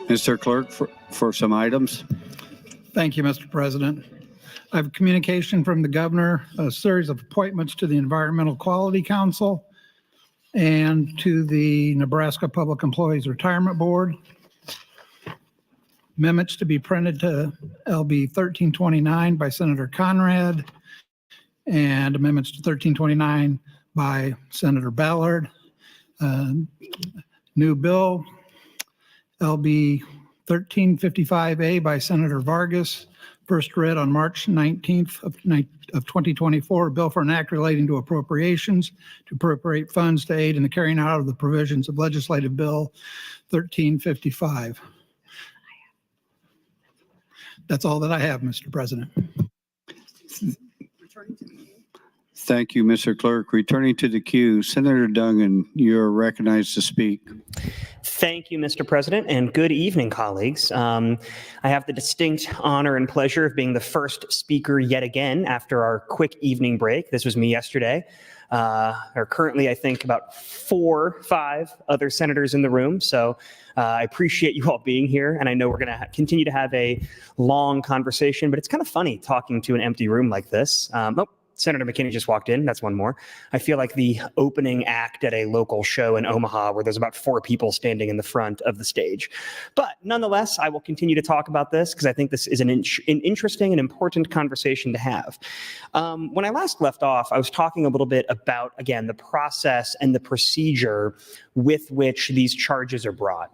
Mr. Clerk, for some items. Thank you, Mr. President. I have communication from the governor, a series of appointments to the Environmental Quality Council and to the Nebraska Public Employees Retirement Board. Amendments to be printed to LB 1329 by Senator Conrad and amendments to 1329 by Senator Ballard. New bill LB 1355A by Senator Vargas, first read on March 19th of 2024, a bill for an act relating to appropriations to appropriate funds to aid in the carrying out of the provisions of Legislative Bill 1355. That's all that I have, Mr. President. Thank you, Mr. Clerk. Returning to the queue, Senator Duggan, you're recognized to speak. Thank you, Mr. President, and good evening, colleagues. I have the distinct honor and pleasure of being the first speaker yet again after our quick evening break. This was me yesterday. There are currently, I think, about 4 or 5 other senators in the room. So I appreciate you all being here. And I know we're going to continue to have a long conversation, but it's kind of funny talking to an empty room like this. Senator McKinney just walked in. That's one more. I feel like the opening act at a local show in Omaha where there's about 4 people standing in the front of the stage. But nonetheless, I will continue to talk about this because I think this is an interesting and important conversation to have. When I last left off, I was talking a little bit about, again, the process and the procedure with which these charges are brought.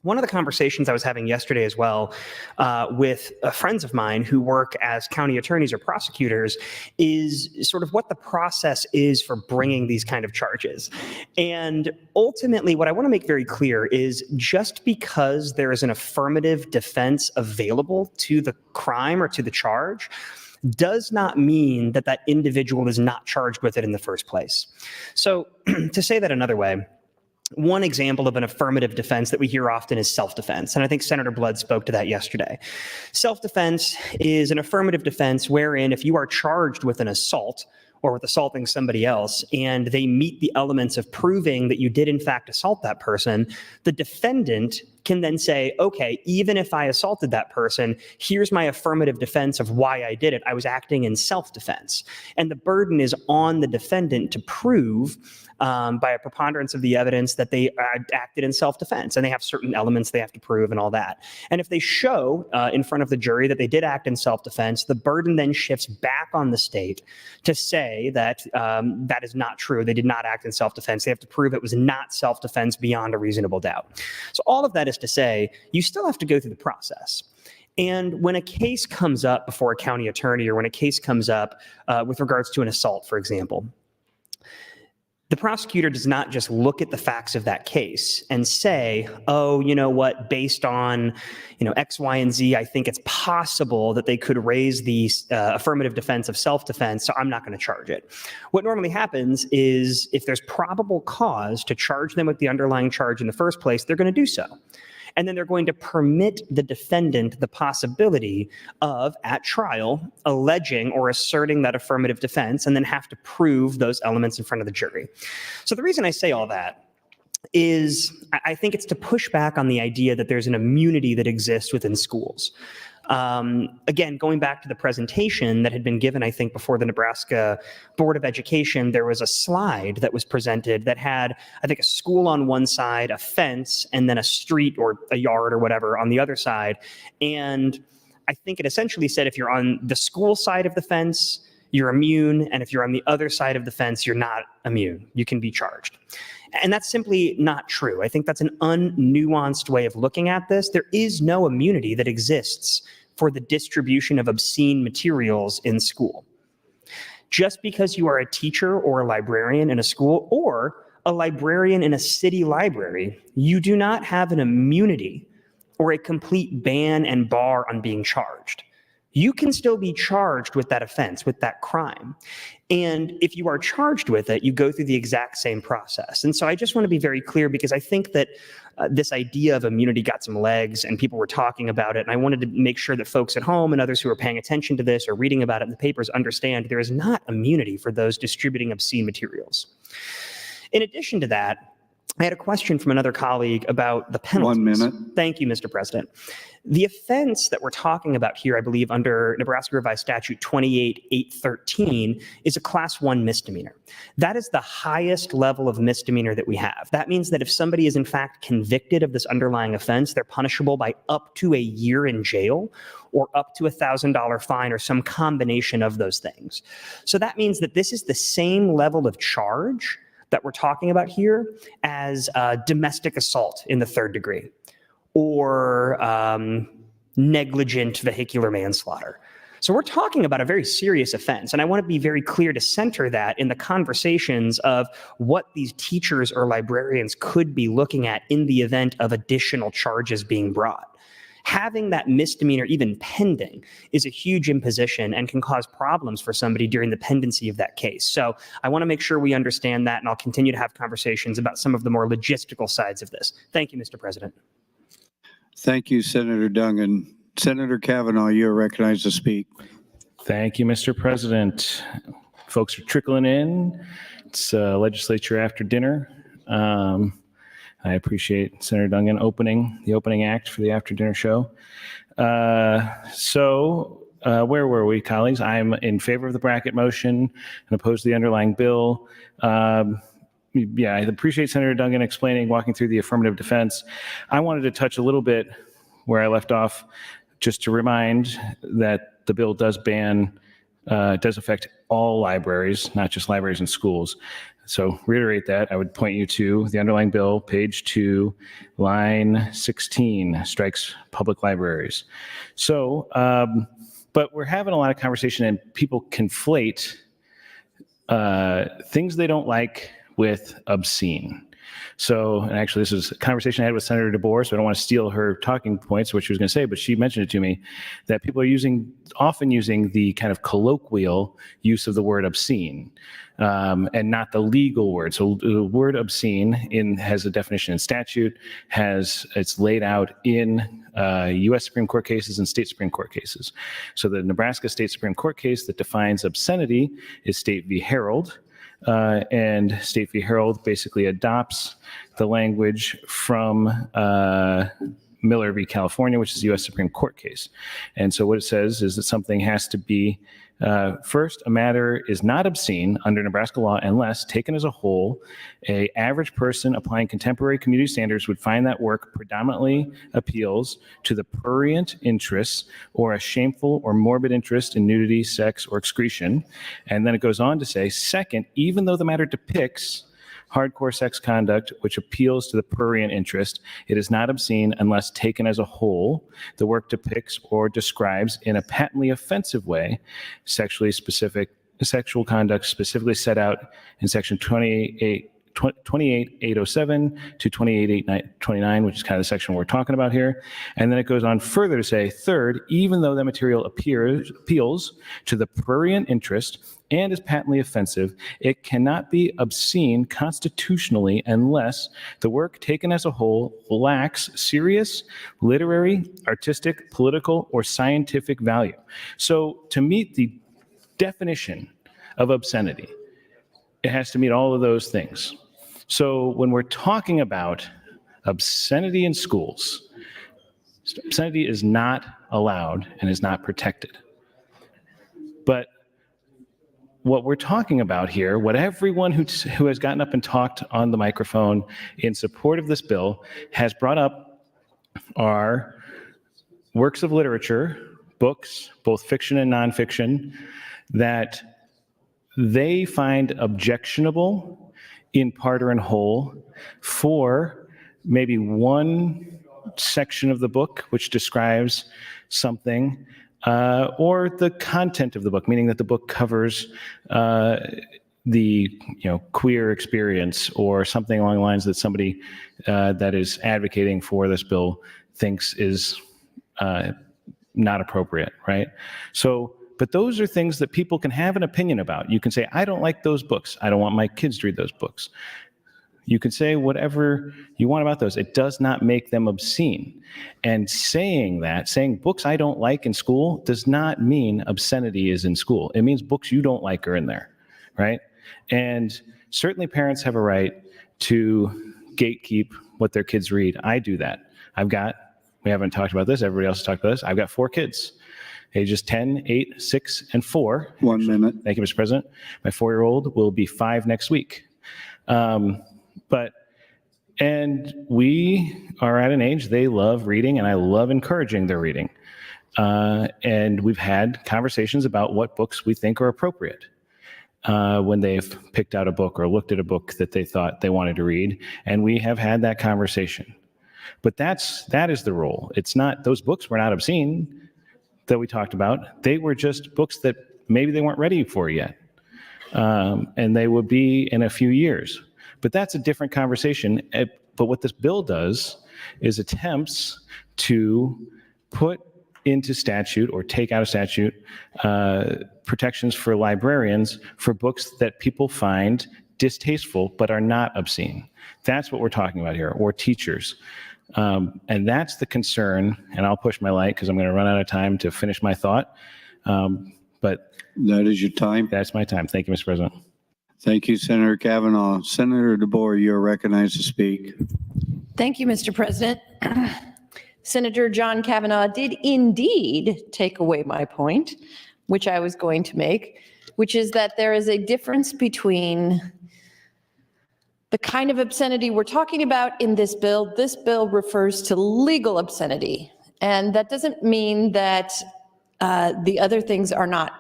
One of the conversations I was having yesterday as well with friends of mine who work as county attorneys or prosecutors is sort of what the process is for bringing these kind of charges. And ultimately, what I want to make very clear is just because there is an affirmative defense available to the crime or to the charge does not mean that that individual is not charged with it in the first place. So to say that another way, one example of an affirmative defense that we hear often is self-defense, and I think Senator Blood spoke to that yesterday. Self-defense is an affirmative defense wherein if you are charged with an assault or with assaulting somebody else and they meet the elements of proving that you did in fact assault that person, the defendant can then say, okay, even if I assaulted that person, here's my affirmative defense of why I did it. I was acting in self-defense. And the burden is on the defendant to prove by a preponderance of the evidence that they acted in self-defense, and they have certain elements they have to prove and all that. And if they show in front of the jury that they did act in self-defense, the burden then shifts back on the state to say that that is not true. They did not act in self-defense. They have to prove it was not self-defense beyond a reasonable doubt. So all of that is to say, you still have to go through the process. And when a case comes up before a county attorney, or when a case comes up with regards to an assault, for example, the prosecutor does not just look at the facts of that case and say, oh, you know what, based on, X, Y, and Z, I think it's possible that they could raise the affirmative defense of self-defense, so I'm not going to charge it. What normally happens is if there's probable cause to charge them with the underlying charge in the first place, they're going to do so. And then they're going to permit the defendant the possibility of, at trial, alleging or asserting that affirmative defense and then have to prove those elements in front of the jury. So the reason I say all that is I think it's to push back on the idea that there's an immunity that exists within schools. Again, going back to the presentation that had been given, I think, before the Nebraska Board of Education, there was a slide that was presented that had, I think, a school on one side, a fence, and then a street or a yard or whatever on the other side. And I think it essentially said if you're on the school side of the fence, you're immune, and if you're on the other side of the fence, you're not immune. You can be charged. And that's simply not true. I think that's an unnuanced way of looking at this. There is no immunity that exists for the distribution of obscene materials in school. Just because you are a teacher or a librarian in a school or a librarian in a city library, you do not have an immunity or a complete ban and bar on being charged. You can still be charged with that offense, with that crime. And if you are charged with it, you go through the exact same process. And so I just want to be very clear because I think that this idea of immunity got some legs and people were talking about it. And I wanted to make sure that folks at home and others who are paying attention to this or reading about it in the papers understand there is not immunity for those distributing obscene materials. In addition to that, I had a question from another colleague about the penalties. 1 minute. Thank you, Mr. President. The offense that we're talking about here, I believe, under Nebraska Revised Statute 28813 is a Class 1 misdemeanor. That is the highest level of misdemeanor that we have. That means that if somebody is in fact convicted of this underlying offense, they're punishable by up to a year in jail or up to $1,000 fine or some combination of those things. So that means that this is the same level of charge that we're talking about here as domestic assault in the 3rd degree or negligent vehicular manslaughter. So we're talking about a very serious offense. And I want to be very clear to center that in the conversations of what these teachers or librarians could be looking at in the event of additional charges being brought. Having that misdemeanor even pending is a huge imposition and can cause problems for somebody during the pendency of that case. So I want to make sure we understand that, and I'll continue to have conversations about some of the more logistical sides of this. Thank you, Mr. President. Thank you, Senator Dungan. Senator Kavanaugh, you are recognized to speak. Thank you, Mr. President. Folks are trickling in. It's legislature after dinner. I appreciate Senator Dungan the opening act for the after dinner show. Where were we, colleagues? I'm in favor of the bracket motion and opposed to the underlying bill. I appreciate Senator Dungan walking through the affirmative defense. I wanted to touch a little bit where I left off, just to remind that the bill does affect all libraries, not just libraries and schools. So reiterate that. I would point you to the underlying bill, page 2, line 16, strikes public libraries. So, but we're having a lot of conversation and people conflate things they don't like with obscene. So, and actually this is a conversation I had with Senator DeBoer, so I don't want to steal her talking points, what she was going to say, but she mentioned it to me, that people are often using the kind of colloquial use of the word obscene, and not the legal word. So the word obscene has a definition in statute, it's laid out in U.S. Supreme Court cases and state Supreme Court cases. So the Nebraska State Supreme Court case that defines obscenity is State v. Herald. And State v. Herald basically adopts the language from Miller v. California, which is a U.S. Supreme Court case. And so what it says is that something has to be, first, a matter is not obscene under Nebraska law unless, taken as a whole, an average person applying contemporary community standards would find that work predominantly appeals to the prurient interests or a shameful or morbid interest in nudity, sex, or excretion. And then it goes on to say, second, even though the matter depicts hardcore sex conduct which appeals to the prurient interest, it is not obscene unless, taken as a whole, the work depicts or describes in a patently offensive way sexual conduct specifically set out in section 28807 to 28829, which is kind of the section we're talking about here. And then it goes on further to say, third, even though that material appeals to the prurient interest and is patently offensive, it cannot be obscene constitutionally unless the work taken as a whole lacks serious literary, artistic, political, or scientific value. So to meet the definition of obscenity, it has to meet all of those things. So when we're talking about obscenity in schools, Obscenity is not allowed and is not protected. But what we're talking about here, what everyone who has gotten up and talked on the microphone in support of this bill has brought up are works of literature, books, both fiction and nonfiction, that they find objectionable in part or in whole for maybe one section of the book which describes something, or the content of the book, meaning that the book covers the queer experience or something along the lines that somebody that is advocating for this bill thinks is not appropriate, right? So, but those are things that people can have an opinion about. You can say, I don't like those books. I don't want my kids to read those books. You can say whatever you want about those. It does not make them obscene. And saying books I don't like in school does not mean obscenity is in school. It means books you don't like are in there, right? And certainly parents have a right to gatekeep what their kids read. I do that. We haven't talked about this. Everybody else has talked about this. I've got 4 kids, ages 10, 8, 6, and 4. 1 minute. Thank you, Mr. President. My 4-year-old will be 5 next week. And we are at an age they love reading, and I love encouraging their reading. And we've had conversations about what books we think are appropriate when they've picked out a book or looked at a book that they thought they wanted to read. And we have had that conversation. But that is the role. It's not, those books were not obscene that we talked about. They were just books that maybe they weren't ready for yet. And they will be in a few years. But that's a different conversation. But what this bill does is attempts to put into statute or take out of statute protections for librarians for books that people find distasteful but are not obscene. That's what we're talking about here, or teachers. And that's the concern, and I'll push my light because I'm going to run out of time to finish my thought. But that is your time. That's my time. Thank you, Mr. President. Thank you, Senator Kavanaugh. Senator DeBoer, you are recognized to speak. Thank you, Mr. President. Senator John Kavanaugh did indeed take away my point, which I was going to make, which is that there is a difference between the kind of obscenity we're talking about in this bill. This bill refers to legal obscenity, and that doesn't mean that the other things are not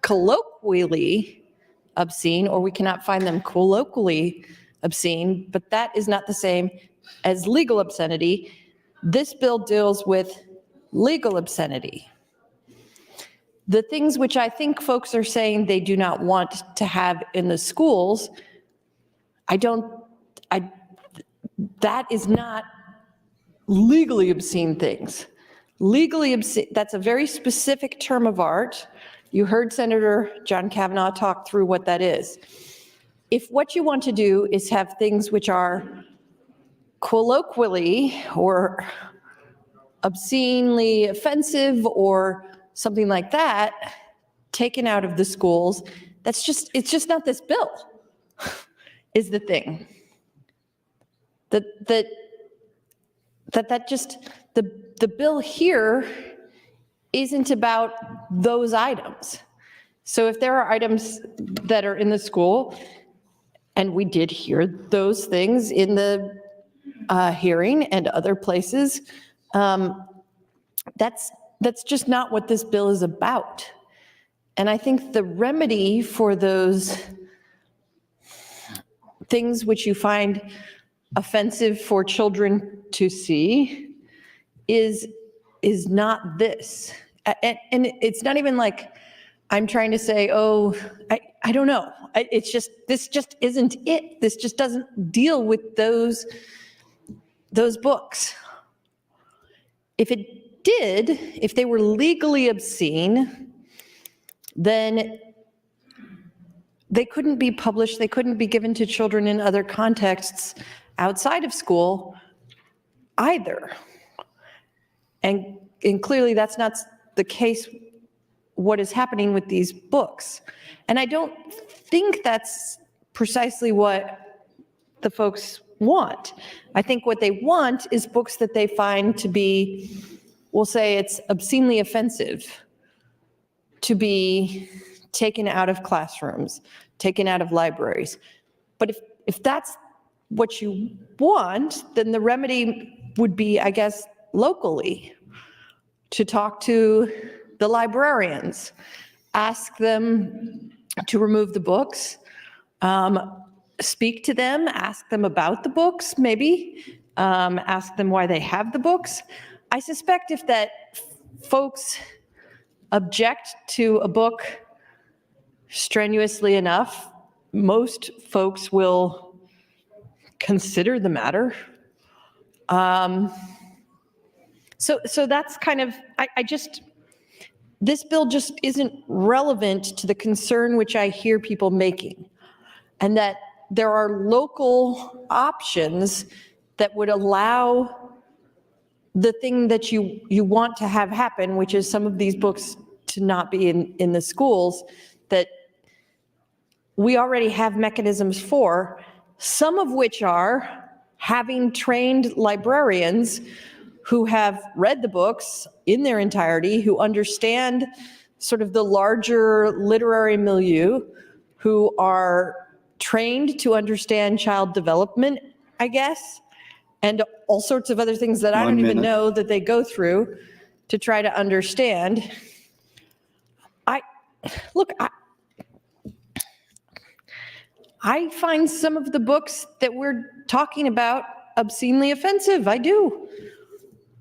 colloquially obscene, or we cannot find them colloquially obscene, but that is not the same as legal obscenity. This bill deals with legal obscenity. The things which I think folks are saying they do not want to have in the schools, that is not legally obscene things. Legally obscene, that's a very specific term of art. You heard Senator John Kavanaugh talk through what that is. If what you want to do is have things which are colloquially or obscenely offensive or something like that taken out of the schools, it's just not this bill, is the thing. The bill here isn't about those items. So if there are items that are in the school, and we did hear those things in the hearing and other places, that's just not what this bill is about. And I think the remedy for those things which you find offensive for children to see is not this. And it's not even like I'm trying to say, oh, I don't know. It's just, this just isn't it. This just doesn't deal with those books. If it did, if they were legally obscene, then they couldn't be published, they couldn't be given to children in other contexts outside of school either. And clearly that's not the case, what is happening with these books. And I don't think that's precisely what the folks want. I think what they want is books that they find to be will say it's obscenely offensive to be taken out of classrooms, taken out of libraries. But if that's what you want, then the remedy would be, I guess, locally, to talk to the librarians, ask them to remove the books, speak to them, ask them about the books, maybe, ask them why they have the books. I suspect if that folks object to a book strenuously enough, most folks will consider the matter. So that's kind of, this bill just isn't relevant to the concern which I hear people making, and that there are local options that would allow the thing that you want to have happen, which is some of these books to not be in the schools, that we already have mechanisms for, some of which are having trained librarians who have read the books in their entirety, who understand sort of the larger literary milieu, who are trained to understand child development, I guess, and all sorts of other things that I don't even know that they go through to try to understand. I find some of the books that we're talking about obscenely offensive. I do.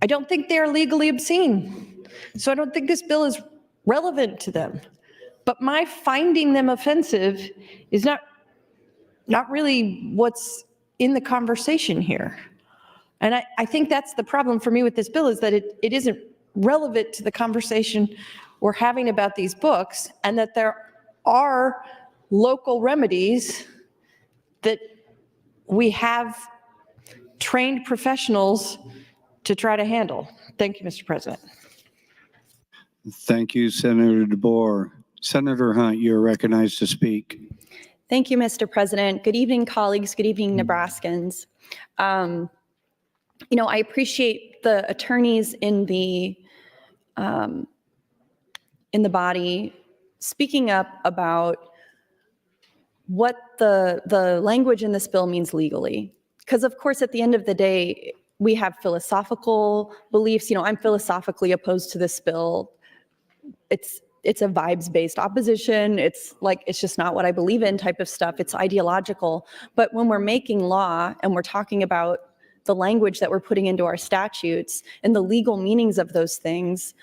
I don't think they're legally obscene. So I don't think this bill is relevant to them. But my finding them offensive is not really what's in the conversation here. And I think that's the problem for me with this bill, is that it isn't relevant to the conversation we're having about these books, and that there are local remedies that we have trained professionals to try to handle. Thank you, Mr. President. Thank you, Senator DeBoer. Senator Hunt, you're recognized to speak. Thank you, Mr. President. Good evening, colleagues. Good evening, Nebraskans. I appreciate the attorneys in the body speaking up about what the language in this bill means legally. Because of course, at the end of the day, we have philosophical beliefs. I'm philosophically opposed to this bill. It's a vibes-based opposition. It's just not what I believe in type of stuff. It's ideological. But when we're making law and we're talking about the language that we're putting into our statutes and the legal meanings of those things,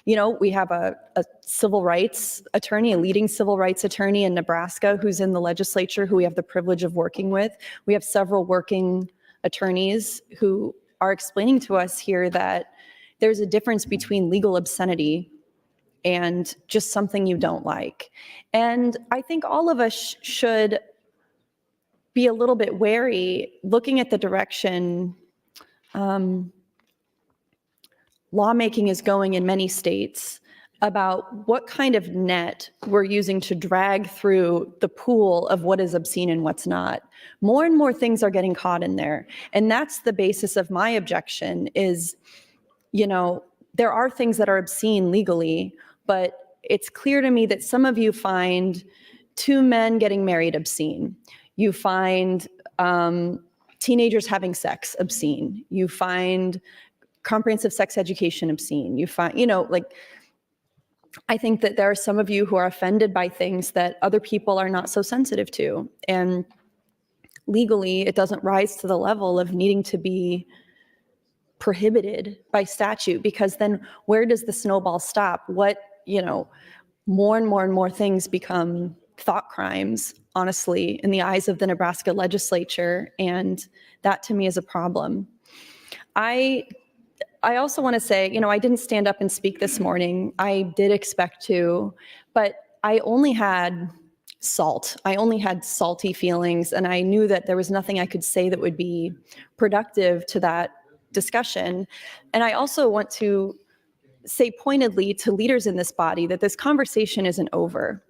we have a civil rights attorney, a leading civil rights attorney in Nebraska who's in the legislature, who we have the privilege of working with. We have several working attorneys who are explaining to us here that there's a difference between legal obscenity and just something you don't like. And I think all of us should be a little bit wary looking at the direction lawmaking is going in many states about what kind of net we're using to drag through the pool of what is obscene and what's not. More and more things are getting caught in there. And that's the basis of my objection is, there are things that are obscene legally, but it's clear to me that some of you find two men getting married obscene. You find teenagers having sex obscene. You find comprehensive sex education obscene. You find, I think that there are some of you who are offended by things that other people are not so sensitive to. And legally, it doesn't rise to the level of needing to be prohibited by statute, because then where does the snowball stop? More and more things become thought crimes, honestly, in the eyes of the Nebraska Legislature. And that to me is a problem. I also want to say, I didn't stand up and speak this morning. I did expect to, but I only had salt. I only had salty feelings, and I knew that there was nothing I could say that would be productive to that discussion. And I also want to say pointedly to leaders in this body that this conversation isn't over.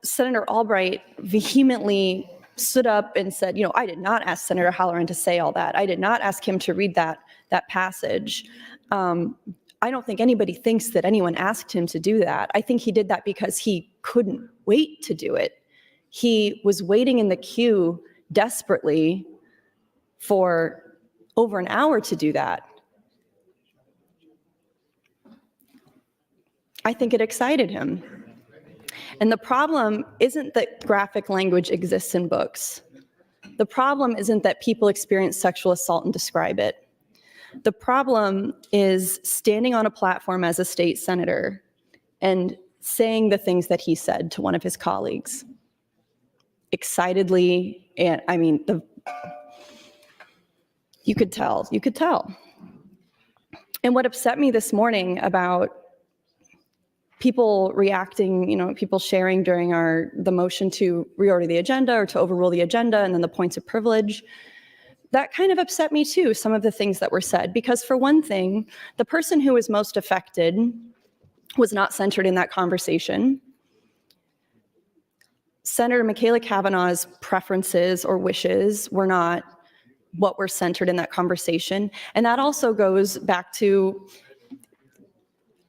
Senator Albright vehemently stood up and said, I did not ask Senator Halloran to say all that. I did not ask him to read that passage. I don't think anybody thinks that anyone asked him to do that. I think he did that because he couldn't wait to do it. He was waiting in the queue desperately for over an hour to do that. I think it excited him. And the problem isn't that graphic language exists in books. The problem isn't that people experience sexual assault and describe it. The problem is standing on a platform as a state senator and saying the things that he said to one of his colleagues excitedly. And I mean, you could tell. And what upset me this morning about people reacting, people sharing during the motion to reorder the agenda or to overrule the agenda and then the points of privilege, that kind of upset me too, some of the things that were said. Because for one thing, the person who was most affected was not centered in that conversation. Senator Michaela Kavanaugh's preferences or wishes were not what were centered in that conversation. And that also goes back to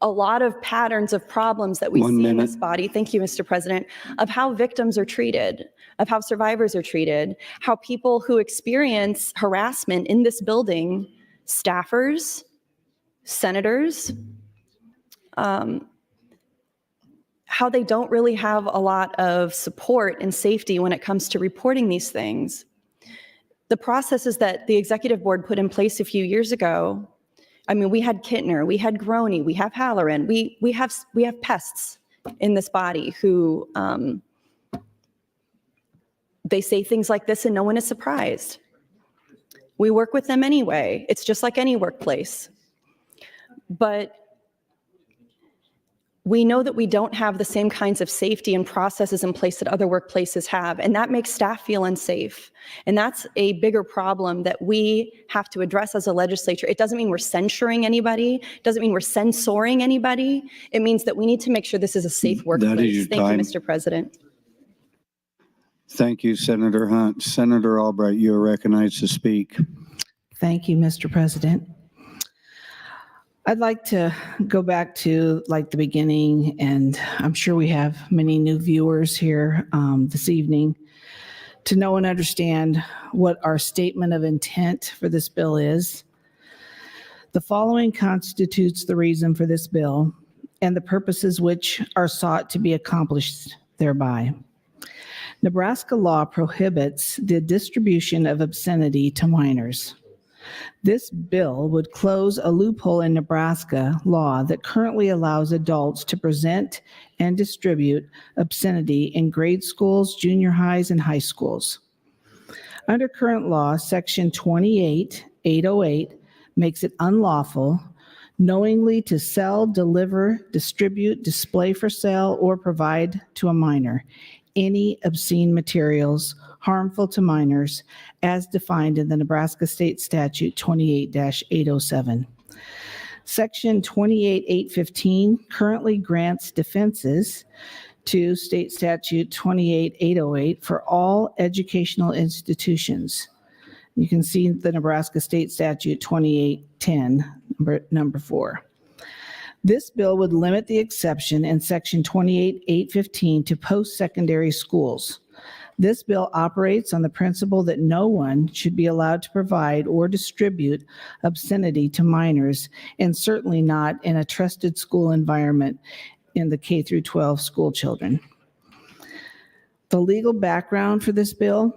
a lot of patterns of problems that we see in this body, thank you, Mr. President, of how victims are treated, of how survivors are treated, how people who experience harassment in this building, staffers, senators, how they don't really have a lot of support and safety when it comes to reporting these things. The processes that the executive board put in place a few years ago, I mean, we had Kittner, we had Groney, we have Halloran, we have pests in this body who they say things like this and no one is surprised. We work with them anyway. It's just like any workplace. But we know that we don't have the same kinds of safety and processes in place that other workplaces have, and that makes staff feel unsafe. And that's a bigger problem that we have to address as a legislature. It doesn't mean we're censuring anybody. It doesn't mean we're censoring anybody. It means that we need to make sure this is a safe workplace. Thank you, Mr. President. Thank you, Senator Hunt. Senator Albright, you are recognized to speak. Thank you, Mr. President. I'd like to go back to like the beginning, and I'm sure we have many new viewers here this evening, to know and understand what our statement of intent for this bill is. The following constitutes the reason for this bill and the purposes which are sought to be accomplished thereby. Nebraska law prohibits the distribution of obscenity to minors. This bill would close a loophole in Nebraska law that currently allows adults to present and distribute obscenity in grade schools, junior highs, and high schools. Under current law, Section 28808 makes it unlawful knowingly to sell, deliver, distribute, display for sale, or provide to a minor any obscene materials harmful to minors as defined in the Nebraska State Statute 28-807. Section 28815 currently grants defenses to State Statute 28808 for all educational institutions. You can see the Nebraska State Statute 2810, number 4. This bill would limit the exception in Section 28815 to post-secondary schools. This bill operates on the principle that no one should be allowed to provide or distribute obscenity to minors, and certainly not in a trusted school environment in the K through 12 school children. The legal background for this bill: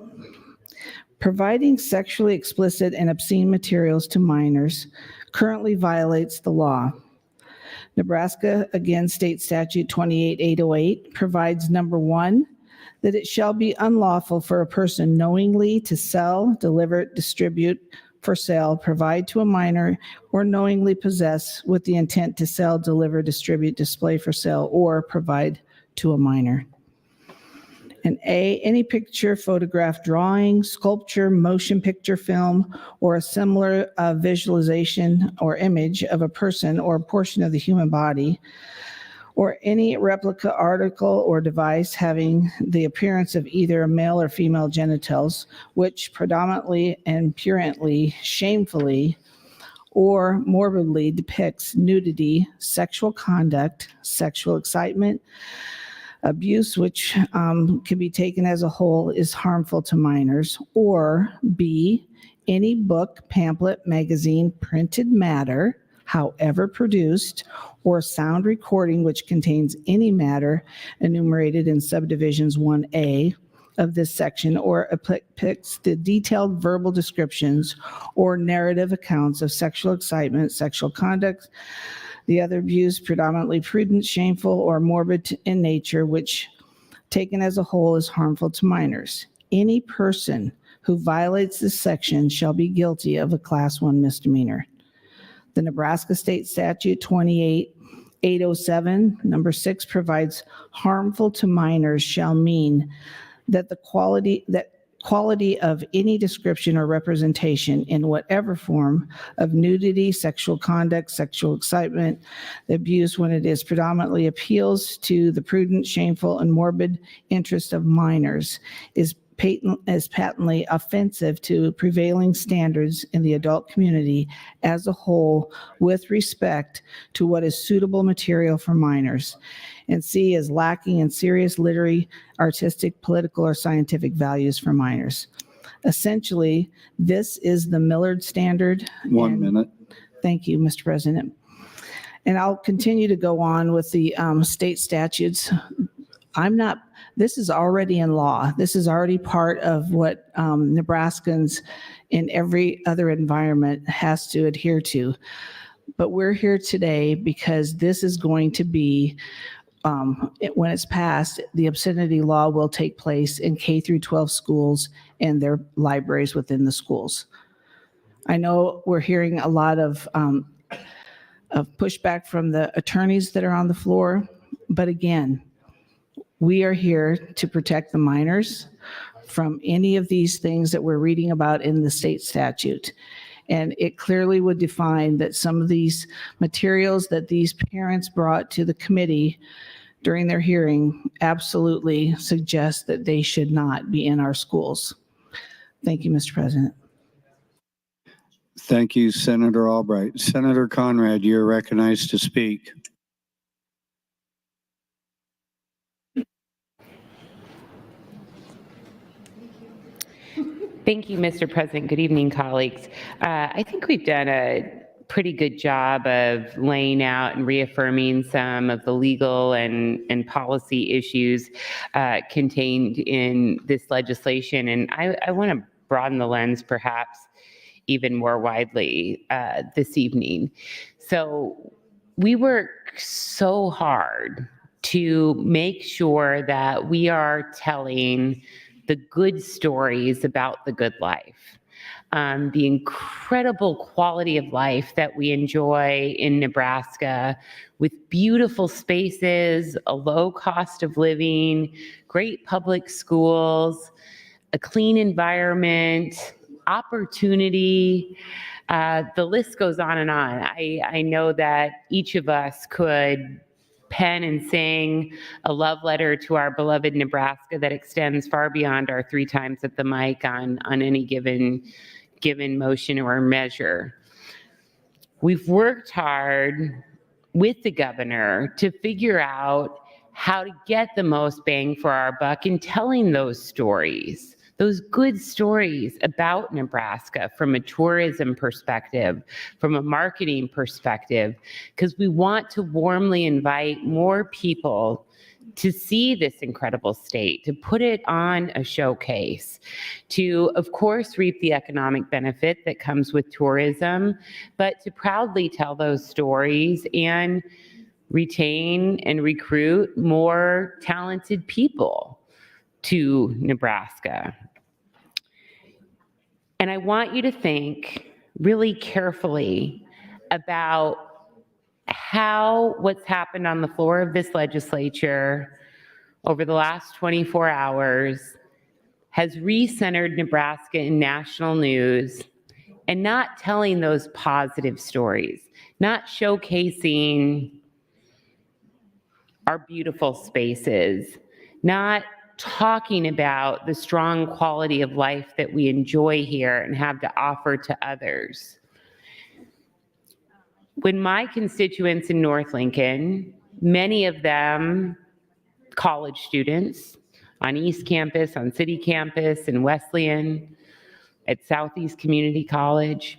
providing sexually explicit and obscene materials to minors currently violates the law. Nebraska, again, State Statute 28808 provides, number 1, that it shall be unlawful for a person knowingly to sell, deliver, distribute for sale, provide to a minor, or knowingly possess with the intent to sell, deliver, distribute, display for sale, or provide to a minor. And A, any picture, photograph, drawing, sculpture, motion picture, film, or a similar visualization or image of a person or a portion of the human body, or any replica article or device having the appearance of either a male or female genitals, which predominantly and purulently, shamefully, or morbidly depicts nudity, sexual conduct, sexual excitement, abuse, which can be taken as a whole, is harmful to minors, or B, any book, pamphlet, magazine, printed matter, however produced, or sound recording which contains any matter enumerated in subdivisions 1A of this section, or depicts the detailed verbal descriptions or narrative accounts of sexual excitement, sexual conduct, the other abuse, predominantly prudent, shameful, or morbid in nature, which taken as a whole is harmful to minors. Any person who violates this section shall be guilty of a Class 1 misdemeanor. The Nebraska State Statute 28807, number 6, provides harmful to minors shall mean that the quality of any description or representation in whatever form of nudity, sexual conduct, sexual excitement, the abuse when it is predominantly appeals to the prudent, shameful, and morbid interest of minors is patently offensive to prevailing standards in the adult community as a whole with respect to what is suitable material for minors. And C, is lacking in serious literary, artistic, political, or scientific values for minors. Essentially, this is the Millard standard. 1 minute. Thank you, Mr. President. And I'll continue to go on with the state statutes. This is already in law. This is already part of what Nebraskans in every other environment has to adhere to. But we're here today because this is going to be, when it's passed, the obscenity law will take place in K through 12 schools and their libraries within the schools. I know we're hearing a lot of pushback from the attorneys that are on the floor, but again, we are here to protect the minors from any of these things that we're reading about in the state statute. And it clearly would define that some of these materials that these parents brought to the committee during their hearing absolutely suggest that they should not be in our schools. Thank you, Mr. President. Thank you, Senator Albright. Senator Conrad, you're recognized to speak. Thank you, Mr. President. Good evening, colleagues. I think we've done a pretty good job of laying out and reaffirming some of the legal and policy issues contained in this legislation. And I want to broaden the lens perhaps even more widely this evening. So we work so hard to make sure that we are telling the good stories about the good life, the incredible quality of life that we enjoy in Nebraska with beautiful spaces, a low cost of living, great public schools, a clean environment, opportunity. The list goes on and on. I know that each of us could pen and sing a love letter to our beloved Nebraska that extends far beyond our 3 times at the mic on any given motion or measure. We've worked hard with the governor to figure out how to get the most bang for our buck in telling those stories, those good stories about Nebraska from a tourism perspective, from a marketing perspective, because we want to warmly invite more people to see this incredible state, to put it on a showcase, to, of course, reap the economic benefit that comes with tourism, but to proudly tell those stories and retain and recruit more talented people to Nebraska. And I want you to think really carefully about how what's happened on the floor of this legislature over the last 24 hours has recentered Nebraska in national news and not telling those positive stories, not showcasing our beautiful spaces, not talking about the strong quality of life that we enjoy here and have to offer to others. When my constituents in North Lincoln, many of them college students on East Campus, on City Campus, in Wesleyan, at Southeast Community College,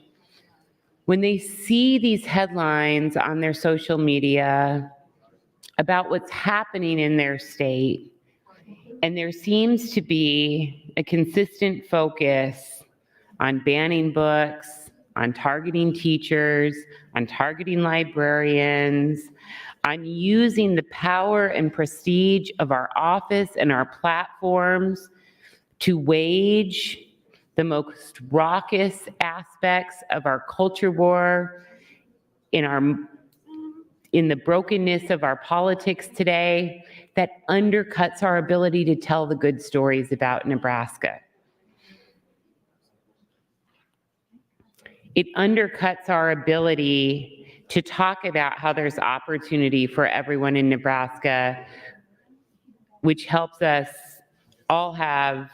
when they see these headlines on their social media about what's happening in their state, and there seems to be a consistent focus on banning books, on targeting teachers, on targeting librarians, on using the power and prestige of our office and our platforms to wage the most raucous aspects of our culture war, in the brokenness of our politics today, that undercuts our ability to tell the good stories about Nebraska. It undercuts our ability to talk about how there's opportunity for everyone in Nebraska, which helps us all have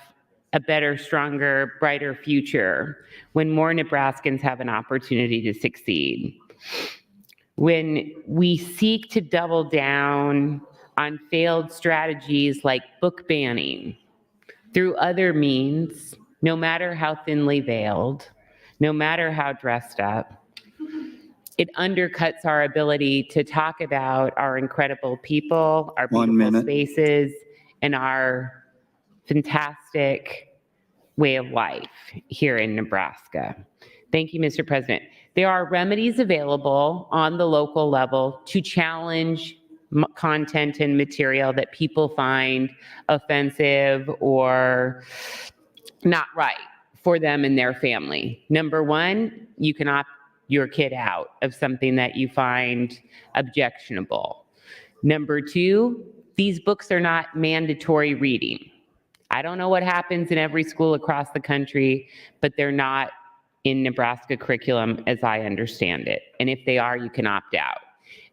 a better, stronger, brighter future when more Nebraskans have an opportunity to succeed. When we seek to double down on failed strategies like book banning through other means, no matter how thinly veiled, no matter how dressed up, it undercuts our ability to talk about our incredible people, our beautiful spaces, and our fantastic way of life here in Nebraska. Thank you, Mr. President. There are remedies available on the local level to challenge content and material that people find offensive or not right for them and their family. Number one, you can opt your kid out of something that you find objectionable. Number two, these books are not mandatory reading. I don't know what happens in every school across the country, but they're not in Nebraska curriculum as I understand it. And if they are, you can opt out.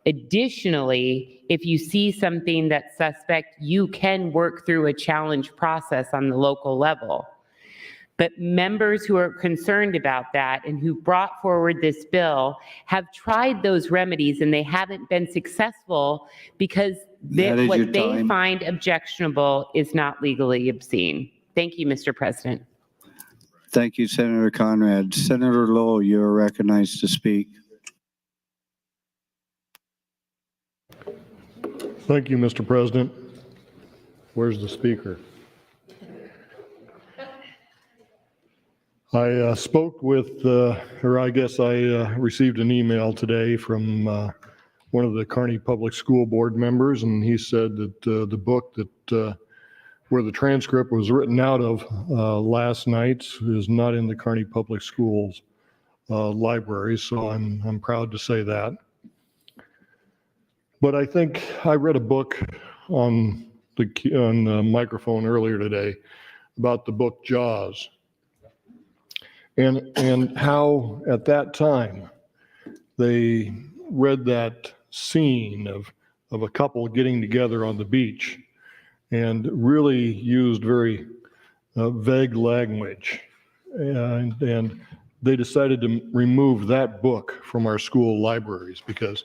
Additionally, if you see something that's suspect, you can work through a challenge process on the local level. But members who are concerned about that and who brought forward this bill have tried those remedies and they haven't been successful because what they find objectionable is not legally obscene. Thank you, Mr. President. Thank you, Senator Conrad. Senator Lowell, you are recognized to speak. Thank you, Mr. President. Where's the speaker? I spoke with, or I guess I received an email today from one of the Kearney Public School Board members, and he said that the book that where the transcript was written out of last night is not in the Kearney Public Schools library, so I'm proud to say that. But I think I read a book on the microphone earlier today about the book Jaws, and how at that time they read that scene of a couple getting together on the beach and really used very vague language, and they decided to remove that book from our school libraries because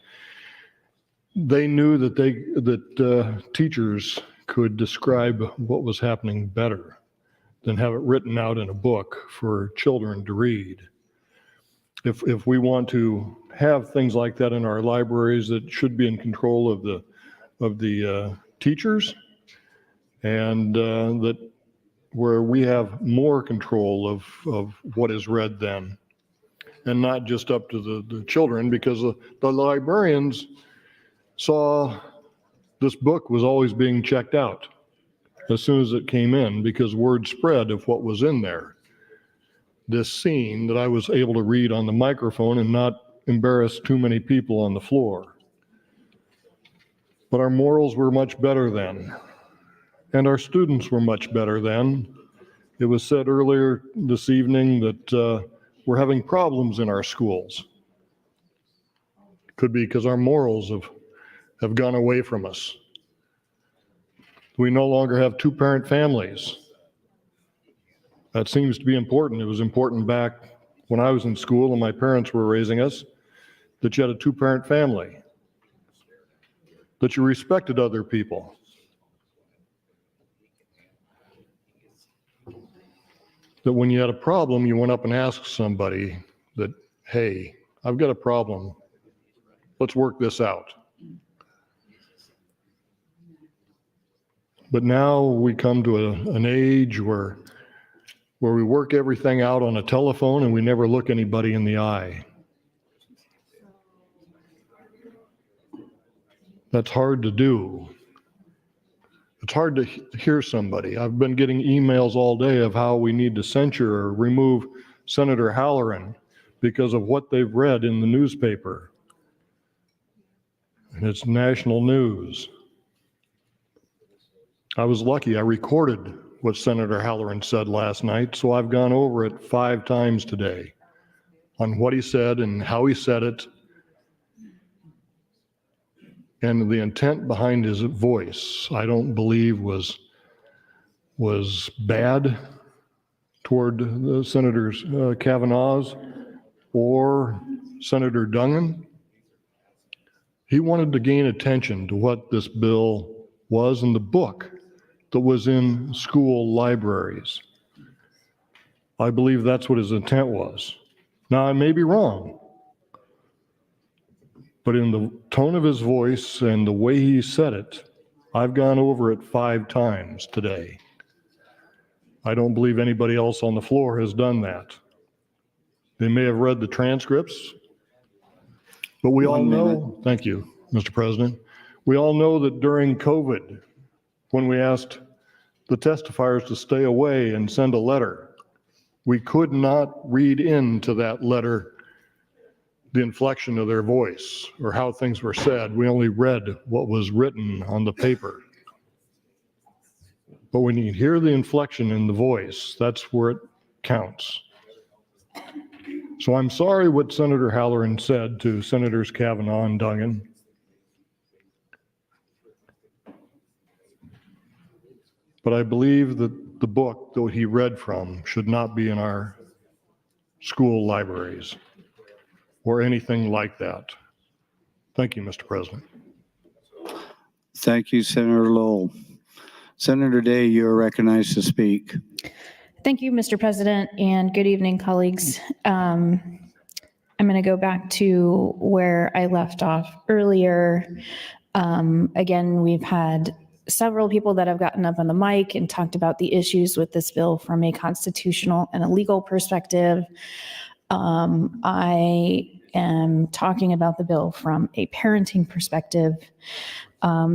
they knew that teachers could describe what was happening better than have it written out in a book for children to read. If we want to have things like that in our libraries, that should be in control of the teachers, and that where we have more control of what is read then, and not just up to the children, because the librarians saw this book was always being checked out as soon as it came in, because word spread of what was in there. This scene that I was able to read on the microphone and not embarrass too many people on the floor. But our morals were much better then, and our students were much better then. It was said earlier this evening that we're having problems in our schools. Could be because our morals have gone away from us. We no longer have two-parent families. That seems to be important. It was important back when I was in school and my parents were raising us, that you had a two-parent family, that you respected other people. That when you had a problem, you went up and asked somebody that, hey, I've got a problem. Let's work this out. But now we come to an age where we work everything out on a telephone and we never look anybody in the eye. That's hard to do. It's hard to hear somebody. I've been getting emails all day of how we need to censure or remove Senator Halloran because of what they've read in the newspaper. And it's national news. I was lucky. I recorded what Senator Halloran said last night, so I've gone over it 5 times today on what he said and how he said it, and the intent behind his voice, I don't believe was bad toward the Senators Kavanaugh's or Senator Dungin. He wanted to gain attention to what this bill was in the book that was in school libraries. I believe that's what his intent was. Now, I may be wrong, but in the tone of his voice and the way he said it, I've gone over it 5 times today. I don't believe anybody else on the floor has done that. They may have read the transcripts, but we all know, thank you, Mr. President, we all know that during COVID, when we asked the testifiers to stay away and send a letter, we could not read into that letter the inflection of their voice or how things were said. We only read what was written on the paper. But when you hear the inflection in the voice, that's where it counts. So I'm sorry what Senator Halloran said to Senators Kavanaugh and Dungin. But I believe that the book that he read from should not be in our school libraries or anything like that. Thank you, Mr. President. Thank you, Senator Lowell. Senator Day, you are recognized to speak. Thank you, Mr. President, and good evening, colleagues. I'm going to go back to where I left off earlier. Again, we've had several people that have gotten up on the mic and talked about the issues with this bill from a constitutional and a legal perspective. I am talking about the bill from a parenting perspective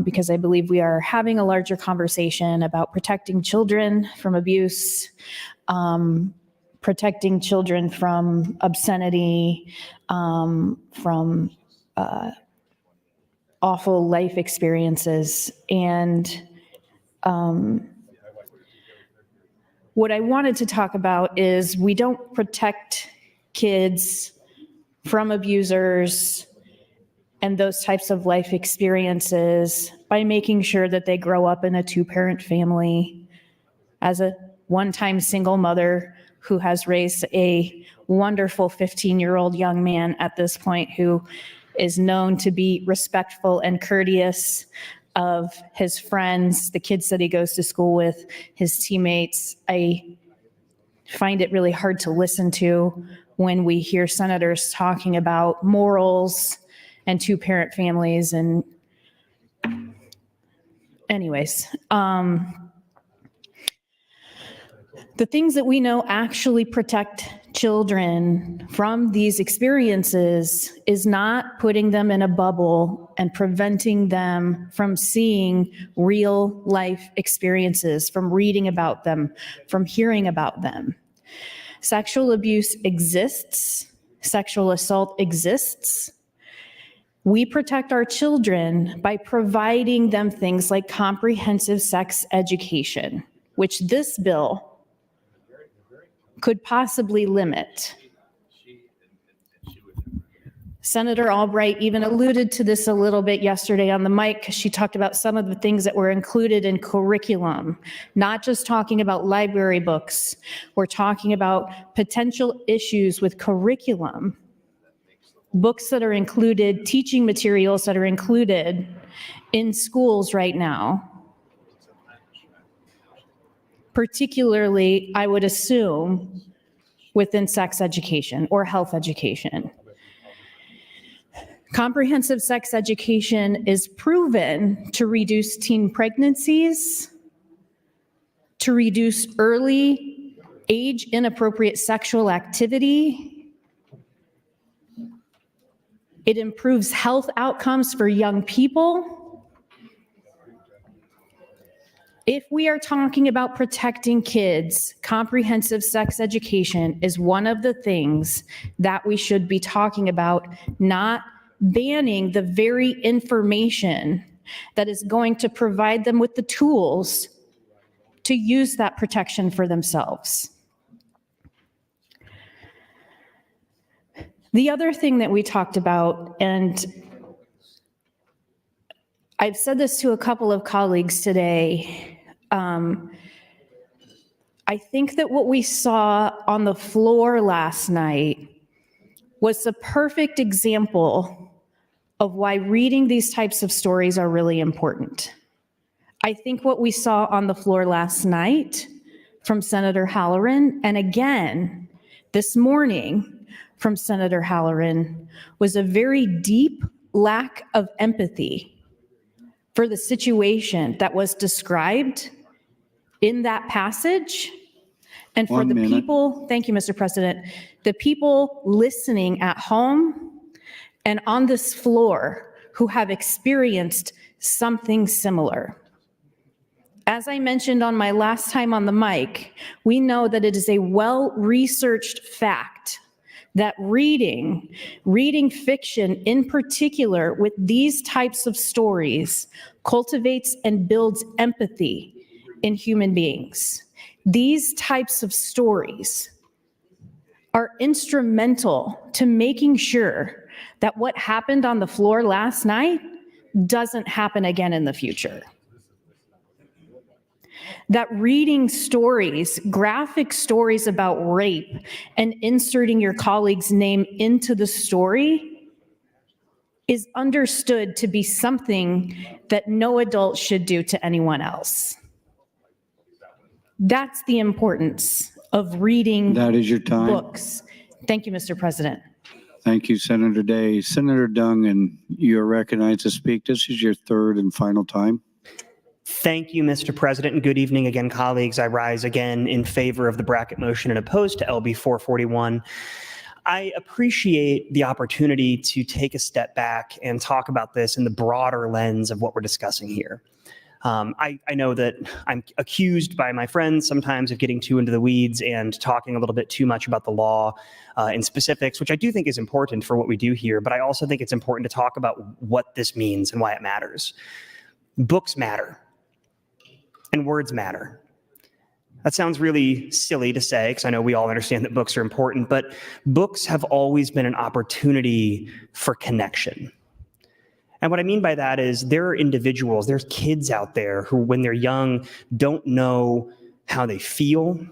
because I believe we are having a larger conversation about protecting children from abuse, protecting children from obscenity, from awful life experiences. And what I wanted to talk about is we don't protect kids from abusers and those types of life experiences by making sure that they grow up in a 2-parent family. As a one-time single mother who has raised a wonderful 15-year-old young man at this point who is known to be respectful and courteous of his friends, the kids that he goes to school with, his teammates, I find it really hard to listen to when we hear senators talking about morals and 2-parent families. And anyways, the things that we know actually protect children from these experiences is not putting them in a bubble and preventing them from seeing real life experiences, from reading about them, from hearing about them. Sexual abuse exists. Sexual assault exists. We protect our children by providing them things like comprehensive sex education, which this bill could possibly limit. Senator Albright even alluded to this a little bit yesterday on the mic because she talked about some of the things that were included in curriculum, not just talking about library books. We're talking about potential issues with curriculum, books that are included, teaching materials that are included in schools right now. Particularly, I would assume, within sex education or health education. Comprehensive sex education is proven to reduce teen pregnancies, to reduce early age-inappropriate sexual activity. It improves health outcomes for young people. If we are talking about protecting kids, comprehensive sex education is one of the things that we should be talking about, not banning the very information that is going to provide them with the tools to use that protection for themselves. The other thing that we talked about, and I've said this to a couple of colleagues today, I think that what we saw on the floor last night was the perfect example of why reading these types of stories are really important. I think what we saw on the floor last night from Senator Halloran, and again this morning from Senator Halloran, was a very deep lack of empathy for the situation that was described in that passage, and for the people, thank you, Mr. President, the people listening at home and on this floor who have experienced something similar. As I mentioned on my last time on the mic, we know that it is a well-researched fact that reading fiction in particular with these types of stories cultivates and builds empathy in human beings. These types of stories are instrumental to making sure that what happened on the floor last night doesn't happen again in the future. That reading stories, graphic stories about rape, and inserting your colleague's name into the story is understood to be something that no adult should do to anyone else. That's the importance of reading That is your time. books. Thank you, Mr. President. Thank you, Senator Day. Senator Dungan, you are recognized to speak. This is your third and final time. Thank you, Mr. President, and good evening again, colleagues. I rise again in favor of the bracket motion and opposed to LB 441. I appreciate the opportunity to take a step back and talk about this in the broader lens of what we're discussing here. I know that I'm accused by my friends sometimes of getting too into the weeds and talking a little bit too much about the law in specifics, which I do think is important for what we do here, but I also think it's important to talk about what this means and why it matters. Books matter, and words matter. That sounds really silly to say, because I know we all understand that books are important, but books have always been an opportunity for connection. And what I mean by that is there are individuals, there's kids out there who, when they're young, don't know how they feel.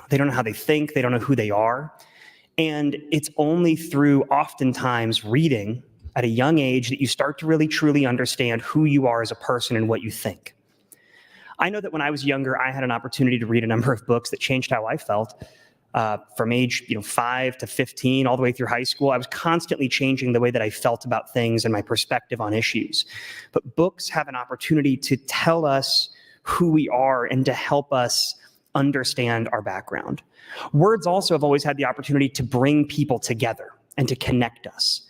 They don't know how they think. They don't know who they are. And it's only through oftentimes reading at a young age that you start to really truly understand who you are as a person and what you think. I know that when I was younger, I had an opportunity to read a number of books that changed how I felt. From age 5 to 15, all the way through high school, I was constantly changing the way that I felt about things and my perspective on issues. But books have an opportunity to tell us who we are and to help us understand our background. Words also have always had the opportunity to bring people together and to connect us.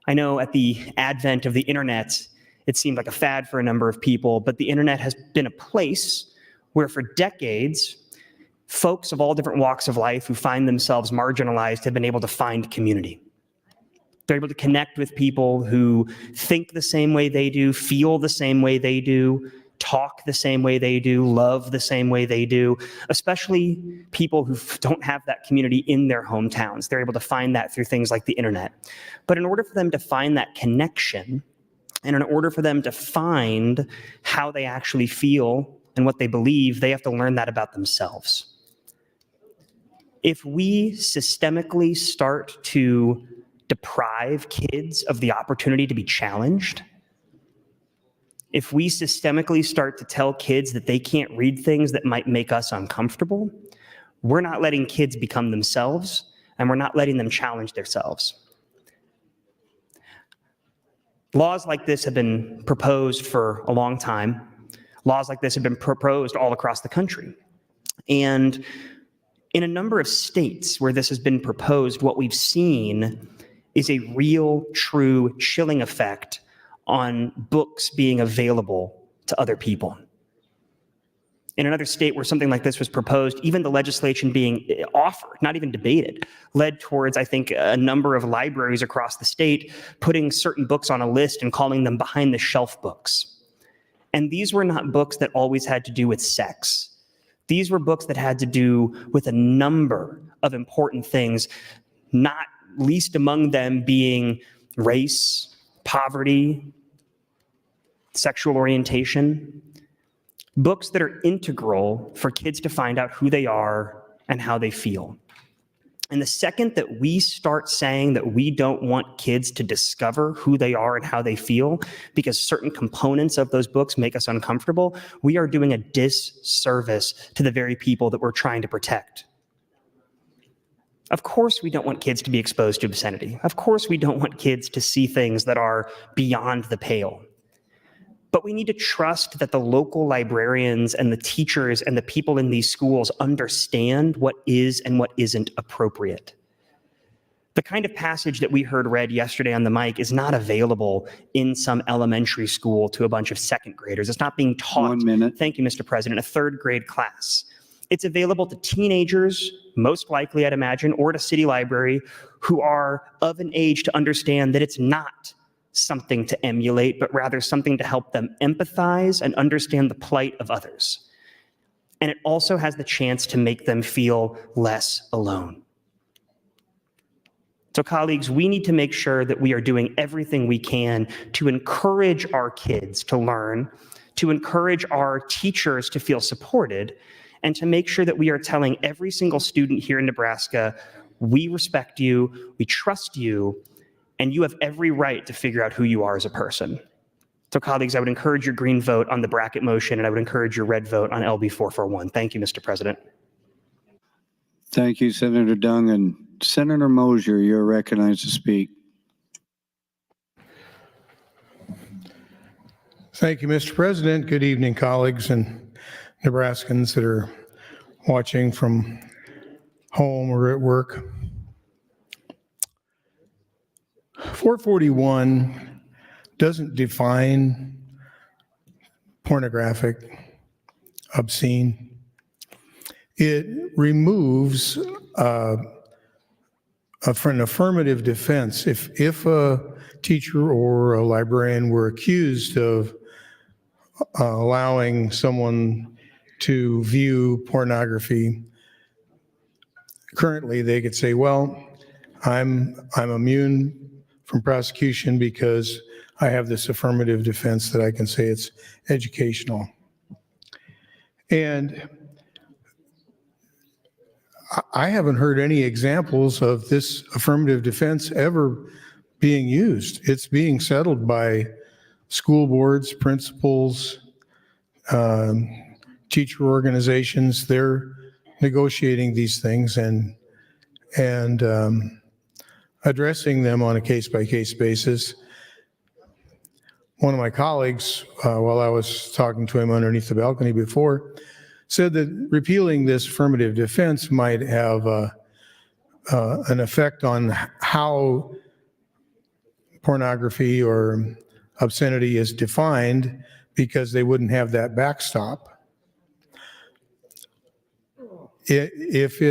I know at the advent of the internet, it seemed like a fad for a number of people, but the internet has been a place where for decades, folks of all different walks of life who find themselves marginalized have been able to find community. They're able to connect with people who think the same way they do, feel the same way they do, talk the same way they do, love the same way they do, especially people who don't have that community in their hometowns. They're able to find that through things like the internet. But in order for them to find that connection, and in order for them to find how they actually feel and what they believe, they have to learn that about themselves. If we systemically start to deprive kids of the opportunity to be challenged, if we systemically start to tell kids that they can't read things that might make us uncomfortable, we're not letting kids become themselves, and we're not letting them challenge themselves. Laws like this have been proposed for a long time. Laws like this have been proposed all across the country. And in a number of states where this has been proposed, what we've seen is a real, true chilling effect on books being available to other people. In another state where something like this was proposed, even the legislation being offered, not even debated, led towards, I think, a number of libraries across the state putting certain books on a list and calling them behind the shelf books. And these were not books that always had to do with sex. These were books that had to do with a number of important things, not least among them being race, poverty, sexual orientation. Books that are integral for kids to find out who they are and how they feel. And the second that we start saying that we don't want kids to discover who they are and how they feel because certain components of those books make us uncomfortable, we are doing a disservice to the very people that we're trying to protect. Of course, we don't want kids to be exposed to obscenity. Of course, we don't want kids to see things that are beyond the pale. But we need to trust that the local librarians and the teachers and the people in these schools understand what is and what isn't appropriate. The kind of passage that we heard read yesterday on the mic is not available in some elementary school to a bunch of second graders. It's not being taught. 1 minute. Thank you, Mr. President, a third grade class. It's available to teenagers, most likely, I'd imagine, or to city library who are of an age to understand that it's not something to emulate, but rather something to help them empathize and understand the plight of others. And it also has the chance to make them feel less alone. So colleagues, we need to make sure that we are doing everything we can to encourage our kids to learn, to encourage our teachers to feel supported, and to make sure that we are telling every single student here in Nebraska, we respect you, we trust you, and you have every right to figure out who you are as a person. So colleagues, I would encourage your green vote on the bracket motion, and I would encourage your red vote on LB 441. Thank you, Mr. President. Thank you, Senator Dungan. Senator Mosier, you're recognized to speak. Thank you, Mr. President. Good evening, colleagues and Nebraskans that are watching from home or at work. 441 doesn't define pornographic, obscene. It removes from an affirmative defense. If a teacher or a librarian were accused of allowing someone to view pornography, currently they could say, well, I'm immune from prosecution because I have this affirmative defense that I can say it's educational. And I haven't heard any examples of this affirmative defense ever being used. It's being settled by school boards, principals, teacher organizations. They're negotiating these things and addressing them on a case-by-case basis. One of my colleagues, while I was talking to him underneath the balcony before, said that repealing this affirmative defense might have an effect on how pornography or obscenity is defined because they wouldn't have that backstop. If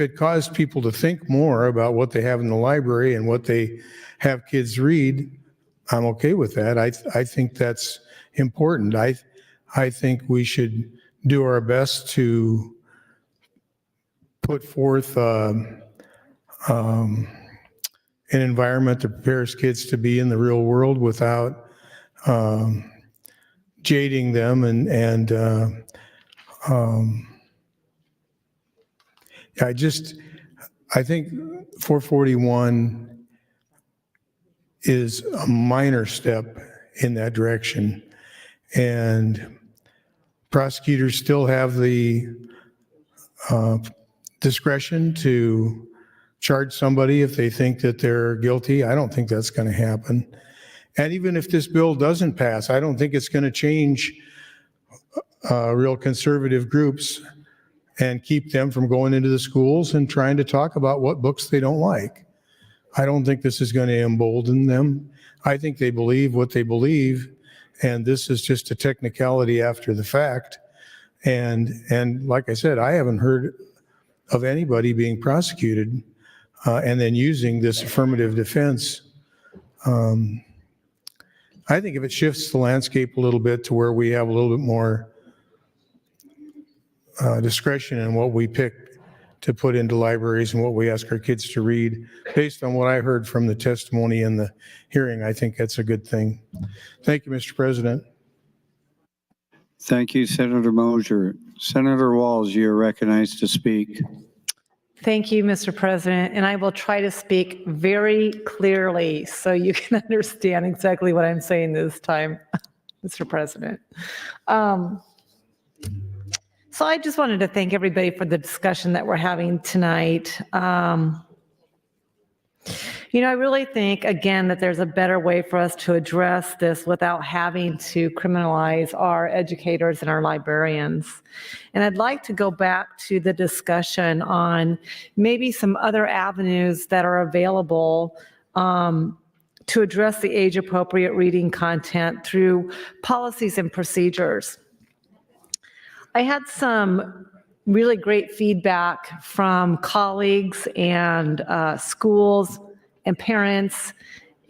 it caused people to think more about what they have in the library and what they have kids read, I'm okay with that. I think that's important. I think we should do our best to put forth an environment that prepares kids to be in the real world without jading them I think 441 is a minor step in that direction, and prosecutors still have the discretion to charge somebody if they think that they're guilty. I don't think that's going to happen. And even if this bill doesn't pass, I don't think it's going to change real conservative groups and keep them from going into the schools and trying to talk about what books they don't like. I don't think this is going to embolden them. I think they believe what they believe, and this is just a technicality after the fact. And like I said, I haven't heard of anybody being prosecuted and then using this affirmative defense. I think if it shifts the landscape a little bit to where we have a little bit more discretion in what we pick to put into libraries and what we ask our kids to read, based on what I heard from the testimony in the hearing, I think that's a good thing. Thank you, Mr. President. Thank you, Senator Mosier. Senator Walls, you're recognized to speak. Thank you, Mr. President, and I will try to speak very clearly so you can understand exactly what I'm saying this time, Mr. President. So I just wanted to thank everybody for the discussion that we're having tonight. I really think, again, that there's a better way for us to address this without having to criminalize our educators and our librarians. And I'd like to go back to the discussion on maybe some other avenues that are available to address the age-appropriate reading content through policies and procedures. I had some really great feedback from colleagues and schools and parents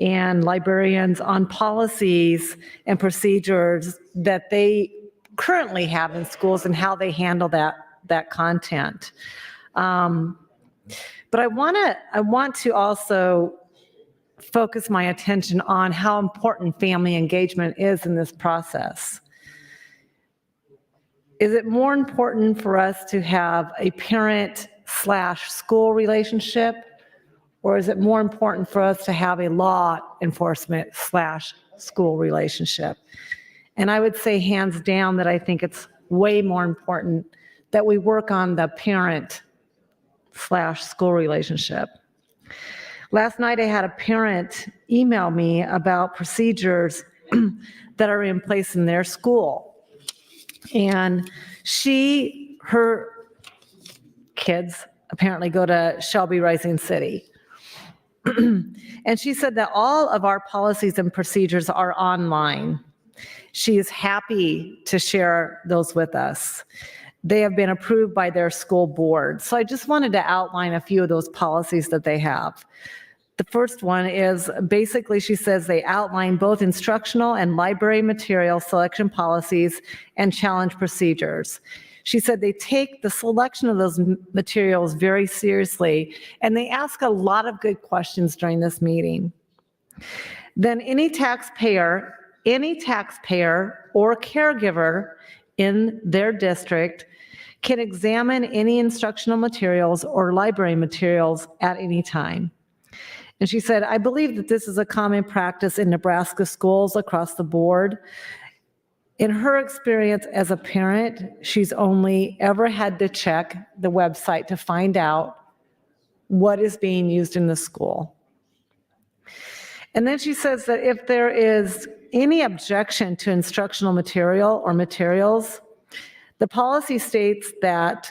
and librarians on policies and procedures that they currently have in schools and how they handle that content. But I want to also focus my attention on how important family engagement is in this process. Is it more important for us to have a parent/school relationship, or is it more important for us to have a law enforcement/school relationship? And I would say hands down that I think it's way more important that we work on the parent/school relationship. Last night I had a parent email me about procedures that are in place in their school. And her kids apparently go to Shelby Rising City. And she said that all of our policies and procedures are online. She is happy to share those with us. They have been approved by their school board. So I just wanted to outline a few of those policies that they have. The first one is basically, she says they outline both instructional and library material selection policies and challenge procedures. She said they take the selection of those materials very seriously, and they ask a lot of good questions during this meeting. Then any taxpayer or caregiver in their district can examine any instructional materials or library materials at any time. And she said, I believe that this is a common practice in Nebraska schools across the board. In her experience as a parent, she's only ever had to check the website to find out what is being used in the school. And then she says that if there is any objection to instructional material or materials, the policy states that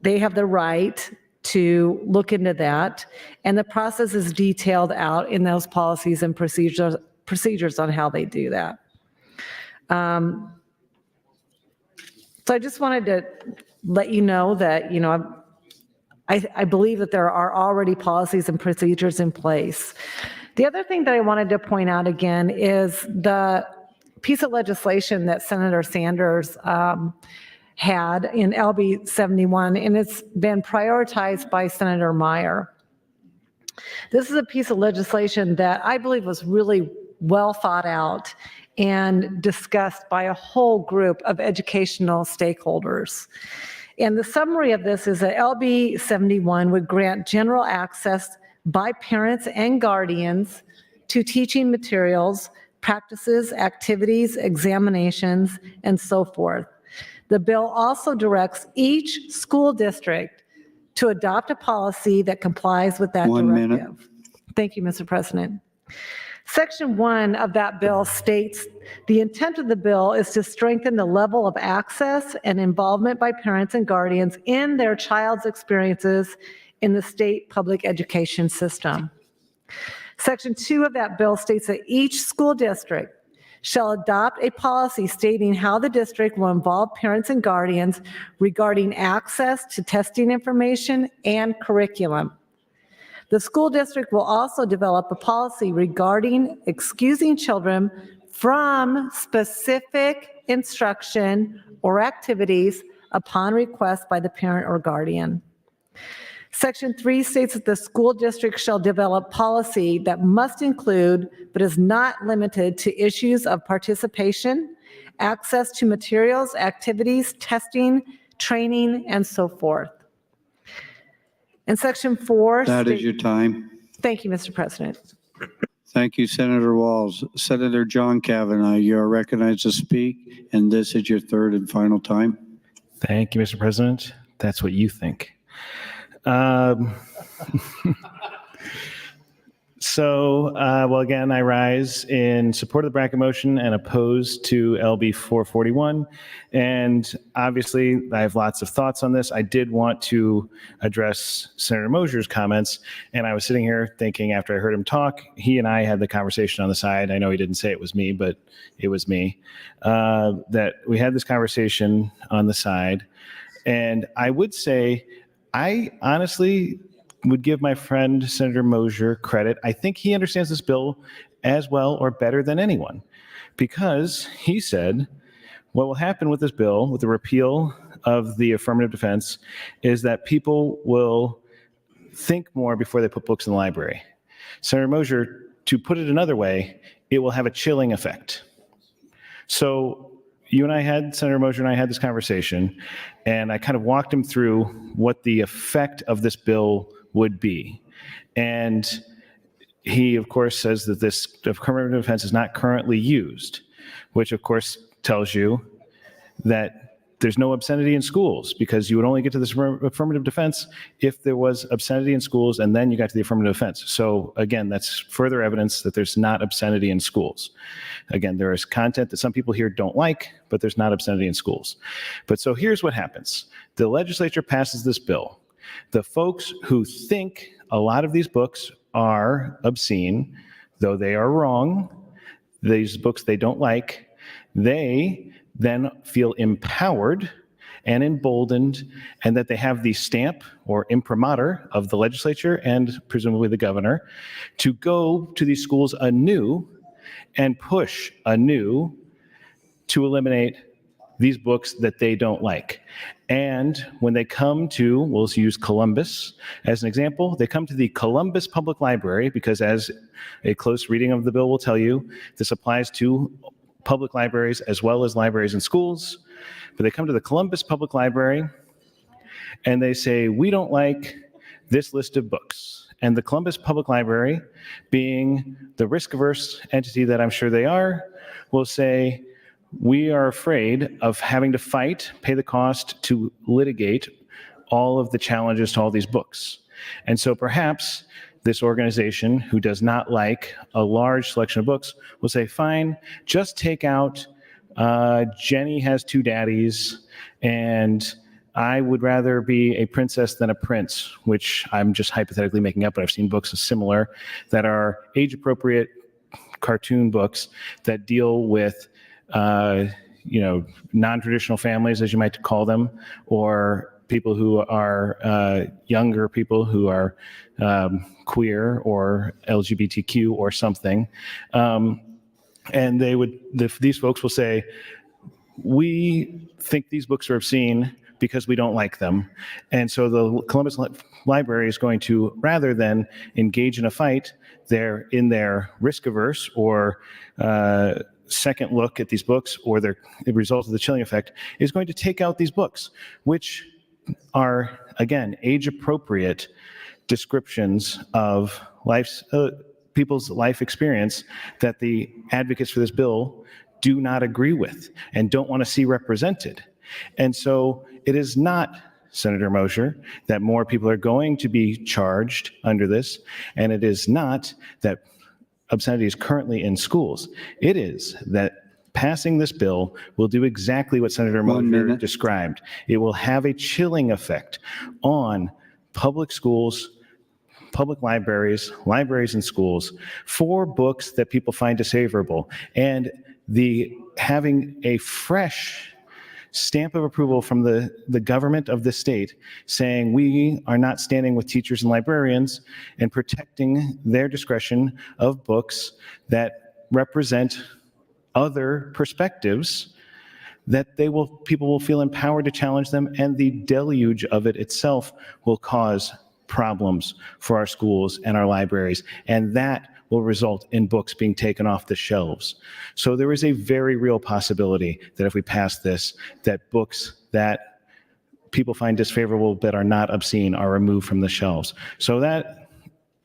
they have the right to look into that, and the process is detailed out in those policies and procedures on how they do that. So I just wanted to let you know that, I believe that there are already policies and procedures in place. The other thing that I wanted to point out again is the piece of legislation that Senator Sanders had in LB 71, and it's been prioritized by Senator Meyer. This is a piece of legislation that I believe was really well thought out and discussed by a whole group of educational stakeholders. And the summary of this is that LB 71 would grant general access by parents and guardians to teaching materials, practices, activities, examinations, and so forth. The bill also directs each school district to adopt a policy that complies with that One directive. minute. Thank you, Mr. President. Section 1 of that bill states the intent of the bill is to strengthen the level of access and involvement by parents and guardians in their child's experiences in the state public education system. Section 2 of that bill states that each school district shall adopt a policy stating how the district will involve parents and guardians regarding access to testing information and curriculum. The school district will also develop a policy regarding excusing children from specific instruction or activities upon request by the parent or guardian. Section 3 states that the school district shall develop policy that must include, but is not limited to, issues of participation, access to materials, activities, testing, training, and so forth. And Section 4. That is your time. Thank you, Mr. President. Thank you, Senator Walls. Senator John Kavanaugh, you are recognized to speak, and this is your third and final time. Thank you, Mr. President. That's what you think. Well, again, I rise in support of the bracket motion and opposed to LB 441. And obviously, I have lots of thoughts on this. I did want to address Senator Mosier's comments. And I was sitting here thinking, after I heard him talk, he and I had the conversation on the side. I know he didn't say it was me, but it was me. That we had this conversation on the side. And I would say, I honestly would give my friend Senator Mosier credit. I think he understands this bill as well or better than anyone, because he said what will happen with this bill, with the repeal of the affirmative defense, is that people will think more before they put books in the library. Senator Mosier, to put it another way, it will have a chilling effect. So Senator Mosier and I had this conversation, and I kind of walked him through what the effect of this bill would be. And he, of course, says that this affirmative defense is not currently used, which, of course, tells you that there's no obscenity in schools, because you would only get to this affirmative defense if there was obscenity in schools, and then you got to the affirmative defense. So again, that's further evidence that there's not obscenity in schools. Again, there is content that some people here don't like, but there's not obscenity in schools. But so here's what happens. The legislature passes this bill. The folks who think a lot of these books are obscene, though they are wrong, these books they don't like, they then feel empowered and emboldened, and that they have the stamp or imprimatur of the legislature and presumably the governor to go to these schools anew and push anew to eliminate these books that they don't like. And when they come to, we'll use Columbus as an example, they come to the Columbus Public Library, because as a close reading of the bill will tell you, this applies to public libraries as well as libraries and schools. But they come to the Columbus Public Library and they say, we don't like this list of books. And the Columbus Public Library, being the risk-averse entity that I'm sure they are, will say, we are afraid of having to fight, pay the cost to litigate all of the challenges to all these books. And so perhaps this organization, who does not like a large selection of books, will say, fine, just take out Jenny Has Two Daddies, and I would rather be a princess than a prince, which I'm just hypothetically making up, but I've seen books similar that are age-appropriate cartoon books that deal with non-traditional families, as you might call them, or people who are younger people who are queer or LGBTQ or something. And these folks will say, we think these books are obscene because we don't like them. And so the Columbus Library is going to, rather than engage in a fight, they're in their risk averse or second look at these books, or the result of the chilling effect is going to take out these books, which are, again, age appropriate descriptions of people's life experience that the advocates for this bill do not agree with and don't want to see represented. And so it is not, Senator Mosher, that more people are going to be charged under this, and it is not that obscenity is currently in schools. It is that passing this bill will do exactly what Senator Mosher described. It will have a chilling effect on public schools, public libraries, libraries and schools for books that people find disfavorable. And having a fresh stamp of approval from the government of the state saying we are not standing with teachers and librarians and protecting their discretion of books that represent other perspectives, that people will feel empowered to challenge them, and the deluge of it itself will cause problems for our schools and our libraries, and that will result in books being taken off the shelves. So there is a very real possibility that if we pass this, that books that people find disfavorable that are not obscene are removed from the shelves. So that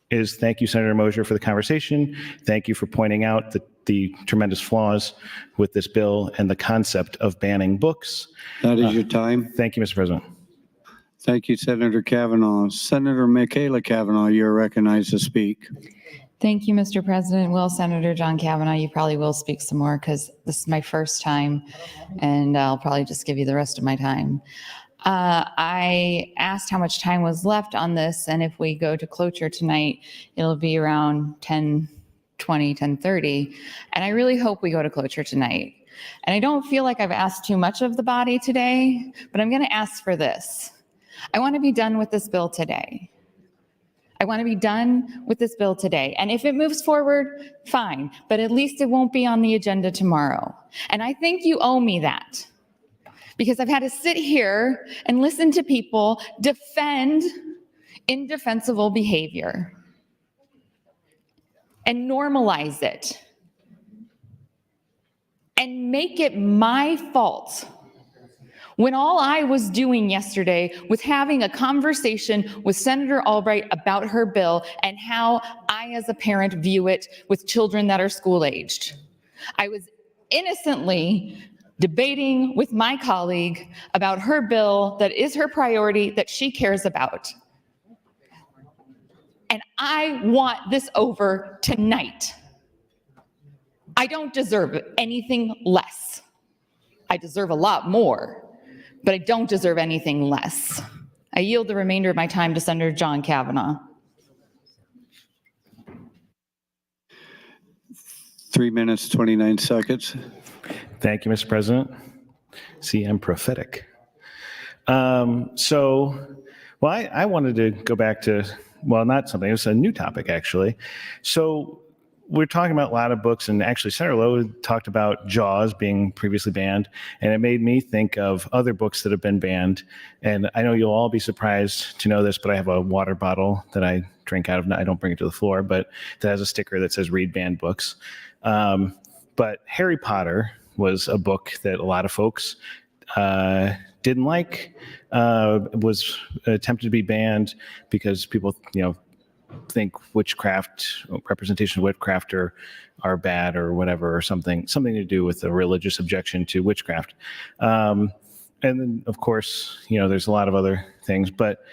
is, thank you, Senator Mosher, for the conversation. Thank you for pointing out the tremendous flaws with this bill and the concept of banning books. That is your time. Thank you, Mr. President. Thank you, Senator Kavanaugh. Senator Michaela Kavanaugh, you're recognized to speak. Thank you, Mr. President. Well, Senator John Kavanaugh, you probably will speak some more because this is my first time, and I'll probably just give you the rest of my time. I asked how much time was left on this, and if we go to cloture tonight, it'll be around 10:20, 10:30, and I really hope we go to cloture tonight. And I don't feel like I've asked too much of the body today, but I'm going to ask for this. I want to be done with this bill today. I want to be done with this bill today. And if it moves forward, fine, but at least it won't be on the agenda tomorrow. And I think you owe me that, because I've had to sit here and listen to people defend indefensible behavior and normalize it and make it my fault, when all I was doing yesterday was having a conversation with Senator Albright about her bill and how I as a parent view it with children that are school-aged. I was innocently debating with my colleague about her bill that is her priority, that she cares about. And I want this over tonight. I don't deserve anything less. I deserve a lot more, but I don't deserve anything less. I yield the remainder of my time to Senator John Kavanaugh. 3 minutes, 29 seconds. Thank you, Mr. President. See, I'm prophetic. I wanted to go back to, well, not something, it was a new topic, actually. So we're talking about a lot of books, and actually Senator Lowe talked about Jaws being previously banned, and it made me think of other books that have been banned. And I know you'll all be surprised to know this, but I have a water bottle that I drink out of. I don't bring it to the floor, but that has a sticker that says read banned books. But Harry Potter was a book that a lot of folks didn't like, was attempted to be banned because people, think witchcraft, representation of witchcraft are bad or whatever, or something to do with a religious objection to witchcraft. And then, of course, there's a lot of other things. But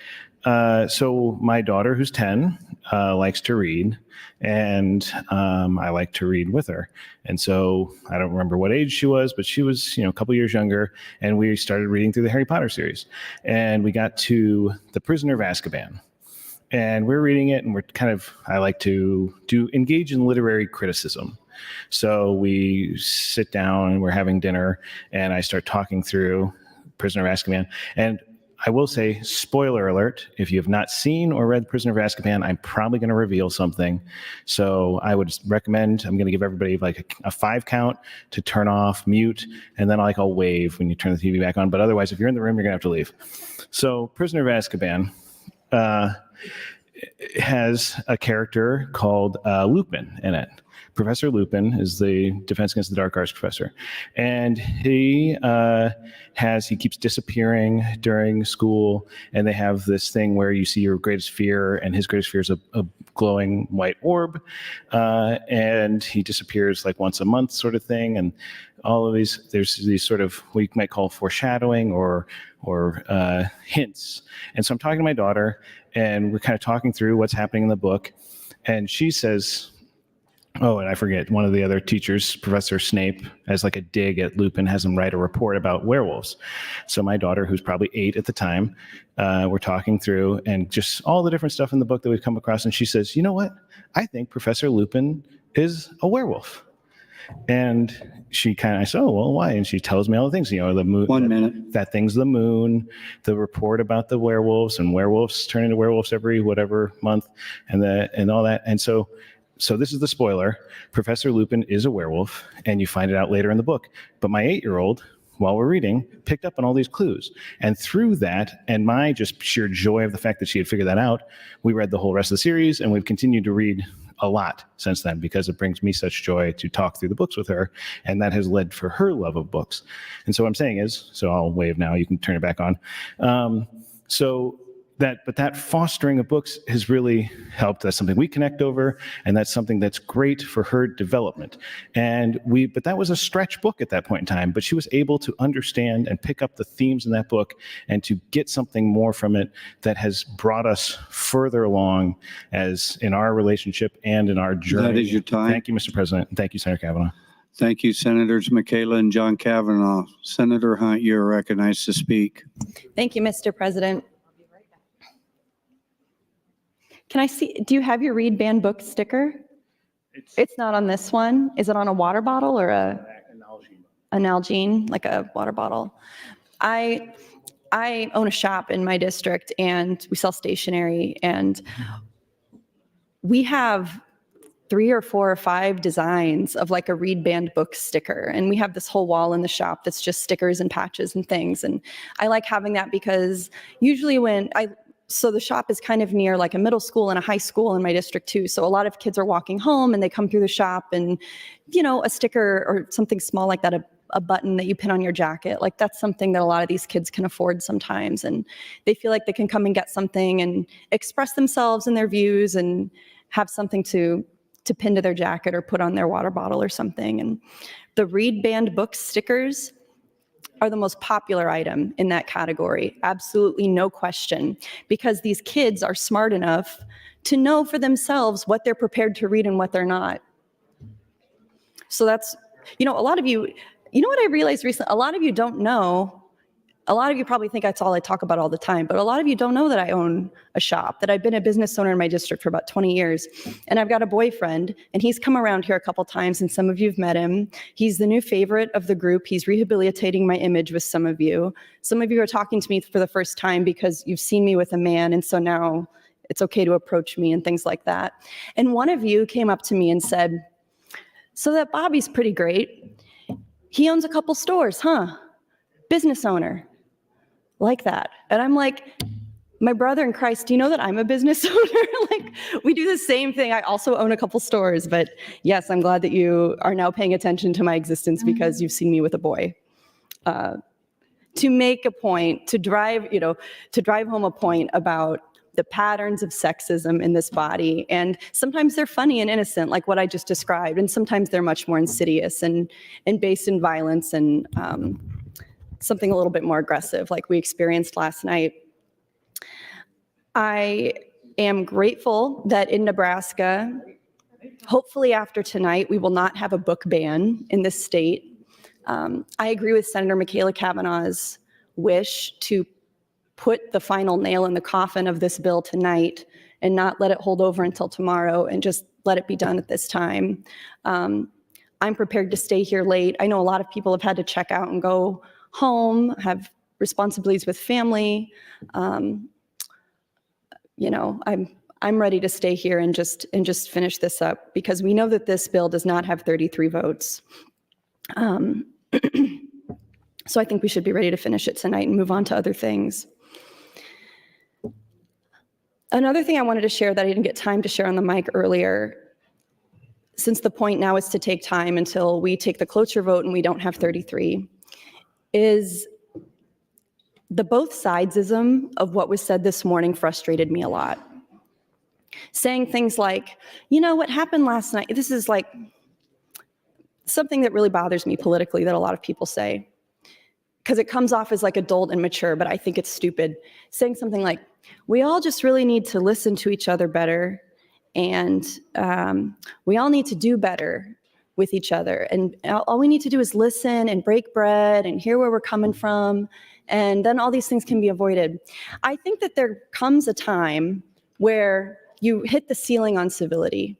so my daughter, who's 10, likes to read, and I like to read with her. And so I don't remember what age she was, but she was, a couple years younger, and we started reading through the Harry Potter series. And we got to The Prisoner of Azkaban. And we're reading it, and I like to engage in literary criticism. So we sit down and we're having dinner, and I start talking through Prisoner of Azkaban. And I will say, spoiler alert, if you have not seen or read Prisoner of Azkaban, I'm probably going to reveal something. So I would recommend, I'm going to give everybody like a 5 count to turn off, mute, and then I'll wave when you turn the TV back on. But otherwise, if you're in the room, you're going to have to leave. So Prisoner of Azkaban has a character called Lupin in it. Professor Lupin is the Defense Against the Dark Arts professor, and he keeps disappearing during school, and they have this thing where you see your greatest fear, and his greatest fear is a glowing white orb, and he disappears like once a month sort of thing, and all of these, there's these sort of what you might call foreshadowing or hints. And so I'm talking to my daughter, and we're kind of talking through what's happening in the book, and she says, oh, and I forget, one of the other teachers, Professor Snape, as like a dig at Lupin, has him write a report about werewolves. So my daughter, who's probably 8 at the time, we're talking through and just all the different stuff in the book that we've come across. And she says, you know what? I think Professor Lupin is a werewolf. And I said, oh, well, why? And she tells me all the things, the moon. 1 minute. That thing's the moon, the report about the werewolves, and werewolves turn into werewolves every whatever month, and all that. And so this is the spoiler. Professor Lupin is a werewolf, and you find it out later in the book. But my 8-year-old, while we're reading, picked up on all these clues. And through that, and my just sheer joy of the fact that she had figured that out, we read the whole rest of the series, and we've continued to read a lot since then because it brings me such joy to talk through the books with her, and that has led for her love of books. And so what I'm saying is, so I'll wave now, you can turn it back on. But that fostering of books has really helped. That's something we connect over, and that's something that's great for her development. But that was a stretch book at that point in time, but she was able to understand and pick up the themes in that book and to get something more from it that has brought us further along as in our relationship and in our journey. That is your time. Thank you, Mr. President. Thank you, Senator Kavanaugh. Thank you, Senators Michaela and John Kavanaugh. Senator Hunt, you are recognized to speak. Thank you, Mr. President. Can I see, do you have your Read Banned Book sticker? It's not on this one. Is it on a water bottle or an Nalgene, like a water bottle? I own a shop in my district, and we sell stationery, and we have 3 or 4 or 5 designs of like a Read Banned Book sticker. And we have this whole wall in the shop that's just stickers and patches and things. And I like having that because usually so the shop is kind of near like a middle school and a high school in my district too. So a lot of kids are walking home and they come through the shop, and, a sticker or something small like that, a button that you pin on your jacket, like that's something that a lot of these kids can afford sometimes. And they feel like they can come and get something and express themselves and their views and have something to pin to their jacket or put on their water bottle or something. And the Read Banned Book stickers are the most popular item in that category. Absolutely no question, because these kids are smart enough to know for themselves what they're prepared to read and what they're not. So that's, a lot of you, what I realized recently, a lot of you don't know, a lot of you probably think that's all I talk about all the time, but a lot of you don't know that I own a shop, that I've been a business owner in my district for about 20 years. And I've got a boyfriend, and he's come around here a couple times, and some of you have met him. He's the new favorite of the group. He's rehabilitating my image with some of you. Some of you are talking to me for the first time because you've seen me with a man, and so now it's okay to approach me and things like that. And one of you came up to me and said, so that Bobby's pretty great. He owns a couple stores, huh? Business owner. Like that. And I'm like, my brother in Christ, do you know that I'm a business owner? Like, we do the same thing. I also own a couple stores, but yes, I'm glad that you are now paying attention to my existence because you've seen me with a boy. To make a point, to drive home a point about the patterns of sexism in this body. And sometimes they're funny and innocent, like what I just described. And sometimes they're much more insidious and based in violence and something a little bit more aggressive, like we experienced last night. I am grateful that in Nebraska, hopefully after tonight, we will not have a book ban in this state. I agree with Senator Michaela Kavanaugh's wish to put the final nail in the coffin of this bill tonight and not let it hold over until tomorrow and just let it be done at this time. I'm prepared to stay here late. I know a lot of people have had to check out and go home, have responsibilities with family. You know, I'm ready to stay here and just finish this up, because we know that this bill does not have 33 votes. So I think we should be ready to finish it tonight and move on to other things. Another thing I wanted to share that I didn't get time to share on the mic earlier, since the point now is to take time until we take the cloture vote and we don't have 33, is the both sidesism of what was said this morning frustrated me a lot. Saying things like, you know, what happened last night, this is like something that really bothers me politically that a lot of people say, because it comes off as like adult and mature, but I think it's stupid. Saying something like, we all just really need to listen to each other better, and we all need to do better with each other, and all we need to do is listen and break bread and hear where we're coming from, and then all these things can be avoided. I think that there comes a time where you hit the ceiling on civility.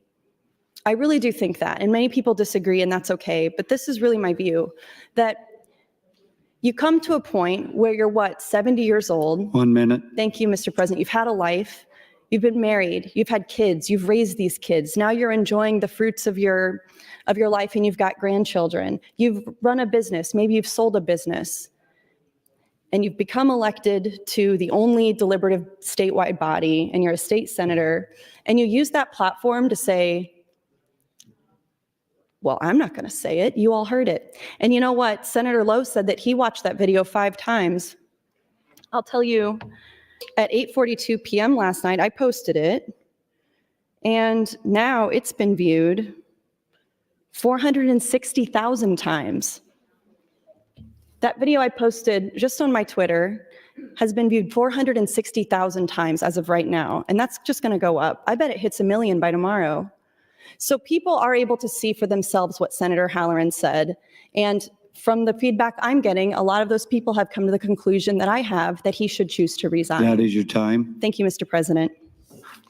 I really do think that, and many people disagree, and that's okay, but this is really my view, that you come to a point where you're 70 years old. 1 minute. Thank you, Mr. President. You've had a life, you've been married, you've had kids, you've raised these kids. Now you're enjoying the fruits of your life, and you've got grandchildren. You've run a business, maybe you've sold a business, and you've become elected to the only deliberative statewide body, and you're a state senator, and you use that platform to say, well, I'm not going to say it. You all heard it. And you know what? Senator Lowe said that he watched that video 5 times. I'll tell you, at 8:42 p.m. last night, I posted it, and now it's been viewed 460,000 times. That video I posted just on my Twitter has been viewed 460,000 times as of right now, and that's just going to go up. I bet it hits 1 million by tomorrow. So people are able to see for themselves what Senator Halloran said, and from the feedback I'm getting, a lot of those people have come to the conclusion that I have, that he should choose to resign. That is your time. Thank you, Mr. President.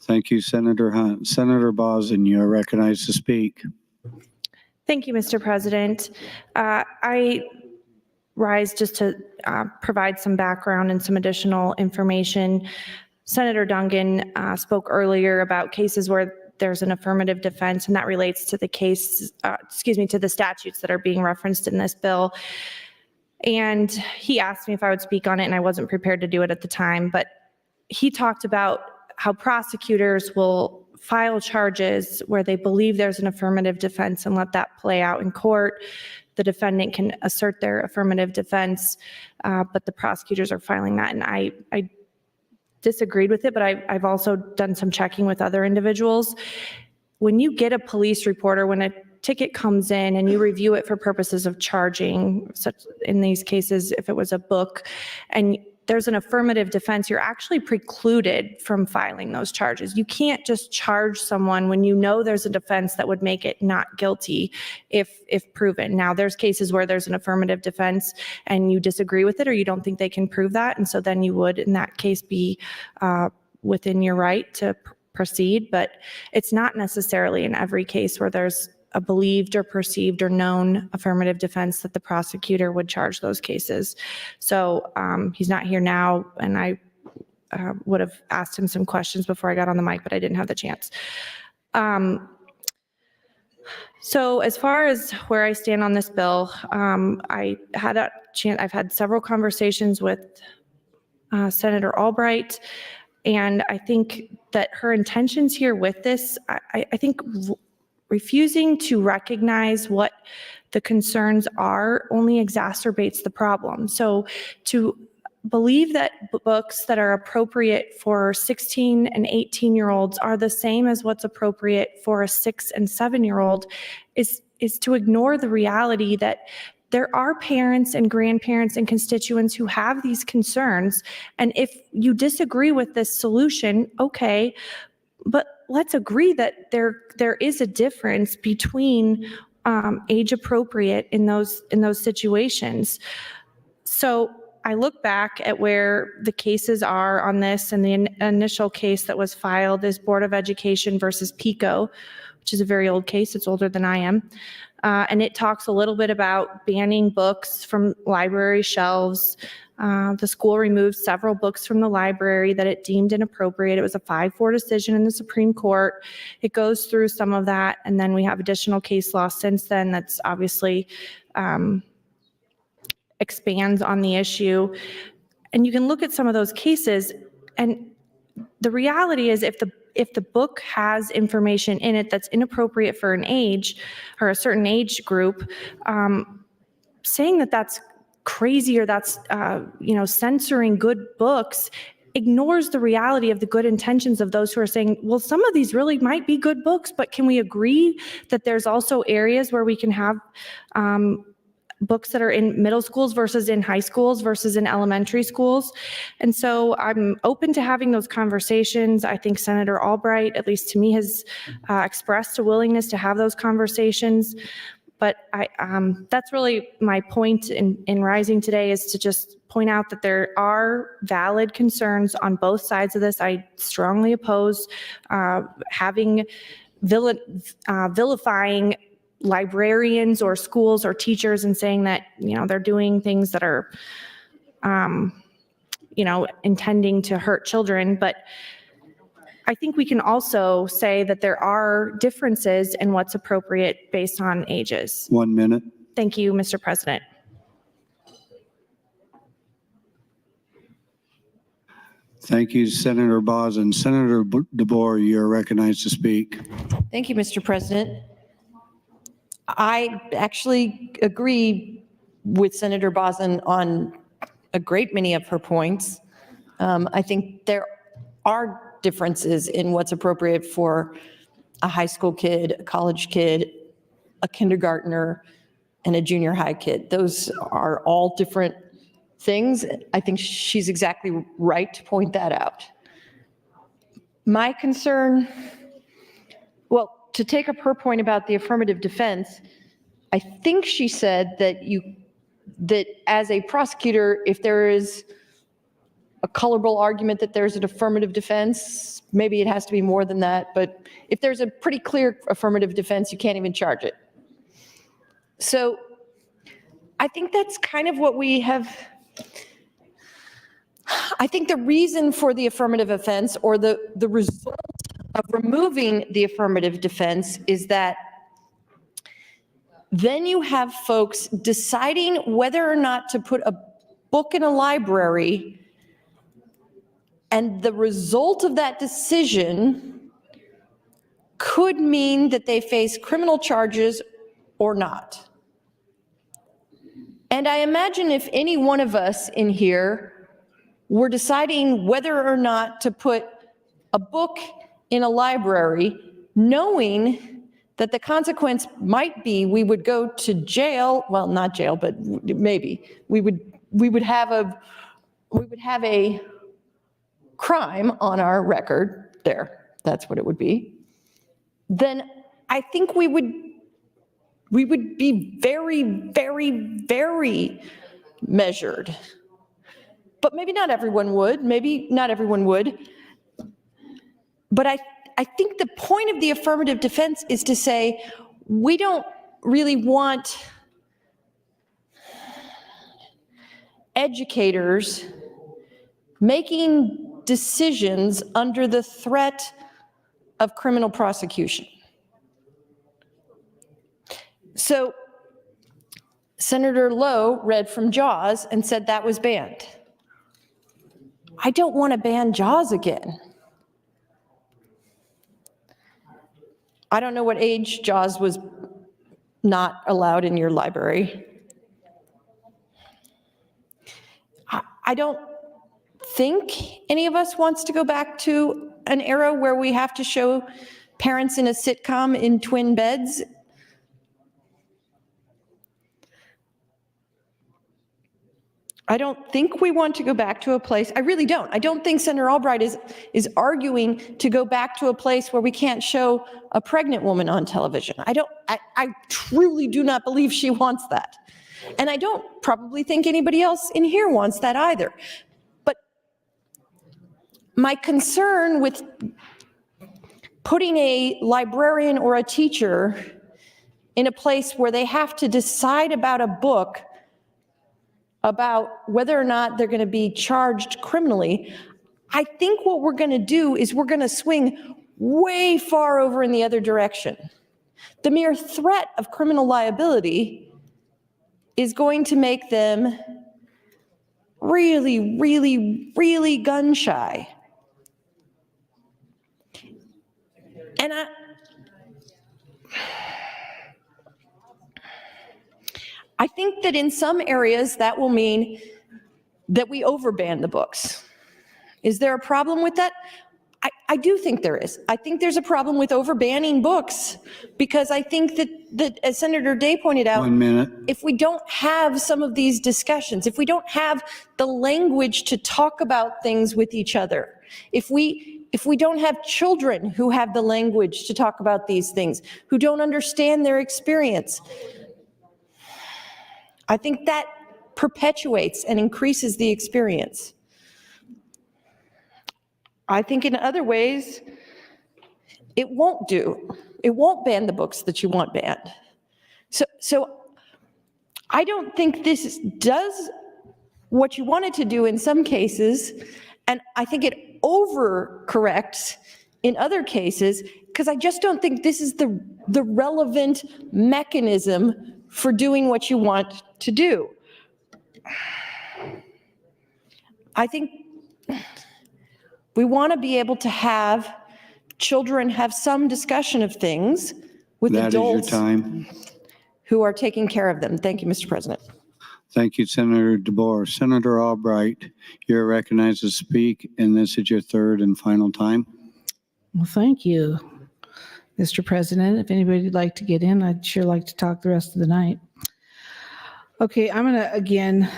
Thank you, Senator Hunt. Senator Bosin, you are recognized to speak. Thank you, Mr. President. I rise just to provide some background and some additional information. Senator Duncan spoke earlier about cases where there's an affirmative defense, and that relates to the case, to the statutes that are being referenced in this bill. And he asked me if I would speak on it, and I wasn't prepared to do it at the time, but he talked about how prosecutors will file charges where they believe there's an affirmative defense and let that play out in court. The defendant can assert their affirmative defense, but the prosecutors are filing that, and I disagreed with it, but I've also done some checking with other individuals. When you get a police report, or when a ticket comes in and you review it for purposes of charging, such in these cases, if it was a book, and there's an affirmative defense, you're actually precluded from filing those charges. You can't just charge someone when you know there's a defense that would make it not guilty if proven. Now, there's cases where there's an affirmative defense and you disagree with it, or you don't think they can prove that, and so then you would, in that case, be within your right to proceed, but it's not necessarily in every case where there's a believed or perceived or known affirmative defense that the prosecutor would charge those cases. So he's not here now, and I would have asked him some questions before I got on the mic, but I didn't have the chance. So as far as where I stand on this bill, I've had several conversations with Senator Albright, and I think that her intentions here with this, I think refusing to recognize what the concerns are only exacerbates the problem. So to believe that books that are appropriate for 16 and 18-year-olds are the same as what's appropriate for a 6 and 7-year-old is to ignore the reality that there are parents and grandparents and constituents who have these concerns. And if you disagree with this solution, okay, but let's agree that there is a difference between age appropriate in those situations. So I look back at where the cases are on this, and the initial case that was filed is Board of Education versus PICO, which is a very old case. It's older than I am. And it talks a little bit about banning books from library shelves. The school removed several books from the library that it deemed inappropriate. It was a 5-4 decision in the Supreme Court. It goes through some of that, and then we have additional case law since then that's obviously expands on the issue. And you can look at some of those cases, and the reality is if the book has information in it that's inappropriate for an age or a certain age group, saying that that's crazy or that's censoring good books ignores the reality of the good intentions of those who are saying, well, some of these really might be good books, but can we agree that there's also areas where we can have books that are in middle schools versus in high schools versus in elementary schools? And so I'm open to having those conversations. I think Senator Albright, at least to me, has expressed a willingness to have those conversations. But that's really my point in rising today, is to just point out that there are valid concerns on both sides of this. I strongly oppose having vilifying librarians or schools or teachers and saying that, they're doing things that are, intending to hurt children. But I think we can also say that there are differences in what's appropriate based on ages. 1 minute. Thank you, Mr. President. Thank you, Senator Boson. Senator DeBoer, you're recognized to speak. Thank you, Mr. President. I actually agree with Senator Boson on a great many of her points. I think there are differences in what's appropriate for a high school kid, a college kid, a kindergartner, and a junior high kid. Those are all different things. I think she's exactly right to point that out. My concern, well, to take up her point about the affirmative defense, I think she said that as a prosecutor, if there is a colorable argument that there's an affirmative defense, maybe it has to be more than that, but if there's a pretty clear affirmative defense, you can't even charge it. So I think that's kind of what we have. I think the reason for the affirmative offense, or the result of removing the affirmative defense, is that then you have folks deciding whether or not to put a book in a library, and the result of that decision could mean that they face criminal charges or not. And I imagine if any one of us in here were deciding whether or not to put a book in a library, knowing that the consequence might be we would go to jail, well, not jail, but maybe we would have a crime on our record there, that's what it would be, then I think we would be very, very, very measured. But maybe not everyone would, But I think the point of the affirmative defense is to say, we don't really want educators making decisions under the threat of criminal prosecution. So Senator Lowe read from Jaws and said that was banned. I don't want to ban Jaws again. I don't know what age Jaws was not allowed in your library. I don't think any of us wants to go back to an era where we have to show parents in a sitcom in twin beds. I don't think we want to go back to a place, I really don't. I don't think Senator Albright is arguing to go back to a place where we can't show a pregnant woman on television. I truly do not believe she wants that. And I don't probably think anybody else in here wants that either. But my concern with putting a librarian or a teacher in a place where they have to decide about a book, about whether or not they're going to be charged criminally, I think what we're going to do is we're going to swing way far over in the other direction. The mere threat of criminal liability is going to make them really, really, really gun shy. And I think that in some areas that will mean that we overban the books. Is there a problem with that? I do think there is. I think there's a problem with overbanning books because I think that as Senator Day pointed out, 1 minute. if we don't have some of these discussions, if we don't have the language to talk about things with each other, if we don't have children who have the language to talk about these things, who don't understand their experience, I think that perpetuates and increases the experience. I think in other ways, it won't ban the books that you want banned. So I don't think this does what you want it to do in some cases, and I think it overcorrects in other cases, because I just don't think this is the relevant mechanism for doing what you want to do. I think we want to be able to have children have some discussion of things with adults who are taking care of them. Thank you, Mr. President. Thank you, Senator DeBoer. Senator Albright, you're recognized to speak, and this is your third and final time. Well, thank you, Mr. President. If anybody would like to get in, I'd sure like to talk the rest of the night. Okay, I'm going to, again,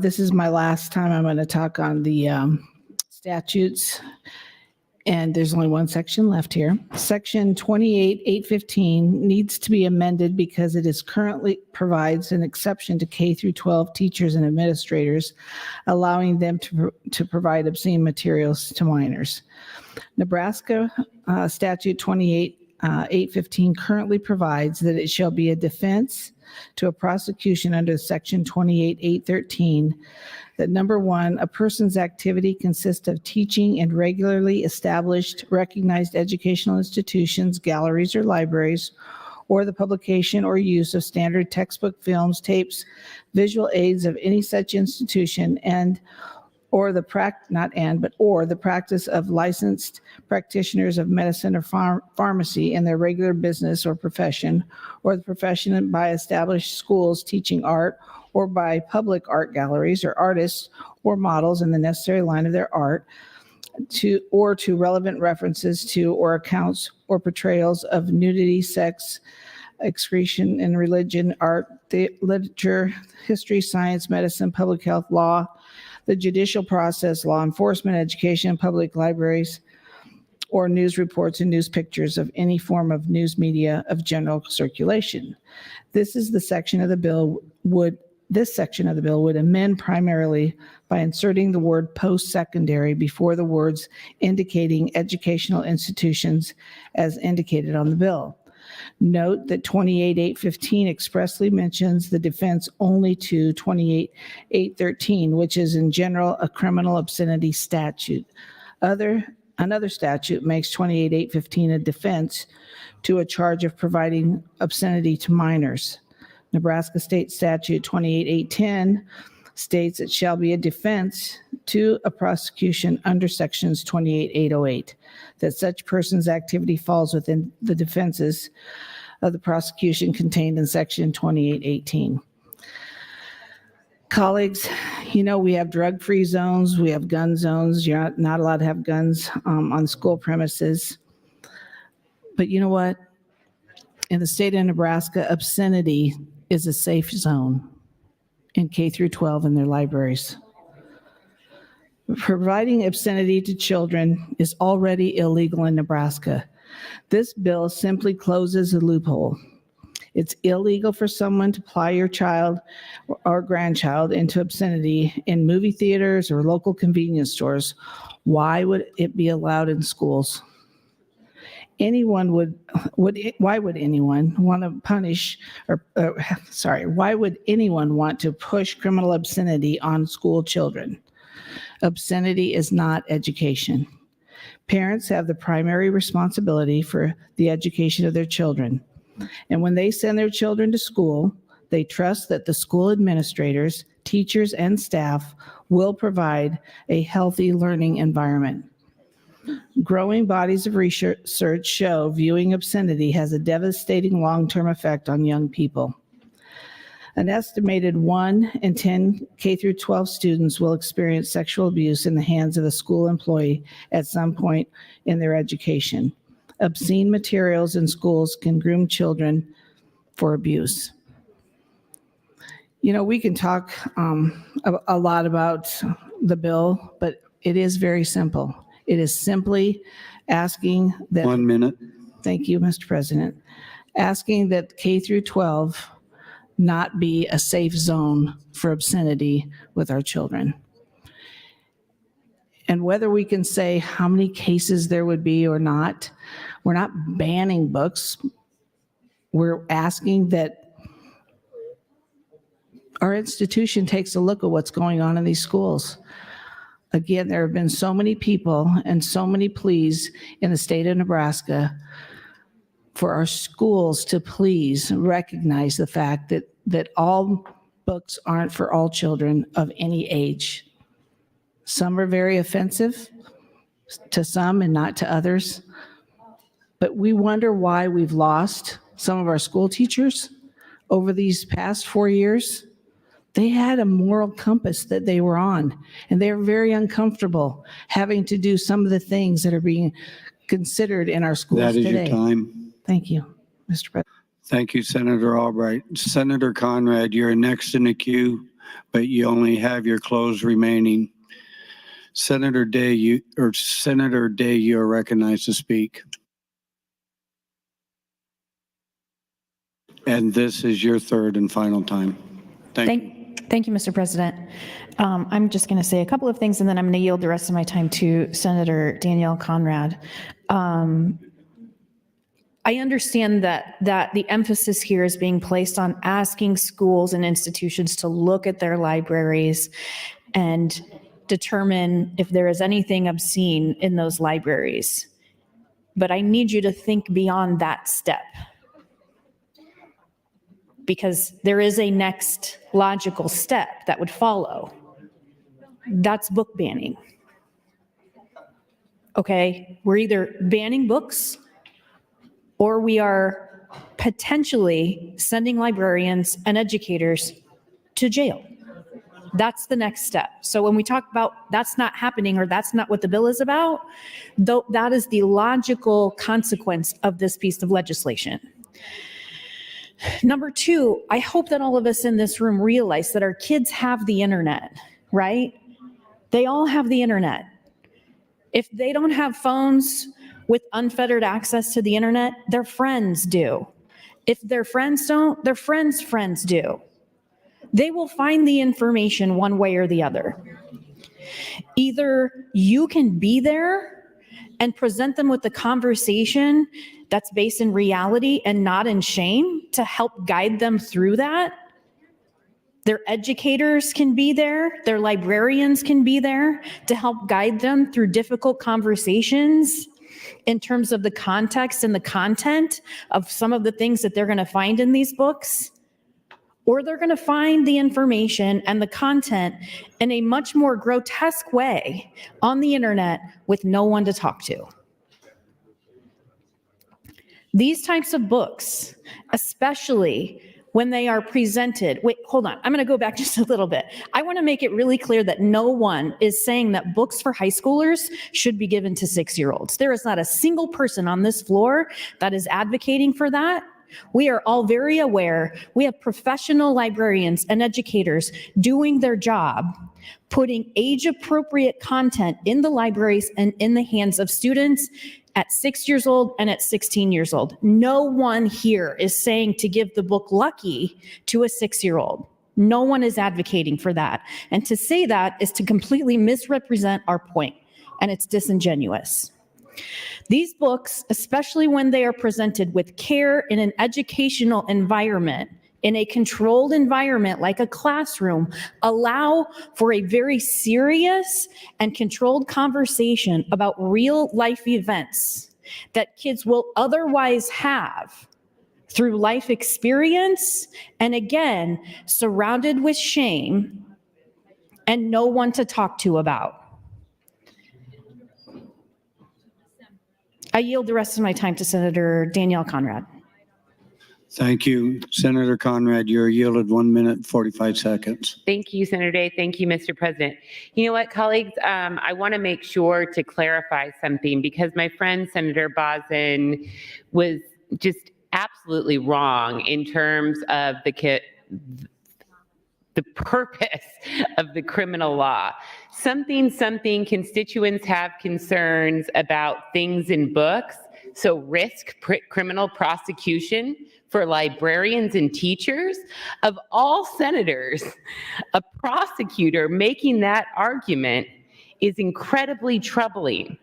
this is my last time I'm going to talk on the statutes, and there's only one section left here. Section 28.815 needs to be amended because it is currently provides an exception to K through 12 teachers and administrators, allowing them to provide obscene materials to minors. Nebraska Statute 28.815 currently provides that it shall be a defense to a prosecution under Section 28.813 that number one, a person's activity consists of teaching in regularly established, recognized educational institutions, galleries, or libraries, or the publication or use of standard textbook, films, tapes, visual aids of any such institution, or the practice of licensed practitioners of medicine or pharmacy in their regular business or profession, or the profession by established schools teaching art, or by public art galleries or artists or models in the necessary line of their art, to relevant references to or accounts or portrayals of nudity, sex, excretion in religion, art, literature, history, science, medicine, public health, law, the judicial process, law enforcement, education, public libraries, or news reports and news pictures of any form of news media of general circulation. This section of the bill would amend primarily by inserting the word post-secondary before the words indicating educational institutions as indicated on the bill. Note that 28.815 expressly mentions the defense only to 28.813, which is in general a criminal obscenity statute. Another statute makes 28.815 a defense to a charge of providing obscenity to minors. Nebraska State Statute 28.810 states it shall be a defense to a prosecution under sections 28.808, that such person's activity falls within the defenses of the prosecution contained in section 28.18. Colleagues, we have drug-free zones, we have gun zones. You're not allowed to have guns on school premises. But you know what? In the state of Nebraska, obscenity is a safe zone in K through 12 in their libraries. Providing obscenity to children is already illegal in Nebraska. This bill simply closes a loophole. It's illegal for someone to ply your child or grandchild into obscenity in movie theaters or local convenience stores. Why would it be allowed in schools? anyone why would anyone want to punish why would anyone want to push criminal obscenity on school children? Obscenity is not education. Parents have the primary responsibility for the education of their children. And when they send their children to school, they trust that the school administrators, teachers, and staff will provide a healthy learning environment. Growing bodies of research show viewing obscenity has a devastating long-term effect on young people. An estimated 1 in 10 K through 12 students will experience sexual abuse in the hands of a school employee at some point in their education. Obscene materials in schools can groom children for abuse. You know, we can talk a lot about the bill, but it is very simple. It is simply asking that— 1 minute. Thank you, Mr. President. Asking that K through 12 not be a safe zone for obscenity with our children. And whether we can say how many cases there would be or not, we're not banning books. We're asking that our institution takes a look at what's going on in these schools. Again, there have been so many people and so many pleas in the state of Nebraska for our schools to please recognize the fact that all books aren't for all children of any age. Some are very offensive to some and not to others. But we wonder why we've lost some of our school teachers over these past 4 years. They had a moral compass that they were on, and they were very uncomfortable having to do some of the things that are being considered in our schools today. That is your time. Thank you, Mr. President. Thank you, Senator Albright. Senator Conrad, you're next in the queue, but you only have your close remaining. Senator Day, you are recognized to speak. And this is your third and final time. Thank you, Mr. President. I'm just going to say a couple of things, and then I'm going to yield the rest of my time to Senator Danielle Conrad. I understand that the emphasis here is being placed on asking schools and institutions to look at their libraries and determine if there is anything obscene in those libraries. But I need you to think beyond that step, because there is a next logical step that would follow. That's book banning. Okay, we're either banning books or we are potentially sending librarians and educators to jail. That's the next step. So when we talk about that's not happening or that's not what the bill is about, though, that is the logical consequence of this piece of legislation. Number two, I hope that all of us in this room realize that our kids have the internet, right? They all have the internet. If they don't have phones with unfettered access to the internet, their friends do. If their friends don't, their friends' friends do. They will find the information one way or the other. Either you can be there and present them with the conversation that's based in reality and not in shame to help guide them through that. Their educators can be there, their librarians can be there to help guide them through difficult conversations in terms of the context and the content of some of the things that they're going to find in these books. Or they're going to find the information and the content in a much more grotesque way on the internet with no one to talk to. These types of books, especially when they are presented, wait, hold on, I'm going to go back just a little bit. I want to make it really clear that no one is saying that books for high schoolers should be given to 6-year-olds. There is not a single person on this floor that is advocating for that. We are all very aware. We have professional librarians and educators doing their job, putting age-appropriate content in the libraries and in the hands of students at 6 years old and at 16 years old. No one here is saying to give the book Lucky to a 6-year-old. No one is advocating for that. And to say that is to completely misrepresent our point, and it's disingenuous. These books, especially when they are presented with care in an educational environment, in a controlled environment like a classroom, allow for a very serious and controlled conversation about real life events that kids will otherwise have through life experience, and again, surrounded with shame and no one to talk to about. I yield the rest of my time to Senator Danielle Conrad. Thank you. Senator Conrad, you're yielded 1 minute, 45 seconds. Thank you, Senator Day. Thank you, Mr. President. You know what, colleagues? I want to make sure to clarify something because my friend Senator Bozen was just absolutely wrong in terms of the purpose of the criminal law. Something constituents have concerns about things in books, so risk criminal prosecution for librarians and teachers. Of all senators, a prosecutor making that argument is incredibly troubling.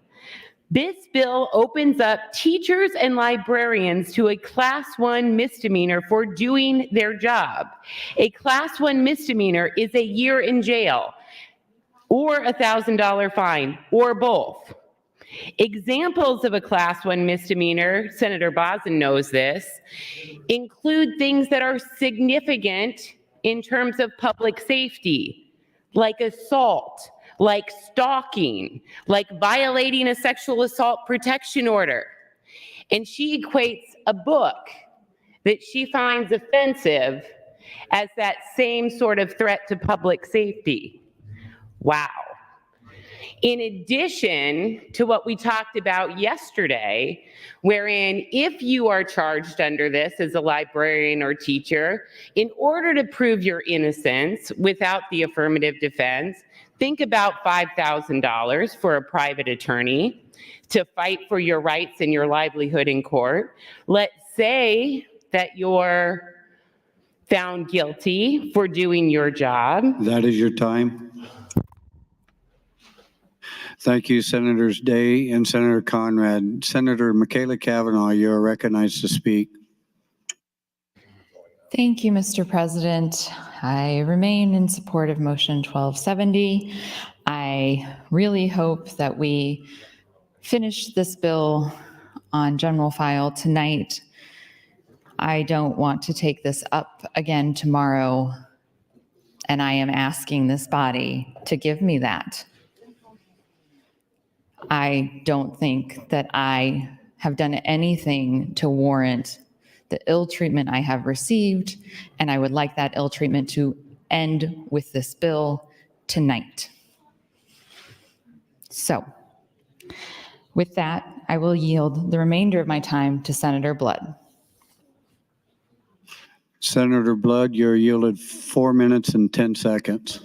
This bill opens up teachers and librarians to a Class 1 misdemeanor for doing their job. A Class 1 misdemeanor is a year in jail or a $1,000 fine or both. Examples of a Class 1 misdemeanor, Senator Bozen knows this, include things that are significant in terms of public safety, like assault, like stalking, like violating a sexual assault protection order. And she equates a book that she finds offensive as that same sort of threat to public safety. Wow. In addition to what we talked about yesterday, wherein if you are charged under this as a librarian or teacher, in order to prove your innocence without the affirmative defense, think about $5,000 for a private attorney to fight for your rights and your livelihood in court. Let's say that you're found guilty for doing your job. That is your time. Thank you, Senators Day and Senator Conrad. Senator Michaela Cavanaugh, you are recognized to speak. Thank you, Mr. President. I remain in support of motion 1270. I really hope that we finish this bill on general file tonight. I don't want to take this up again tomorrow, and I am asking this body to give me that. I don't think that I have done anything to warrant the ill treatment I have received, and I would like that ill treatment to end with this bill tonight. So, with that, I will yield the remainder of my time to Senator Blood. Senator Blood, you're yielded 4 minutes and 10 seconds.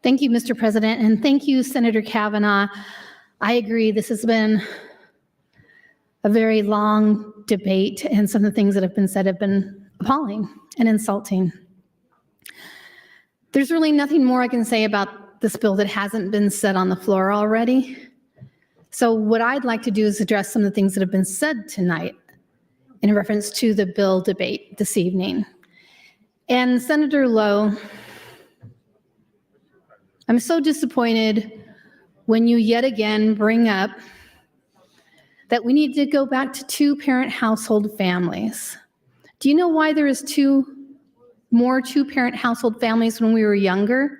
Thank you, Mr. President, and thank you, Senator Cavanaugh. I agree, this has been a very long debate, and some of the things that have been said have been appalling and insulting. There's really nothing more I can say about this bill that hasn't been said on the floor already. So what I'd like to do is address some of the things that have been said tonight in reference to the bill debate this evening. And Senator Lowe, I'm so disappointed when you yet again bring up that we need to go back to two-parent household families. Do you know why there is more two-parent household families when we were younger?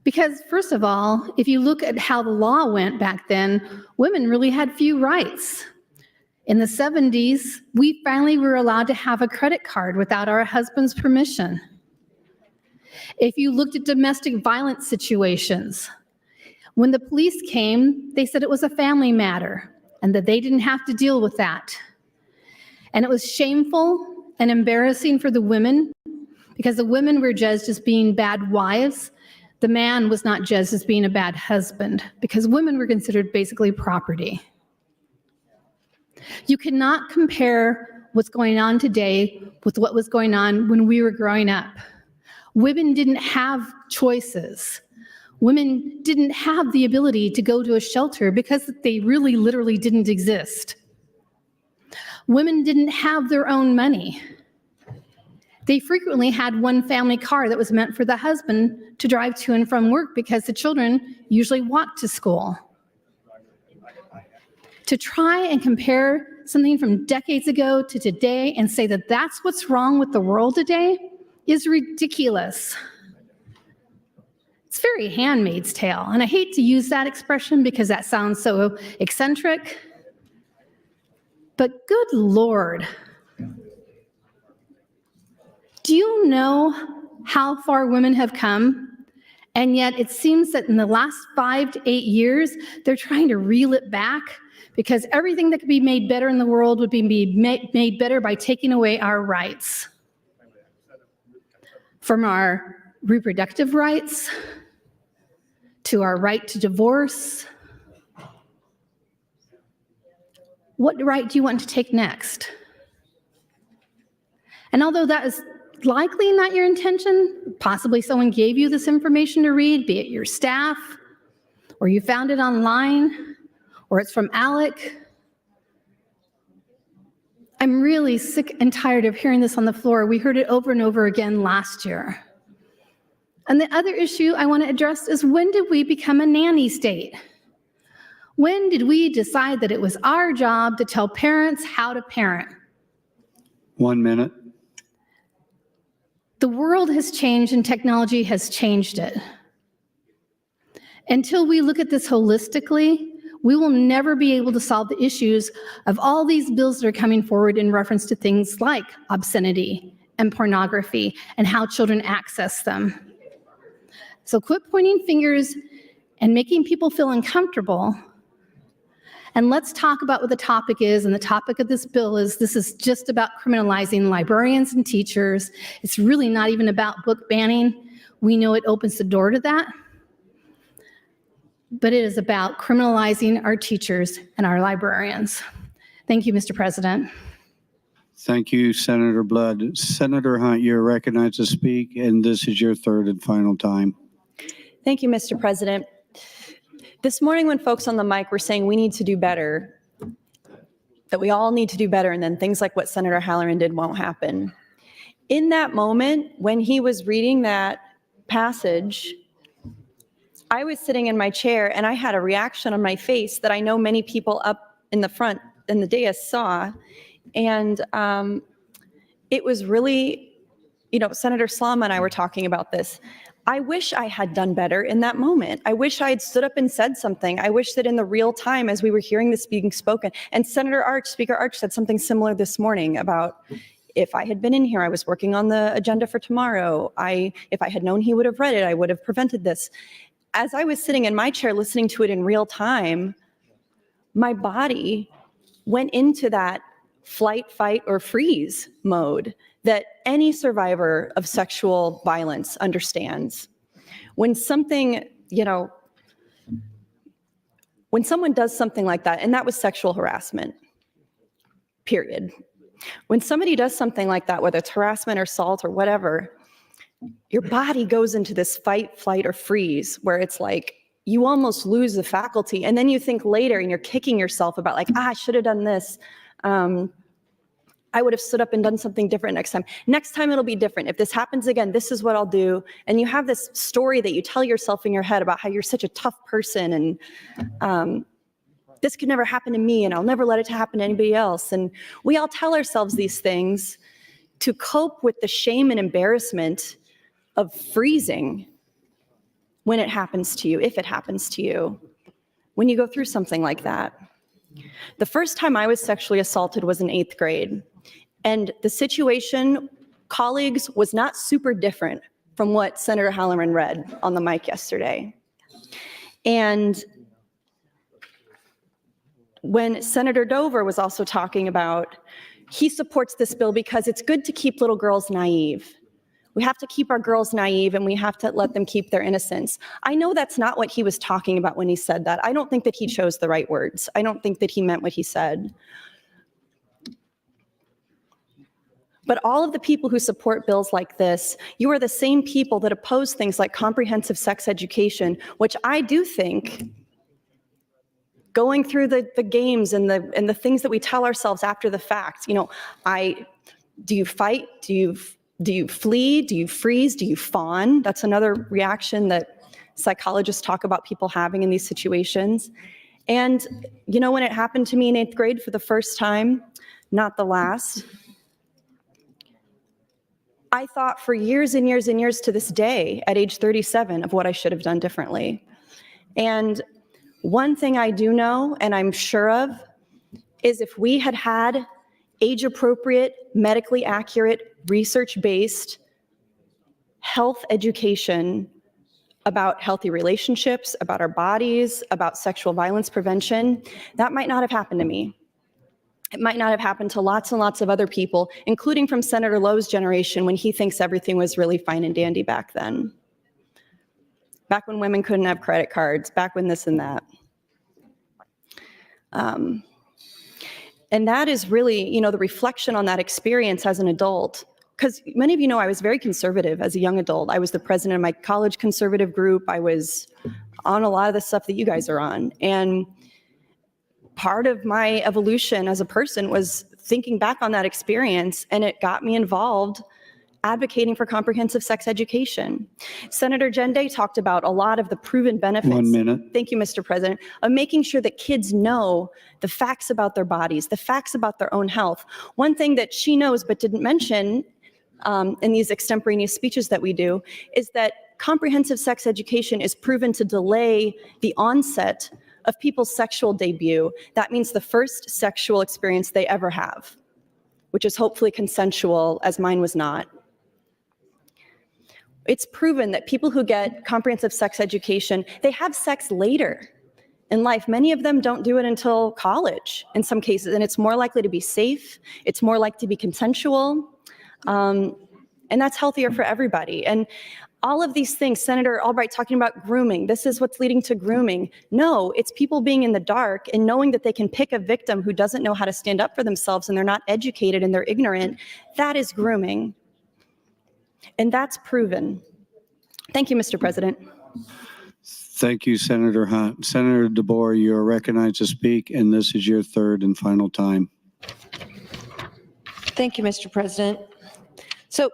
Because first of all, if you look at how the law went back then, women really had few rights. In the 70s, we finally were allowed to have a credit card without our husband's permission. If you looked at domestic violence situations, when the police came, they said it was a family matter and that they didn't have to deal with that. And it was shameful and embarrassing for the women because the women were judged as being bad wives. The man was not judged as being a bad husband because women were considered basically property. You cannot compare what's going on today with what was going on when we were growing up. Women didn't have choices. Women didn't have the ability to go to a shelter because they really literally didn't exist. Women didn't have their own money. They frequently had one family car that was meant for the husband to drive to and from work because the children usually walked to school. To try and compare something from decades ago to today and say that that's what's wrong with the world today is ridiculous. It's very Handmaid's Tale, and I hate to use that expression because that sounds so eccentric, but good Lord. Do you know how far women have come? And yet it seems that in the last 5 to 8 years, they're trying to reel it back because everything that could be made better in the world would be made better by taking away our rights. From our reproductive rights to our right to divorce. What right do you want to take next? And although that is likely not your intention, possibly someone gave you this information to read, be it your staff, or you found it online, or it's from Alec. I'm really sick and tired of hearing this on the floor. We heard it over and over again last year. And the other issue I want to address is, when did we become a nanny state? When did we decide that it was our job to tell parents how to parent? 1 minute. The world has changed and technology has changed it. Until we look at this holistically, we will never be able to solve the issues of all these bills that are coming forward in reference to things like obscenity and pornography and how children access them. So quit pointing fingers and making people feel uncomfortable. And let's talk about what the topic is. And the topic of this bill is, this is just about criminalizing librarians and teachers. It's really not even about book banning. We know it opens the door to that. But it is about criminalizing our teachers and our librarians. Thank you, Mr. President. Thank you, Senator Blood. Senator Hunt, you're recognized to speak, and this is your third and final time. Thank you, Mr. President. This morning when folks on the mic were saying we need to do better, that we all need to do better, and then things like what Senator Halloran did won't happen. In that moment, when he was reading that passage, I was sitting in my chair and I had a reaction on my face that I know many people up in the front in the dais saw. And it was really, Senator Slama and I were talking about this. I wish I had done better in that moment. I wish I had stood up and said something. I wish that in the real time, as we were hearing this being spoken, and Speaker Arch said something similar this morning about, if I had been in here, I was working on the agenda for tomorrow. If I had known he would have read it, I would have prevented this. As I was sitting in my chair listening to it in real time, my body went into that flight, fight, or freeze mode that any survivor of sexual violence understands. When something, when someone does something like that, and that was sexual harassment, period. When somebody does something like that, whether it's harassment or assault or whatever, your body goes into this fight, flight, or freeze where it's like you almost lose the faculty. And then you think later and you're kicking yourself about like, I should have done this. I would have stood up and done something different next time. Next time it'll be different. If this happens again, this is what I'll do. And you have this story that you tell yourself in your head about how you're such a tough person and this could never happen to me and I'll never let it happen to anybody else. And we all tell ourselves these things to cope with the shame and embarrassment of freezing when it happens to you, if it happens to you, when you go through something like that. The first time I was sexually assaulted was in 8th grade. And the situation, colleagues, was not super different from what Senator Halloran read on the mic yesterday. And when Senator Dover was also talking about, he supports this bill because it's good to keep little girls naive. We have to keep our girls naive and we have to let them keep their innocence. I know that's not what he was talking about when he said that. I don't think that he chose the right words. I don't think that he meant what he said. But all of the people who support bills like this, you are the same people that oppose things like comprehensive sex education, which I do think, going through the games and the things that we tell ourselves after the fact, do you fight? Do you flee? Do you freeze? Do you fawn? That's another reaction that psychologists talk about people having in these situations. And when it happened to me in 8th grade for the first time, not the last, I thought for years and years and years to this day, at age 37, of what I should have done differently. And one thing I do know, and I'm sure of, is if we had had age-appropriate, medically accurate, research-based health education about healthy relationships, about our bodies, about sexual violence prevention, that might not have happened to me. It might not have happened to lots and lots of other people, including from Senator Lowe's generation when he thinks everything was really fine and dandy back then. Back when women couldn't have credit cards, back when this and that. And that is really, the reflection on that experience as an adult. Because many of you know I was very conservative as a young adult. I was the president of my college conservative group. I was on a lot of the stuff that you guys are on. And part of my evolution as a person was thinking back on that experience, and it got me involved advocating for comprehensive sex education. Senator Jen Day talked about a lot of the proven benefits. 1 minute. Thank you, Mr. President, of making sure that kids know the facts about their bodies, the facts about their own health. One thing that she knows but didn't mention in these extemporaneous speeches that we do is that comprehensive sex education is proven to delay the onset of people's sexual debut. That means the first sexual experience they ever have, which is hopefully consensual, as mine was not. It's proven that people who get comprehensive sex education, they have sex later in life. Many of them don't do it until college in some cases, and it's more likely to be safe. It's more likely to be consensual, and that's healthier for everybody. And all of these things, Senator Albright talking about grooming, this is what's leading to grooming. No, it's people being in the dark and knowing that they can pick a victim who doesn't know how to stand up for themselves and they're not educated and they're ignorant. That is grooming. And that's proven. Thank you, Mr. President. Thank you, Senator Hunt. Senator DeBoer, you are recognized to speak, and this is your third and final time. Thank you, Mr. President. So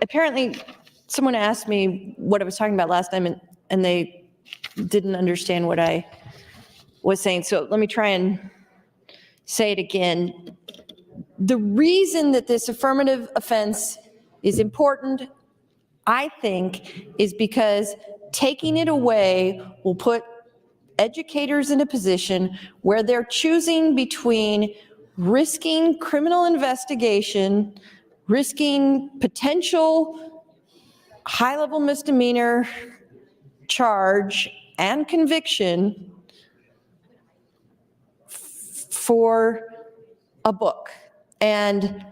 apparently someone asked me what I was talking about last time and they didn't understand what I was saying. So let me try and say it again. The reason that this affirmative offense is important, I think, is because taking it away will put educators in a position where they're choosing between risking criminal investigation, risking potential high-level misdemeanor charge and conviction for a book. And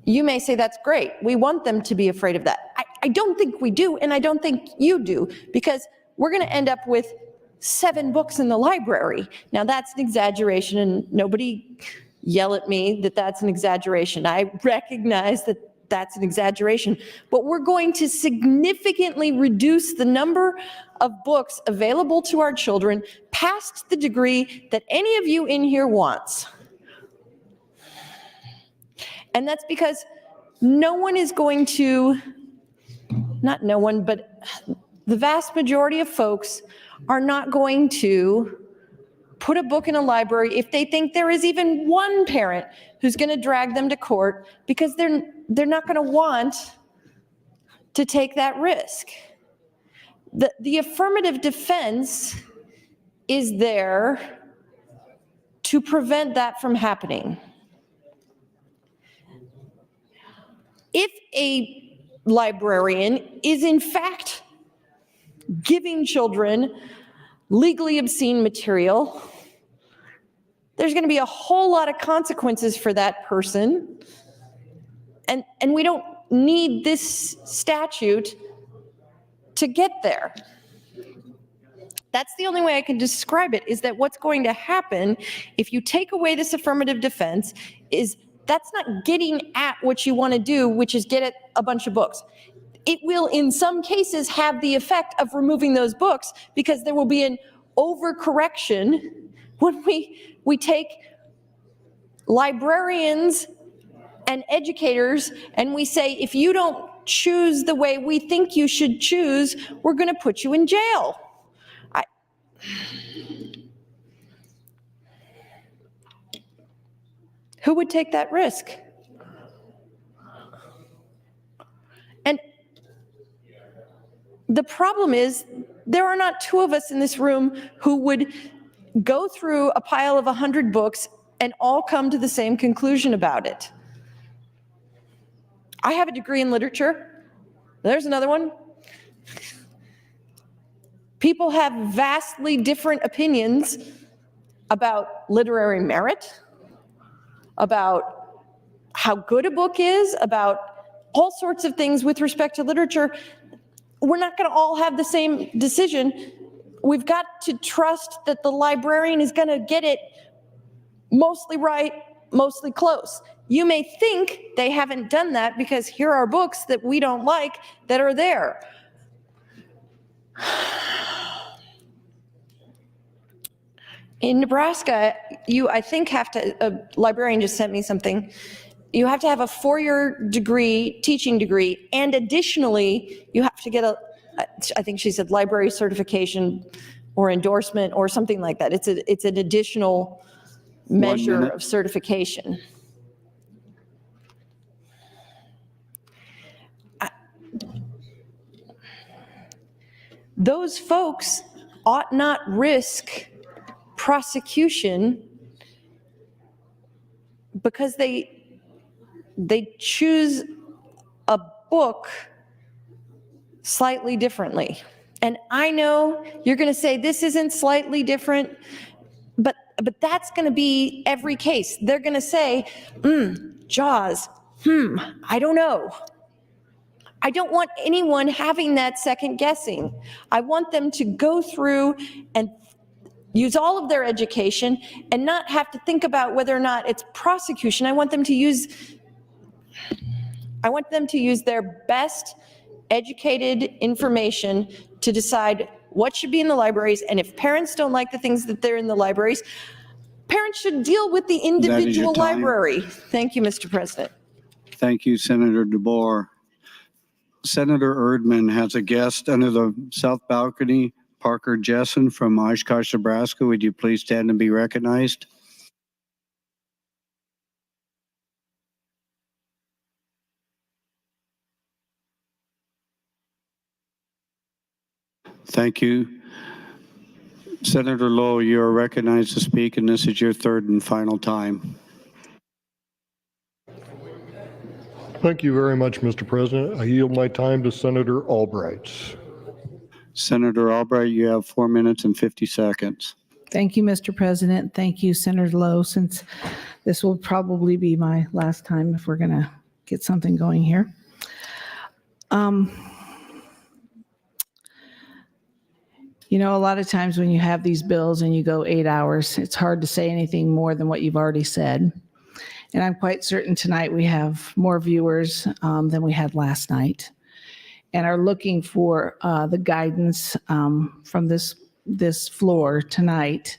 you may say that's great. We want them to be afraid of that. I don't think we do, and I don't think you do, because we're going to end up with 7 books in the library. Now, that's an exaggeration, and nobody yell at me that that's an exaggeration. I recognize that that's an exaggeration, but we're going to significantly reduce the number of books available to our children past the degree that any of you in here wants. And that's because no one is going to, not no one, but the vast majority of folks are not going to put a book in a library if they think there is even one parent who's going to drag them to court, because they're not going to want to take that risk. The affirmative defense is there to prevent that from happening. If a librarian is in fact giving children legally obscene material, there's going to be a whole lot of consequences for that person. And we don't need this statute to get there. That's the only way I can describe it, is that what's going to happen if you take away this affirmative defense is that's not getting at what you want to do, which is get at a bunch of books. It will, in some cases, have the effect of removing those books because there will be an overcorrection when we take librarians and educators and we say, if you don't choose the way we think you should choose, we're going to put you in jail. Who would take that risk? And the problem is, there are not two of us in this room who would go through a pile of 100 books and all come to the same conclusion about it. I have a degree in literature. There's another one. People have vastly different opinions about literary merit, about how good a book is, about all sorts of things with respect to literature. We're not going to all have the same decision. We've got to trust that the librarian is going to get it mostly right, mostly close. You may think they haven't done that because here are books that we don't like that are there. In Nebraska, you, I think, have to, a librarian just sent me something, you have to have a 4-year degree, teaching degree, and additionally, you have to get a, I think she said library certification or endorsement or something like that. It's an additional measure of certification. Those folks ought not risk prosecution because they choose a book slightly differently. And I know you're going to say this isn't slightly different, but that's going to be every case. They're going to say, Jaws, I don't know. I don't want anyone having that second guessing. I want them to go through and use all of their education and not have to think about whether or not it's prosecution. I want them to use their best educated information to decide what should be in the libraries. And if parents don't like the things that they're in the libraries, parents should deal with the individual library. Thank you, Mr. President. Thank you, Senator DeBoer. Senator Erdman has a guest under the south balcony, Parker Jessen from Oshkosh, Nebraska. Would you please stand and be recognized? Thank you. Senator Lowe, you are recognized to speak, and this is your third and final time. Thank you very much, Mr. President. I yield my time to Senator Albright. Senator Albright, you have 4 minutes and 50 seconds. Thank you, Mr. President. Thank you, Senator Lowe, since this will probably be my last time if we're going to get something going here. You know, a lot of times when you have these bills and you go 8 hours, it's hard to say anything more than what you've already said. And I'm quite certain tonight we have more viewers than we had last night and are looking for the guidance from this floor tonight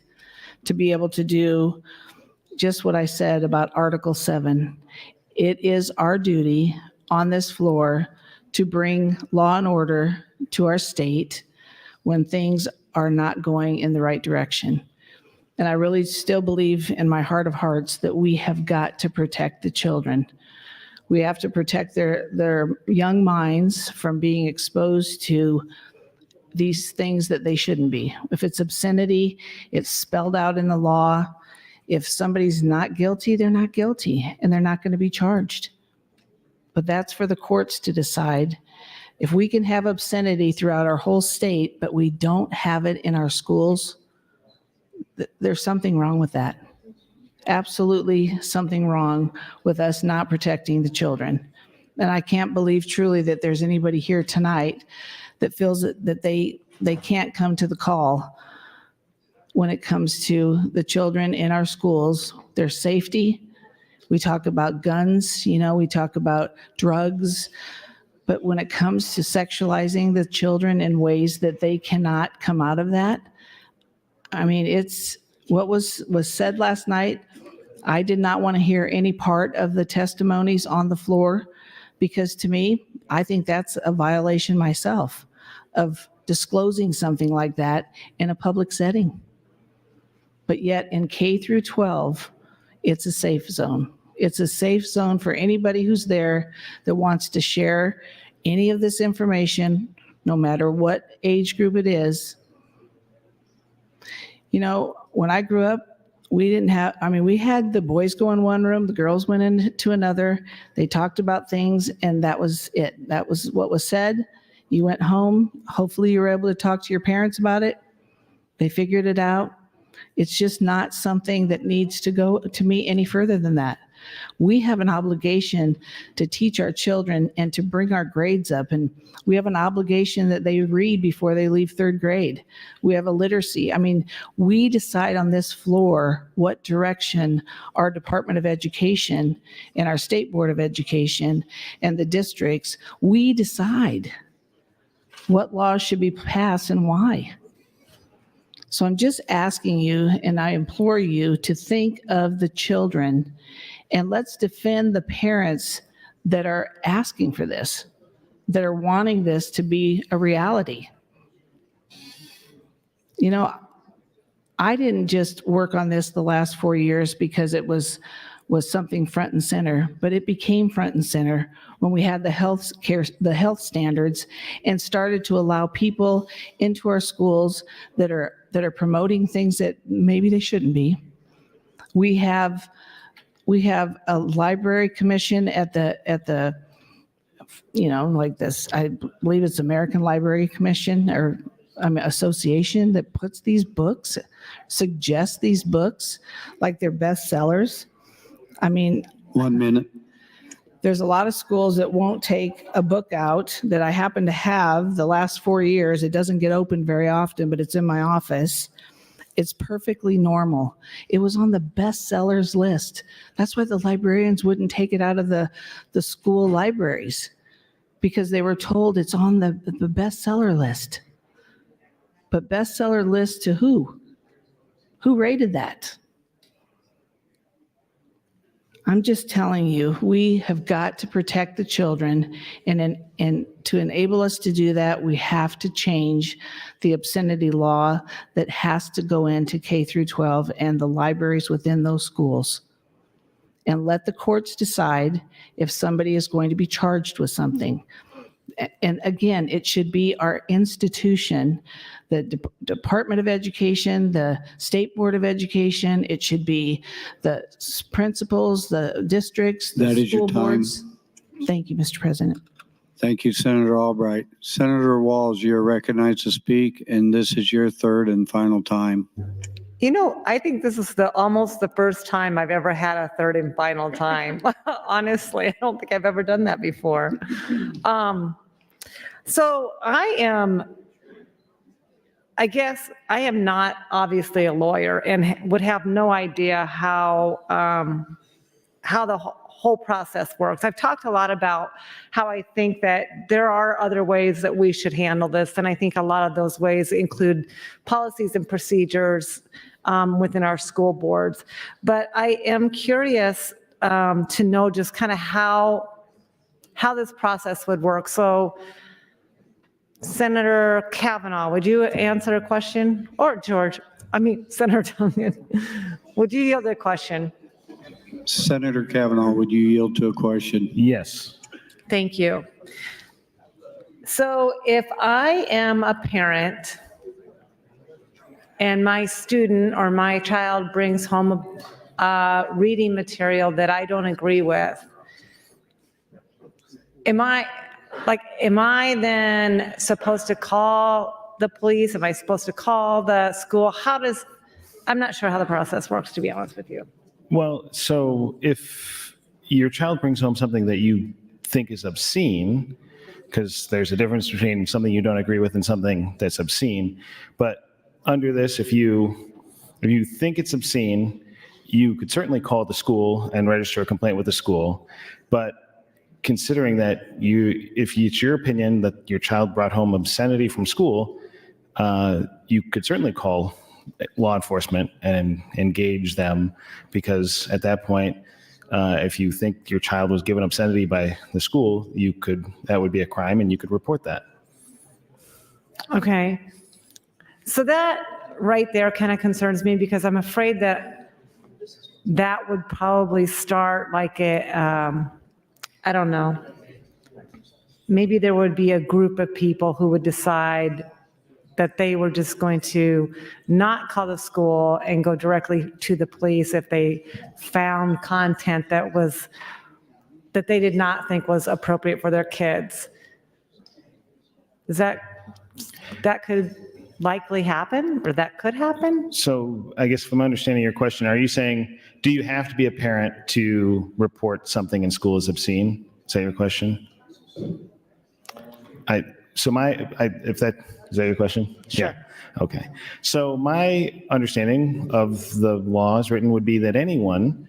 to be able to do just what I said about Article 7. It is our duty on this floor to bring law and order to our state when things are not going in the right direction. And I really still believe in my heart of hearts that we have got to protect the children. We have to protect their young minds from being exposed to these things that they shouldn't be. If it's obscenity, it's spelled out in the law. If somebody's not guilty, they're not guilty, and they're not going to be charged. But that's for the courts to decide. If we can have obscenity throughout our whole state, but we don't have it in our schools, there's something wrong with that. Absolutely something wrong with us not protecting the children. And I can't believe truly that there's anybody here tonight that feels that they can't come to the call when it comes to the children in our schools, their safety. We talk about guns, we talk about drugs, but when it comes to sexualizing the children in ways that they cannot come out of that, I mean, it's what was said last night. I did not want to hear any part of the testimonies on the floor because to me, I think that's a violation myself of disclosing something like that in a public setting. But yet in K through 12, it's a safe zone. It's a safe zone for anybody who's there that wants to share any of this information, no matter what age group it is. When I grew up, we had the boys go in one room, the girls went into another. They talked about things, and that was it. That was what was said. You went home. Hopefully you were able to talk to your parents about it. They figured it out. It's just not something that needs to go to me any further than that. We have an obligation to teach our children and to bring our grades up. And we have an obligation that they read before they leave third grade. We have a literacy. We decide on this floor what direction our Department of Education and our State Board of Education and the districts, we decide what laws should be passed and why. So I'm just asking you, and I implore you to think of the children, and let's defend the parents that are asking for this, that are wanting this to be a reality. I didn't just work on this the last 4 years because it was something front and center, but it became front and center when we had the health standards and started to allow people into our schools that are promoting things that maybe they shouldn't be. We have a library commission at the like this, I believe it's American Library Commission or association that puts these books, suggests these books like they're bestsellers. 1 minute. There's a lot of schools that won't take a book out that I happen to have the last 4 years. It doesn't get opened very often, but it's in my office. It's perfectly normal. It was on the bestsellers list. That's why the librarians wouldn't take it out of the school libraries, because they were told it's on the bestseller list. But bestseller list to who? Who rated that? I'm just telling you, we have got to protect the children, and to enable us to do that, we have to change the obscenity law that has to go into K through 12 and the libraries within those schools. And let the courts decide if somebody is going to be charged with something. And again, it should be our institution, the Department of Education, the State Board of Education. It should be the principals, the districts, the school boards. Thank you, Mr. President. Thank you, Senator Albright. Senator Walls, you're recognized to speak, and this is your third and final time. I think this is almost the first time I've ever had a third and final time. Honestly, I don't think I've ever done that before. So I guess I am not obviously a lawyer and would have no idea how the whole process works. I've talked a lot about how I think that there are other ways that we should handle this, and I think a lot of those ways include policies and procedures within our school boards. But I am curious to know just kind of how this process would work. So Senator Kavanaugh, would you answer a question? Or Senator Duncan, would you yield a question? Senator Kavanaugh, would you yield to a question? Yes. Thank you. So if I am a parent and my student or my child brings home reading material that I don't agree with, am I then supposed to call the police? Am I supposed to call the school? I'm not sure how the process works, to be honest with you. Well, so if your child brings home something that you think is obscene, because there's a difference between something you don't agree with and something that's obscene. But under this, if you think it's obscene, you could certainly call the school and register a complaint with the school. But considering that if it's your opinion that your child brought home obscenity from school, you could certainly call law enforcement and engage them, because at that point, if you think your child was given obscenity by the school, that would be a crime and you could report that. Okay. So that right there kind of concerns me, because I'm afraid that would probably start like I don't know, maybe there would be a group of people who would decide that they were just going to not call the school and go directly to the police if they found content that they did not think was appropriate for their kids. That could likely happen, or that could happen? So I guess if I'm understanding your question, are you saying, do you have to be a parent to report something in school as obscene? Is that your question? Is that your question? Sure. Yeah. Okay. So my understanding of the law as written would be that anyone,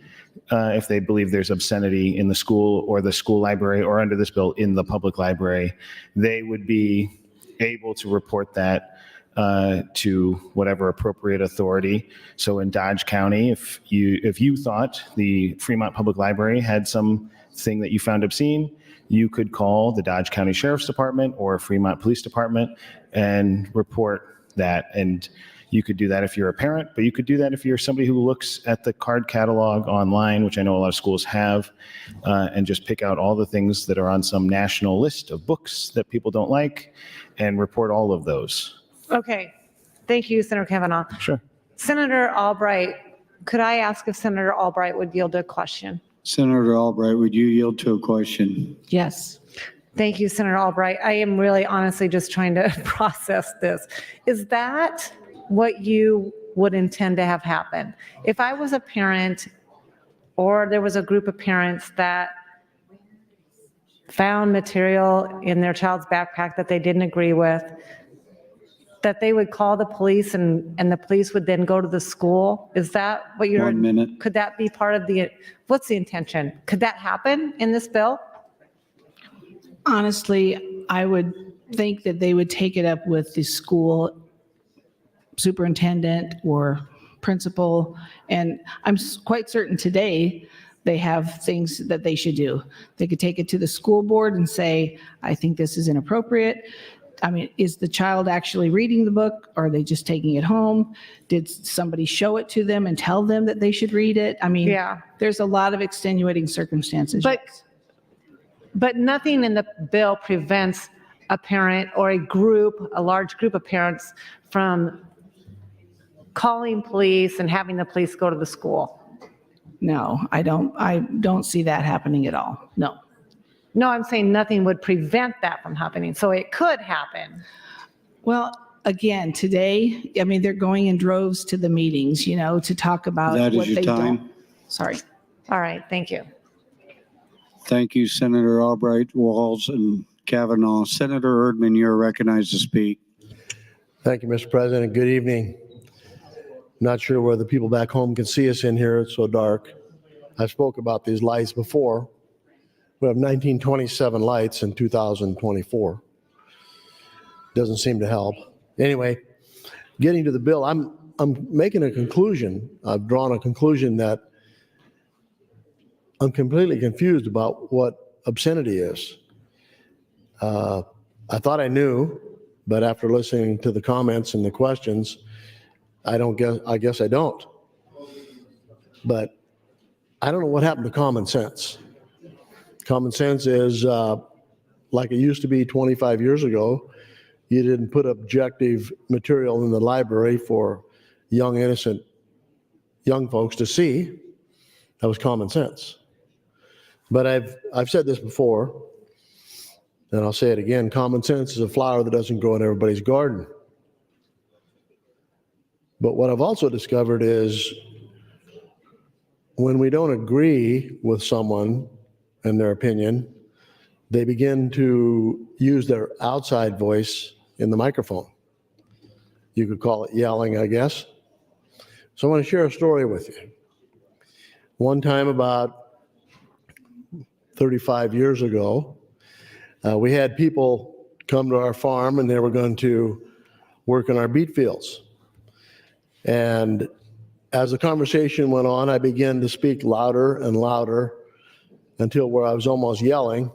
if they believe there's obscenity in the school or the school library, or under this bill in the public library, they would be able to report that to whatever appropriate authority. So in Dodge County, if you thought the Fremont Public Library had something that you found obscene, you could call the Dodge County Sheriff's Department or Fremont Police Department and report that. And you could do that if you're a parent, but you could do that if you're somebody who looks at the card catalog online, which I know a lot of schools have, and just pick out all the things that are on some national list of books that people don't like and report all of those. Okay. Thank you, Senator Kavanaugh. Sure. Senator Albright, could I ask if Senator Albright would yield to a question? Senator Albright, would you yield to a question? Yes. Thank you, Senator Albright. I am really honestly just trying to process this. Is that what you would intend to have happen? If I was a parent, or there was a group of parents that found material in their child's backpack that they didn't agree with, that they would call the police and the police would then go to the school? Is that what you're? 1 minute. Could that be part of what's the intention? Could that happen in this bill? Honestly, I would think that they would take it up with the school superintendent or principal. And I'm quite certain today they have things that they should do. They could take it to the school board and say, I think this is inappropriate. I mean, is the child actually reading the book? Or are they just taking it home? Did somebody show it to them and tell them that they should read it? I mean, Yeah. There's a lot of extenuating circumstances. But nothing in the bill prevents a parent or a large group of parents from calling police and having the police go to the school. No, I don't see that happening at all. No. No, I'm saying nothing would prevent that from happening. So it could happen. Well, again, today, I mean, they're going in droves to the meetings, to talk about That is what your they time. don't. Sorry. All right, thank you. Thank you, Senator Albright, Walls, and Kavanaugh. Senator Erdman, you're recognized to speak. Thank you, Mr. President. Good evening. Not sure whether people back home can see us in here. It's so dark. I spoke about these lights before. We have 1927 lights in 2024. Doesn't seem to help. Anyway, getting to the bill, I'm making a conclusion. I've drawn a conclusion that I'm completely confused about what obscenity is. I thought I knew, but after listening to the comments and the questions, I guess I don't. But I don't know what happened to common sense. Common sense is like it used to be 25 years ago. You didn't put objective material in the library for young, innocent young folks to see. That was common sense. But I've said this before, and I'll say it again. Common sense is a flower that doesn't grow in everybody's garden. But what I've also discovered is when we don't agree with someone and their opinion, they begin to use their outside voice in the microphone. You could call it yelling, I guess. So I want to share a story with you. One time about 35 years ago, we had people come to our farm and they were going to work in our beet fields. And as the conversation went on, I began to speak louder and louder until where I was almost yelling.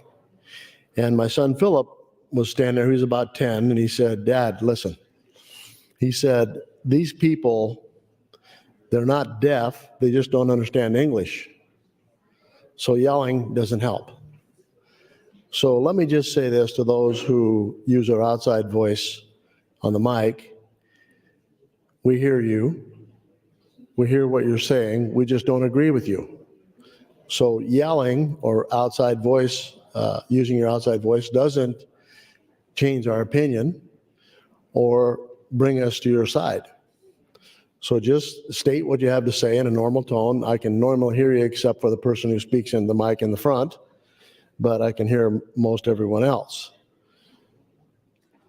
And my son Philip was standing there, he was about 10, and he said, "Dad, listen." He said, "These people, they're not deaf, they just don't understand English. So yelling doesn't help." So let me just say this to those who use our outside voice on the mic. We hear you. We hear what you're saying. We just don't agree with you. So yelling or outside voice, using your outside voice doesn't change our opinion or bring us to your side. So just state what you have to say in a normal tone. I can normally hear you except for the person who speaks in the mic in the front, but I can hear most everyone else.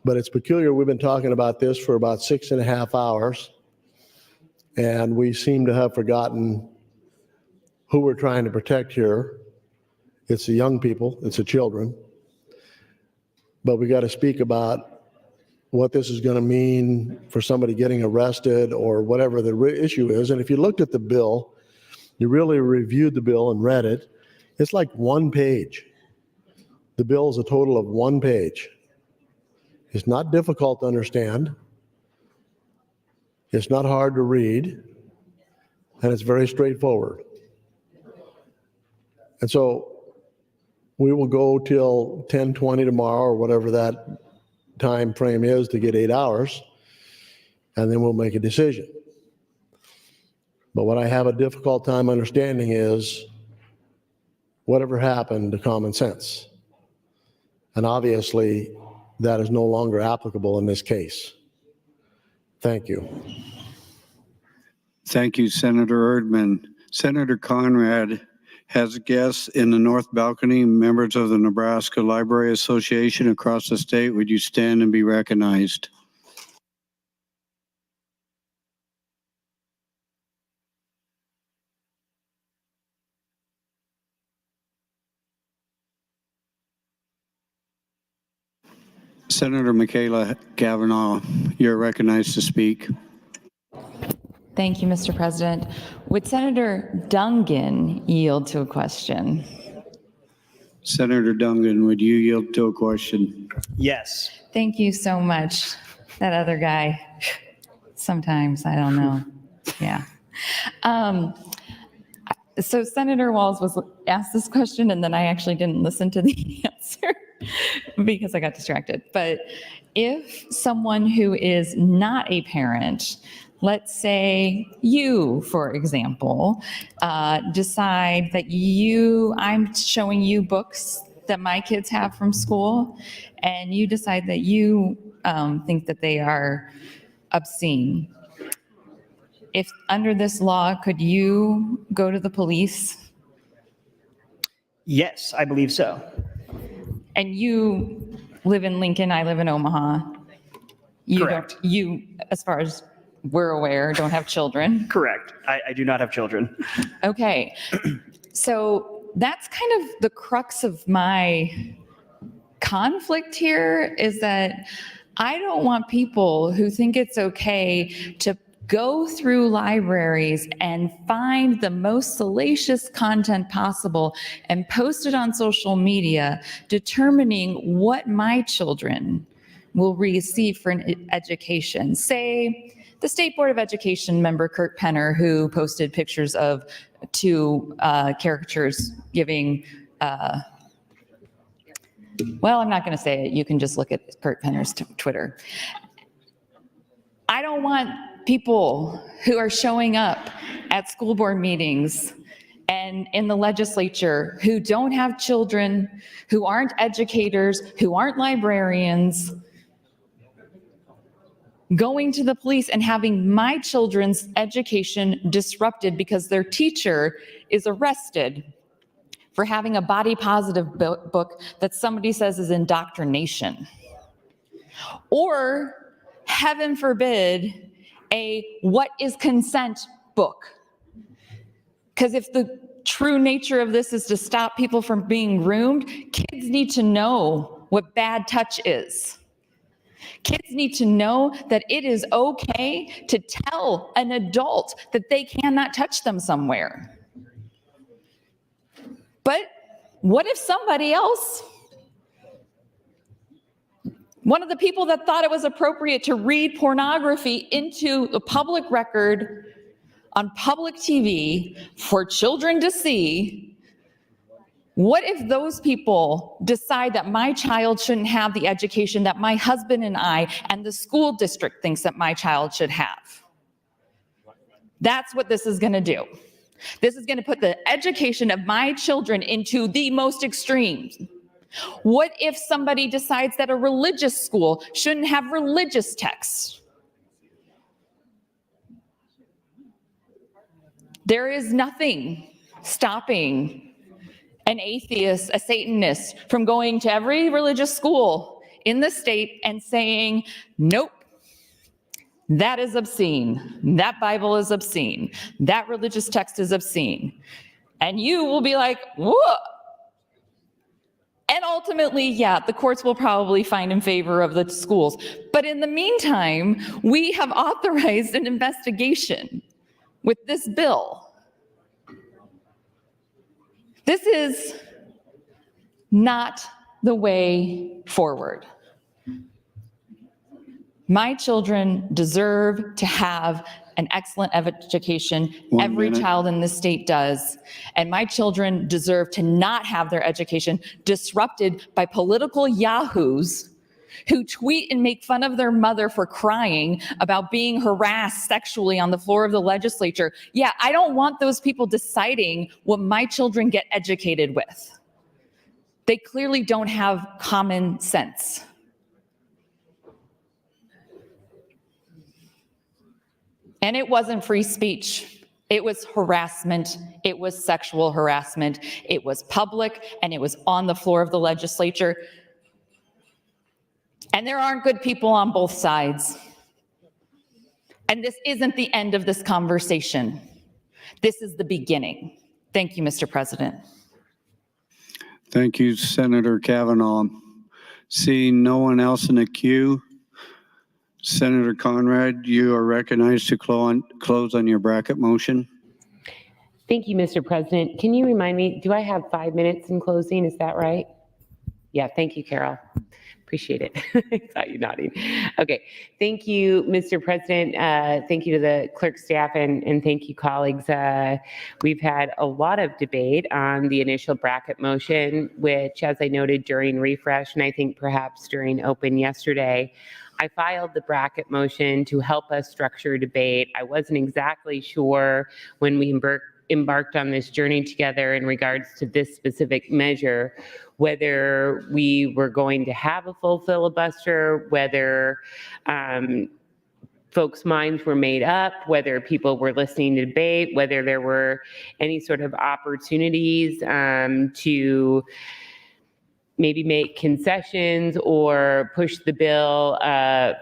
But it's peculiar, we've been talking about this for about 6.5 hours, and we seem to have forgotten who we're trying to protect here. It's the young people, it's the children. But we got to speak about what this is going to mean for somebody getting arrested or whatever the issue is. And if you looked at the bill, you really reviewed the bill and read it, it's like 1 page. The bill is a total of 1 page. It's not difficult to understand. It's not hard to read. And it's very straightforward. And so we will go till 10:20 tomorrow or whatever that time frame is to get 8 hours, and then we'll make a decision. But what I have a difficult time understanding is whatever happened to common sense. And obviously, that is no longer applicable in this case. Thank you. Thank you, Senator Erdman. Senator Conrad has guests in the north balcony, members of the Nebraska Library Association across the state. Would you stand and be recognized? Senator Michaela Kavanaugh, you're recognized to speak. Thank you, Mr. President. Would Senator Dungan yield to a question? Senator Dungan, would you yield to a question? Yes. Thank you so much. That other guy, sometimes, I don't know. Yeah. So Senator Walz was asked this question, and then I actually didn't listen to the answer because I got distracted. But if someone who is not a parent, let's say you, for example, decide that I'm showing you books that my kids have from school, and you decide that you think that they are obscene. If under this law, could you go to the police? Yes, I believe so. And you live in Lincoln, I live in Omaha. Correct. You, as far as we're aware, don't have children. Correct. I do not have children. Okay. So that's kind of the crux of my conflict here, is that I don't want people who think it's okay to go through libraries and find the most salacious content possible and post it on social media, determining what my children will receive for an education. Say, the State Board of Education member Kurt Penner, who posted pictures of 2 caricatures giving, well, I'm not going to say it. You can just look at Kurt Penner's Twitter. I don't want people who are showing up at school board meetings and in the legislature who don't have children, who aren't educators, who aren't librarians, going to the police and having my children's education disrupted because their teacher is arrested for having a body positive book that somebody says is indoctrination. Or, heaven forbid, a what is consent book. Because if the true nature of this is to stop people from being groomed, kids need to know what bad touch is. Kids need to know that it is okay to tell an adult that they cannot touch them somewhere. But what if somebody else, one of the people that thought it was appropriate to read pornography into the public record on public TV for children to see, what if those people decide that my child shouldn't have the education that my husband and I and the school district thinks that my child should have? That's what this is going to do. This is going to put the education of my children into the most extremes. What if somebody decides that a religious school shouldn't have religious texts? There is nothing stopping an atheist, a Satanist, from going to every religious school in the state and saying, nope, that is obscene. That Bible is obscene. That religious text is obscene. And you will be like, whoa. And ultimately, yeah, the courts will probably find in favor of the schools. But in the meantime, we have authorized an investigation with this bill. This is not the way forward. My children deserve to have an excellent education. Every child in this state does. And my children deserve to not have their education disrupted by political yahoos who tweet and make fun of their mother for crying about being harassed sexually on the floor of the legislature. Yeah, I don't want those people deciding what my children get educated with. They clearly don't have common sense. And it wasn't free speech. It was harassment. It was sexual harassment. It was public, and it was on the floor of the legislature. And there aren't good people on both sides. And this isn't the end of this conversation. This is the beginning. Thank you, Mr. President. Thank you, Senator Kavanaugh. Seeing no one else in the queue, Senator Conrad, you are recognized to close on your bracket motion. Thank you, Mr. President. Can you remind me, do I have 5 minutes in closing? Is that right? Yeah, thank you, Carol. Appreciate it. I saw you nodding. Okay. Thank you, Mr. President. Thank you to the clerk staff and thank you, colleagues. We've had a lot of debate on the initial bracket motion, which, as I noted during refresh, and I think perhaps during open yesterday, I filed the bracket motion to help us structure debate. I wasn't exactly sure when we embarked on this journey together in regards to this specific measure, whether we were going to have a full filibuster, whether folks' minds were made up, whether people were listening to debate, whether there were any sort of opportunities to maybe make concessions or push the bill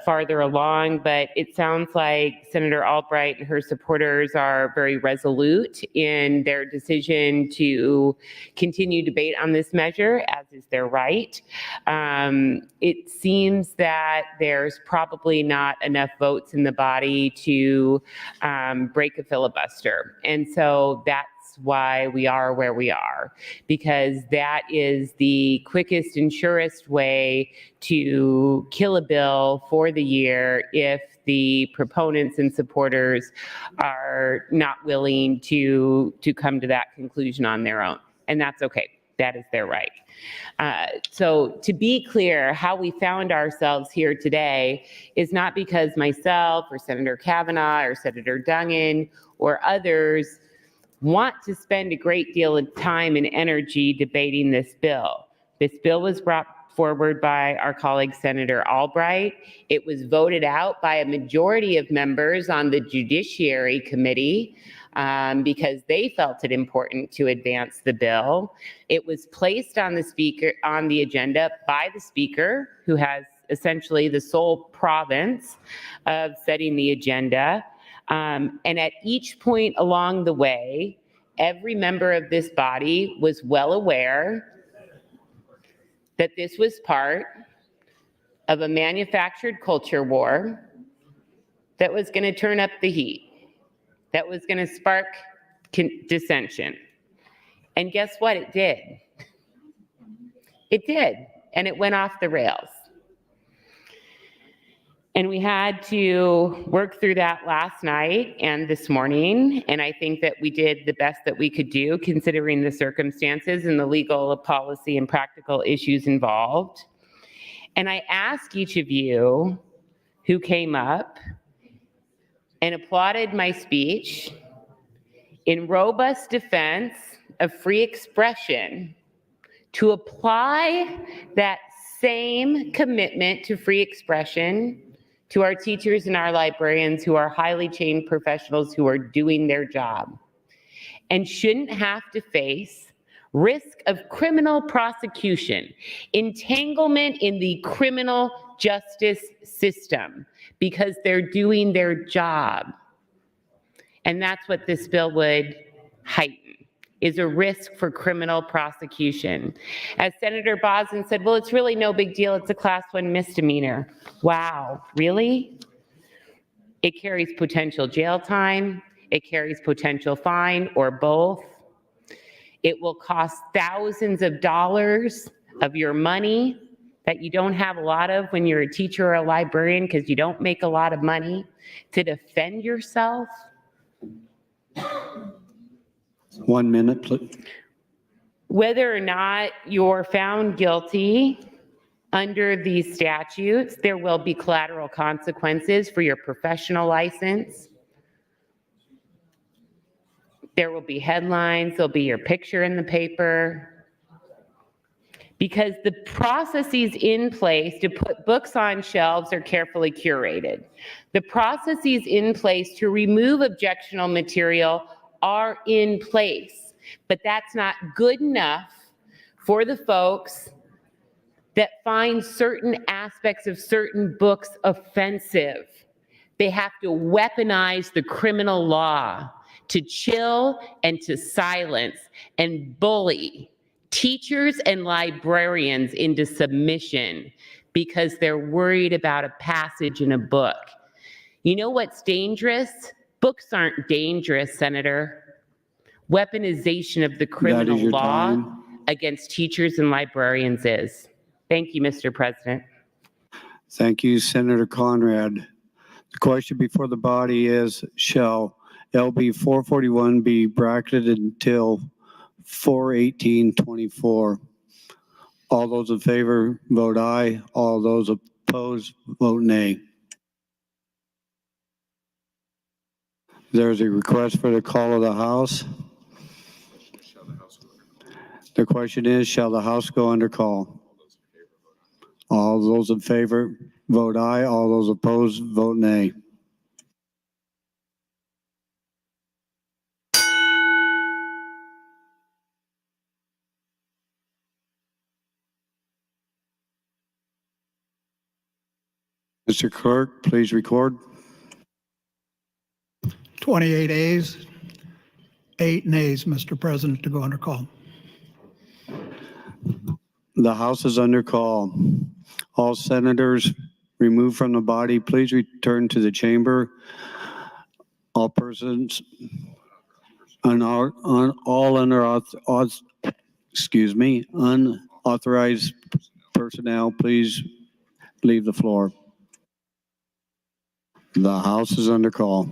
farther along. But it sounds like Senator Albright and her supporters are very resolute in their decision to continue debate on this measure, as is their right. It seems that there's probably not enough votes in the body to break a filibuster. And so that's why we are where we are, because that is the quickest and surest way to kill a bill for the year if the proponents and supporters are not willing to come to that conclusion on their own. And that's okay. That is their right. So to be clear, how we found ourselves here today is not because myself or Senator Kavanaugh or Senator Dungin or others want to spend a great deal of time and energy debating this bill. This bill was brought forward by our colleague Senator Albright. It was voted out by a majority of members on the Judiciary Committee because they felt it important to advance the bill. It was placed on the agenda by the Speaker, who has essentially the sole province of setting the agenda. And at each point along the way, every member of this body was well aware that this was part of a manufactured culture war that was going to turn up the heat, that was going to spark dissension. And guess what? It did. It did. And it went off the rails. And we had to work through that last night and this morning. And I think that we did the best that we could do, considering the circumstances and the legal, policy, and practical issues involved. And I ask each of you who came up and applauded my speech in robust defense of free expression to apply that same commitment to free expression to our teachers and our librarians, who are highly trained professionals who are doing their job and shouldn't have to face risk of criminal prosecution, entanglement in the criminal justice system because they're doing their job. And that's what this bill would heighten, is a risk for criminal prosecution. As Senator Bosden said, well, it's really no big deal. It's a class 1 misdemeanor. Wow, really? It carries potential jail time. It carries potential fine, or both. It will cost thousands of dollars of your money that you don't have a lot of when you're a teacher or a librarian, because you don't make a lot of money to defend yourself. 1 minute, please. Whether or not you're found guilty under these statutes, there will be collateral consequences for your professional license. There will be headlines, there'll be your picture in the paper. Because the processes in place to put books on shelves are carefully curated. The processes in place to remove objectionable material are in place, but that's not good enough for the folks that find certain aspects of certain books offensive. They have to weaponize the criminal law to chill and to silence and bully teachers and librarians into submission because they're worried about a passage in a book. You know what's dangerous? Books aren't dangerous, Senator. Weaponization of the criminal law against teachers and librarians is. Thank you, Mr. President. Thank you, Senator Conrad. The question before the body is, shall LB 441 be bracketed until 4/18/24? All those in favor, vote aye. All those opposed, vote nay. There's a request for the call of the House. The question is, shall the House go under call? All those in favor, vote aye. All those opposed, vote nay. Mr. Clerk, please record. 28 ayes, 8 nays, Mr. President, to go under call. The House is under call. All senators removed from the body, please return to the chamber. All persons unauthorized personnel, please leave the floor. The House is under call.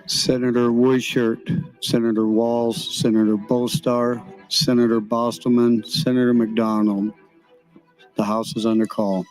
Senator Wishart, Senator Walls, Senator Bostar, Senator Bostelman, Senator McDonald. The House is under call.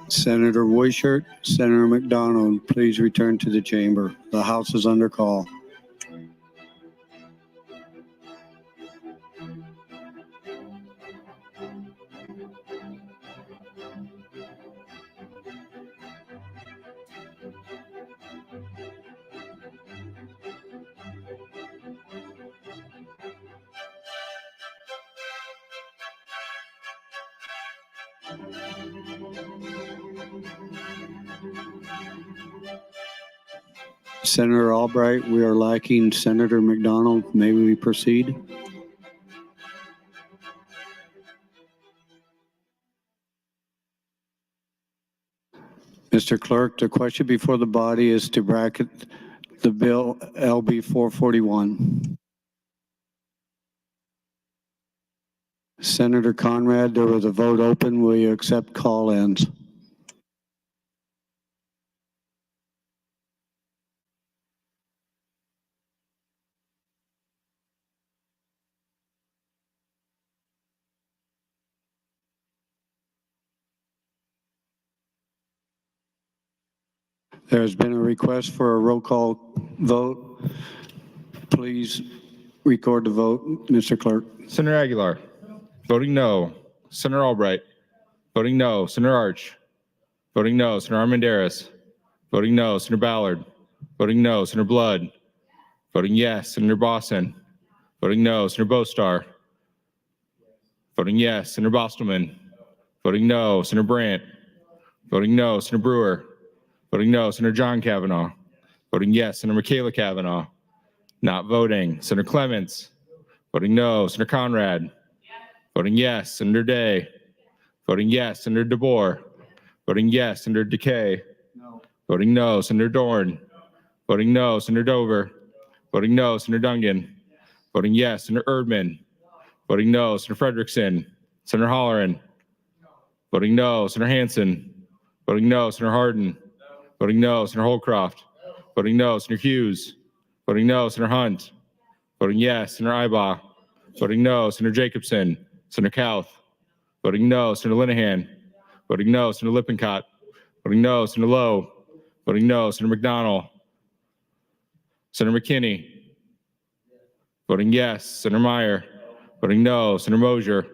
Senator Wishart, Senator McDonald, please return to the chamber. The House is under call. Senator Albright, we are lacking Senator McDonald. May we proceed? Mr. Clerk, the question before the body is to bracket the bill LB 441. Senator Conrad, there was a vote open. Will you accept call-ins? There's been a request for a roll call vote. Please record the vote, Mr. Clerk. Senator Aguilar, voting no. Senator Albright, voting no. Senator Arch, voting no. Senator Armendariz, voting no. Senator Ballard, voting no. Senator Blood, voting yes. Senator Bosson, voting no. Senator Bostar, voting yes. Senator Bostelman, voting no. Senator Brandt, voting no. Senator Brewer, voting no. Senator John Kavanaugh, voting yes. Senator Michaela Kavanaugh, not voting. Senator Clements, voting no. Senator Conrad, voting yes. Senator Day, voting yes. Senator DeBoer, voting yes. Senator DeKay, voting no. Senator Dorn, voting no. Senator Dover, voting no. Senator Dungan, voting yes. Senator Erdman, voting no. Senator Frederickson, Senator Holleran, voting no. Senator Hansen, voting no. Senator Hardin, voting no. Senator Holcroft, voting no. Senator Hughes, voting no. Senator Hunt, voting yes. Senator Ibaugh, voting no. Senator Jacobson, Senator Kauth, voting no. Senator Linehan, voting no. Senator Lippincott, voting no. Senator Lowe, voting no. Senator McDonald, Senator McKinney, voting yes. Senator Meyer, voting no. Senator Mosier,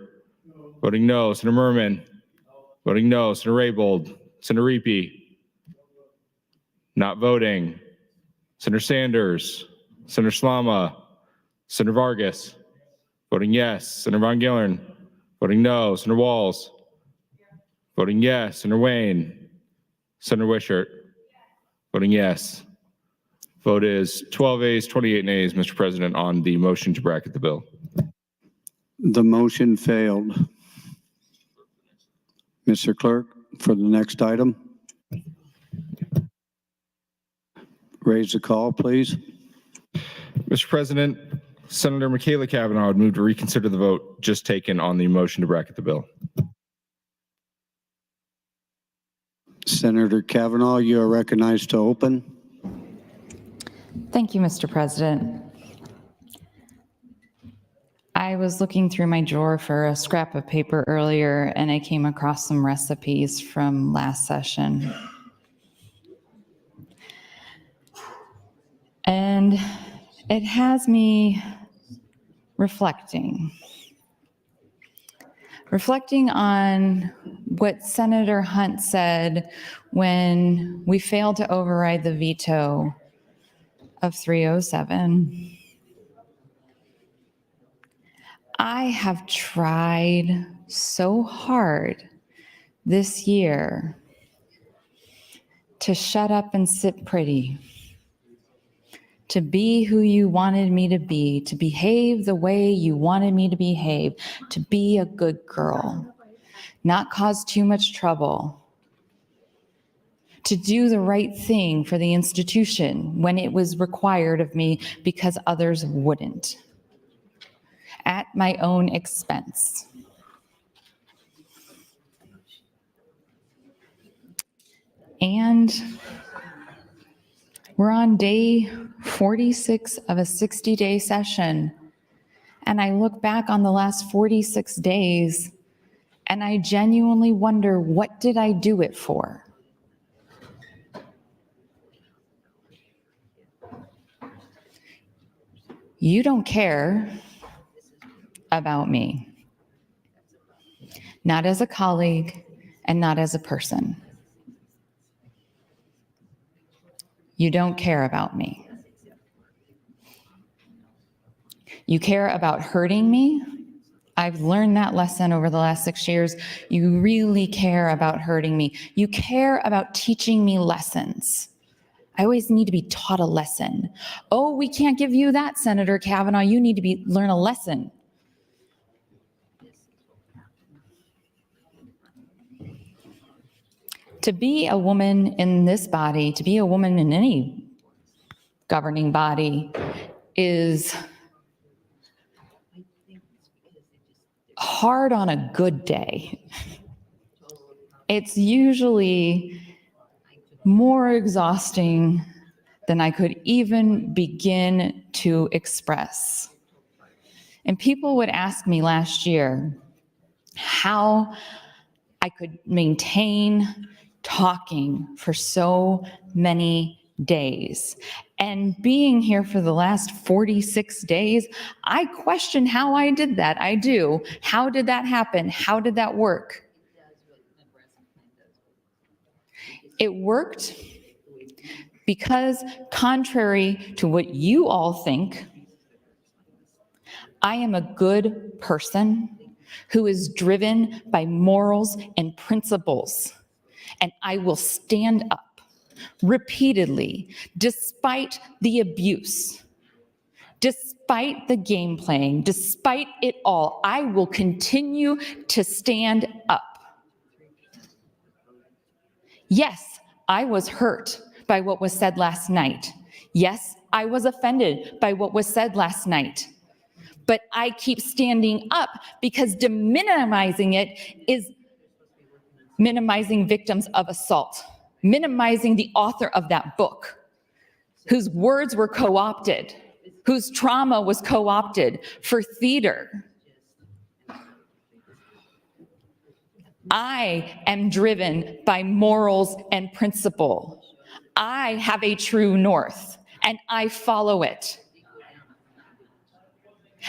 voting no. Senator Merman, voting no. Senator Raybold, Senator Reapy, not voting. Senator Sanders, Senator Slama, Senator Vargas, voting yes. Senator Von Gillern, voting no. Senator Walls, voting yes. Senator Wayne, Senator Wishart, voting yes. Vote is 12 ayes, 28 nays, Mr. President, on the motion to bracket the bill. The motion failed. Mr. Clerk, for the next item. Raise the call, please. Mr. President, Senator Michaela Kavanaugh would move to reconsider the vote just taken on the motion to bracket the bill. Senator Kavanaugh, you are recognized to open. Thank you, Mr. President. I was looking through my drawer for a scrap of paper earlier, and I came across some recipes from last session. And it has me reflecting on what Senator Hunt said when we failed to override the veto of 307. I have tried so hard this year to shut up and sit pretty, to be who you wanted me to be, to behave the way you wanted me to behave, to be a good girl, not cause too much trouble, to do the right thing for the institution when it was required of me because others wouldn't, at my own expense. And we're on day 46 of a 60-day session. And I look back on the last 46 days and I genuinely wonder, what did I do it for? You don't care about me, not as a colleague and not as a person. You don't care about me. You care about hurting me. I've learned that lesson over the last 6 years. You really care about hurting me. You care about teaching me lessons. I always need to be taught a lesson. Oh, we can't give you that, Senator Kavanaugh. You need to learn a lesson. To be a woman in this body, to be a woman in any governing body is hard on a good day. It's usually more exhausting than I could even begin to express. And people would ask me last year how I could maintain talking for so many days. And being here for the last 46 days, I question how I did that. I do. How did that happen? How did that work? It worked because, contrary to what you all think, I am a good person who is driven by morals and principles. And I will stand up repeatedly, despite the abuse, despite the game playing, despite it all. I will continue to stand up. Yes, I was hurt by what was said last night. Yes, I was offended by what was said last night. But I keep standing up because deminimizing it is minimizing victims of assault, minimizing the author of that book, whose words were co-opted, whose trauma was co-opted for theater. I am driven by morals and principle. I have a true north, and I follow it.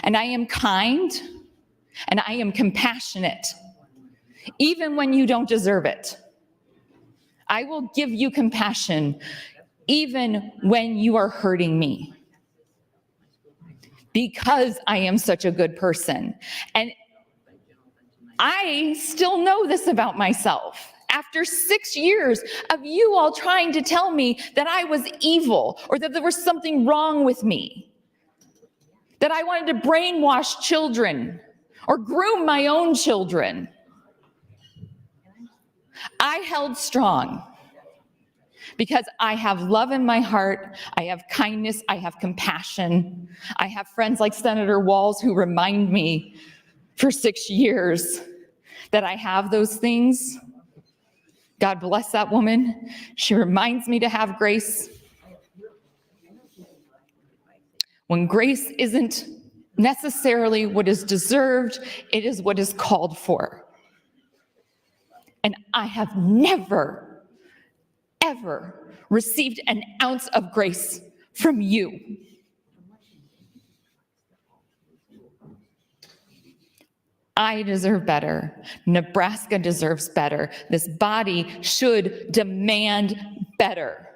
And I am kind, and I am compassionate, even when you don't deserve it. I will give you compassion, even when you are hurting me, because I am such a good person. And I still know this about myself. After 6 years of you all trying to tell me that I was evil or that there was something wrong with me, that I wanted to brainwash children or groom my own children, I held strong because I have love in my heart, I have kindness, I have compassion. I have friends like Senator Walz who remind me for 6 years that I have those things. God bless that woman. She reminds me to have grace. When grace isn't necessarily what is deserved, it is what is called for. And I have never, ever received an ounce of grace from you. I deserve better. Nebraska deserves better. This body should demand better.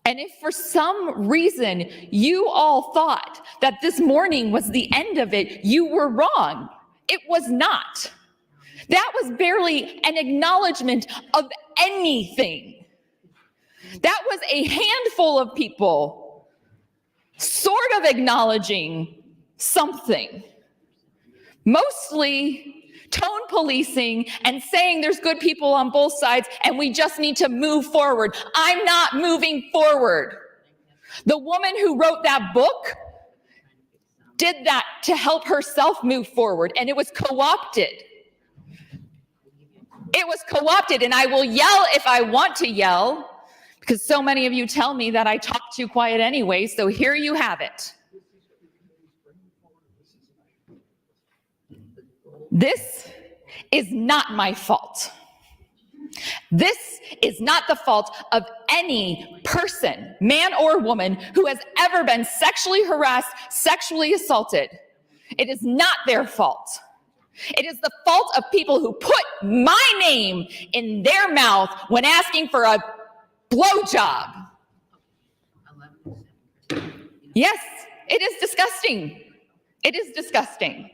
And if for some reason you all thought that this morning was the end of it, you were wrong. It was not. That was barely an acknowledgement of anything. That was a handful of people sort of acknowledging something. Mostly tone policing and saying there's good people on both sides and we just need to move forward. I'm not moving forward. The woman who wrote that book did that to help herself move forward, and it was co-opted. It was co-opted, and I will yell if I want to yell, because so many of you tell me that I talk too quiet anyway, so here you have it. This is not my fault. This is not the fault of any person, man or woman, who has ever been sexually harassed, sexually assaulted. It is not their fault. It is the fault of people who put my name in their mouth when asking for a blowjob. Yes, it is disgusting. It is disgusting.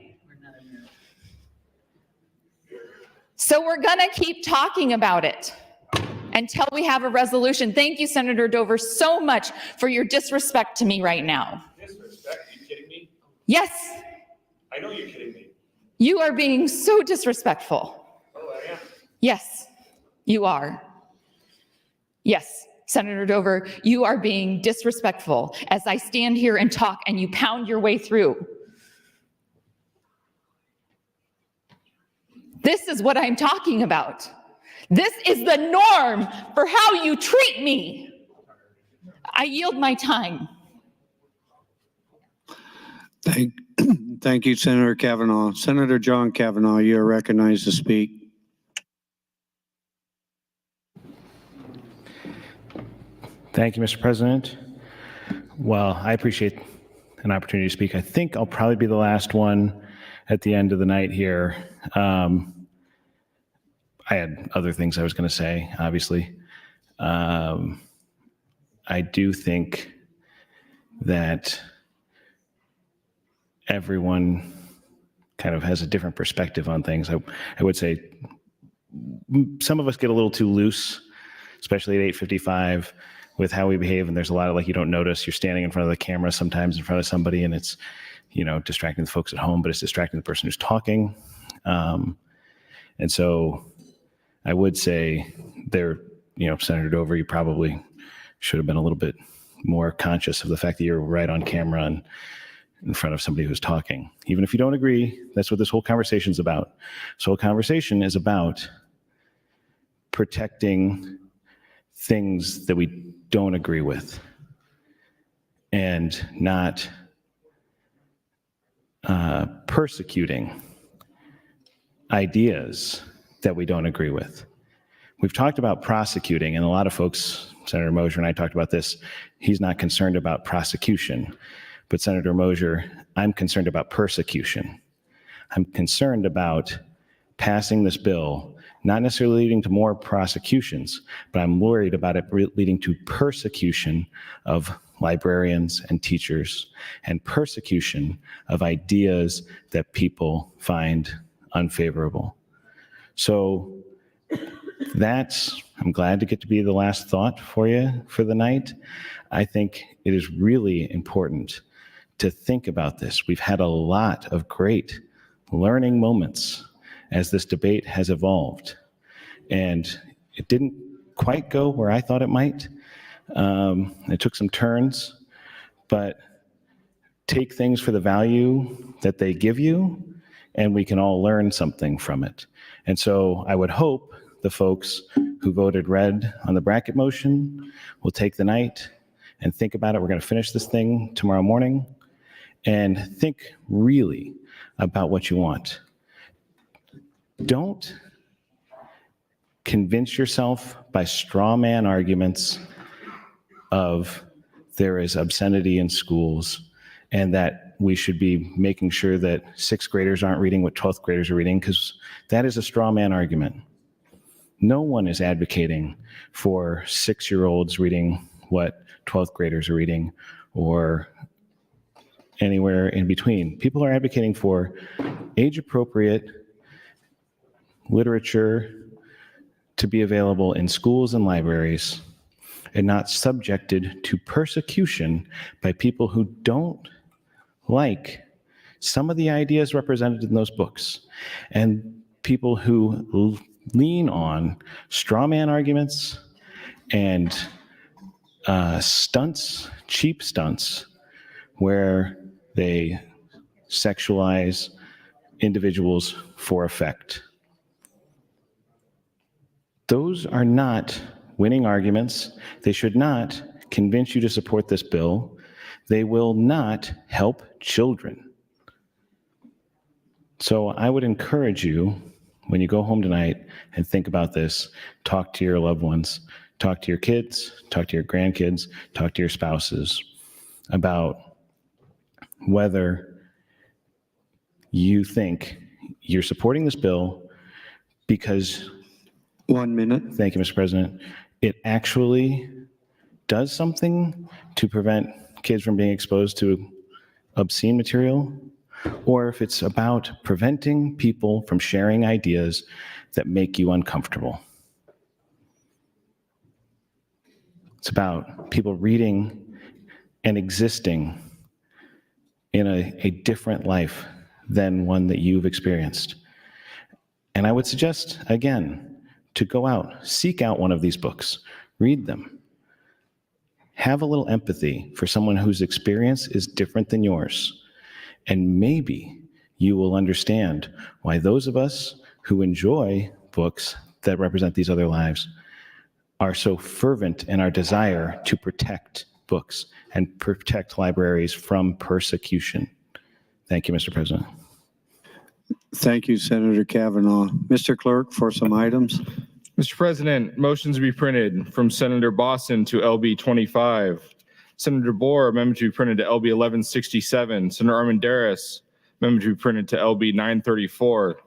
So we're going to keep talking about it until we have a resolution. Thank you, Senator Dover, so much for your disrespect to me right now. Disrespect? Are you kidding me? Yes. I know you're kidding me. You are being so disrespectful. Oh, I am. Yes, you are. Yes, Senator Dover, you are being disrespectful as I stand here and talk and you pound your way through. This is what I'm talking about. This is the norm for how you treat me. I yield my time. Thank you, Senator Kavanaugh. Senator John Kavanaugh, you are recognized to speak. Thank you, Mr. President. Well, I appreciate an opportunity to speak. I think I'll probably be the last one at the end of the night here. I had other things I was going to say, obviously. I do think that everyone kind of has a different perspective on things. I would say some of us get a little too loose, especially at 8:55, with how we behave. And there's a lot of, like, you don't notice you're standing in front of the camera sometimes in front of somebody, and it's, distracting the folks at home, but it's distracting the person who's talking. And so I would say Senator Dover, you probably should have been a little bit more conscious of the fact that you're right on camera and in front of somebody who's talking. Even if you don't agree, that's what this whole conversation is about. This whole conversation is about protecting things that we don't agree with and not persecuting ideas that we don't agree with. We've talked about prosecuting, and a lot of folks, Senator Mosier and I talked about this, he's not concerned about prosecution. But Senator Mosier, I'm concerned about persecution. I'm concerned about passing this bill, not necessarily leading to more prosecutions, but I'm worried about it leading to persecution of librarians and teachers and persecution of ideas that people find unfavorable. So I'm glad to get to be the last thought for you for the night. I think it is really important to think about this. We've had a lot of great learning moments as this debate has evolved, and it didn't quite go where I thought it might. It took some turns, but take things for the value that they give you, and we can all learn something from it. And so I would hope the folks who voted red on the bracket motion will take the night and think about it. We're going to finish this thing tomorrow morning, and think really about what you want. Don't convince yourself by straw man arguments of there is obscenity in schools and that we should be making sure that 6th graders aren't reading what 12th graders are reading, because that is a straw man argument. No one is advocating for 6-year-olds reading what 12th graders are reading or anywhere in between. People are advocating for age-appropriate literature to be available in schools and libraries and not subjected to persecution by people who don't like some of the ideas represented in those books, and people who lean on straw man arguments and stunts, cheap stunts, where they sexualize individuals for effect. Those are not winning arguments. They should not convince you to support this bill. They will not help children. So I would encourage you, when you go home tonight and think about this, talk to your loved ones, talk to your kids, talk to your grandkids, talk to your spouses about whether you think you're supporting this bill because 1 minute. Thank you, Mr. President. It actually does something to prevent kids from being exposed to obscene material, or if it's about preventing people from sharing ideas that make you uncomfortable. It's about people reading and existing in a different life than one that you've experienced. And I would suggest, again, to go out, seek out one of these books, read them. Have a little empathy for someone whose experience is different than yours. And maybe you will understand why those of us who enjoy books that represent these other lives are so fervent in our desire to protect books and protect libraries from persecution. Thank you, Mr. President. Thank you, Senator Kavanaugh. Mr. Clerk, for some items. Mr. President, motions to be printed from Senator Boston to LB 25. Senator Bohr, amendment to be printed to LB 1167. Senator Armendariz, amendment to be printed to LB 934.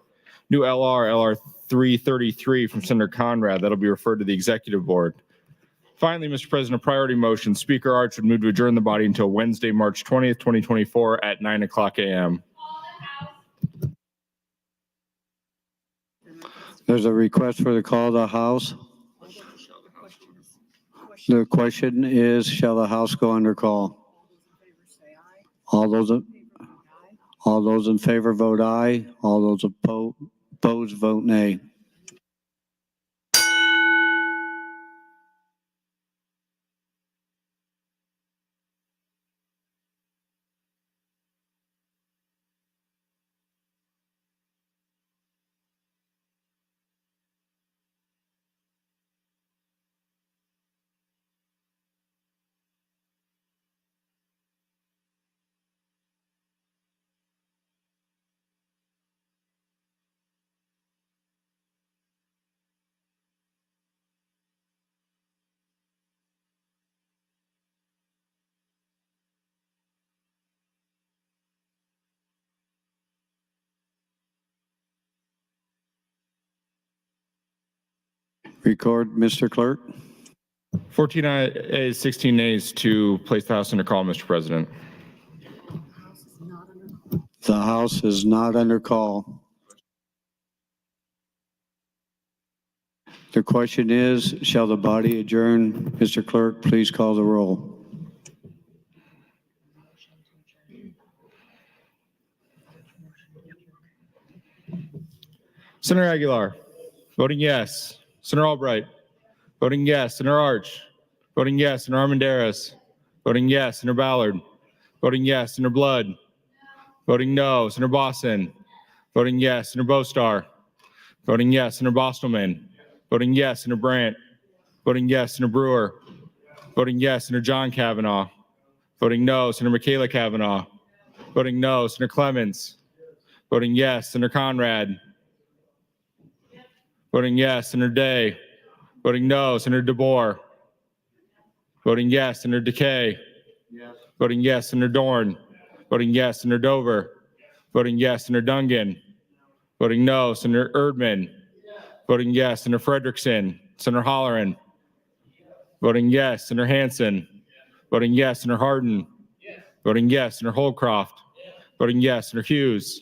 New LR 333 from Senator Conrad. That'll be referred to the Executive Board. Finally, Mr. President, a priority motion. Speaker Arch would move to adjourn the body until Wednesday, March 20th, 2024 at 9:00 a.m. There's a request for the call of the House. The question is, shall the House go under call? All those in favor vote aye. All those opposed vote nay. Record, Mr. Clerk. 14 ayes, 16 nays to place the House under call, Mr. President. The House is not under call. The question is, shall the body adjourn? Mr. Clerk, please call the roll. Senator Aguilar, voting yes. Senator Albright, voting yes. Senator Arch, voting yes. Senator Armendariz, voting yes. Senator Ballard, voting yes. Senator Blood, voting no. Senator Boston, voting yes. Senator Bostar, voting yes. Senator Bostelman, voting yes. Senator Brandt, voting yes. Senator Brewer, voting yes. Senator John Kavanaugh, voting no. Senator Michaela Kavanaugh, voting no. Senator Clements, voting yes. Senator Conrad, voting yes. Senator Day, voting no. Senator DeBoer, voting yes. Senator Decay, voting yes. Senator Dorn, voting yes. Senator Dover, voting yes. Senator Dungan, voting no. Senator Erdman, voting yes. Senator Frederickson, Senator Holleran, voting yes. Senator Hansen, voting yes. Senator Hardin, voting yes. Senator Holcroft, voting yes. Senator Hughes,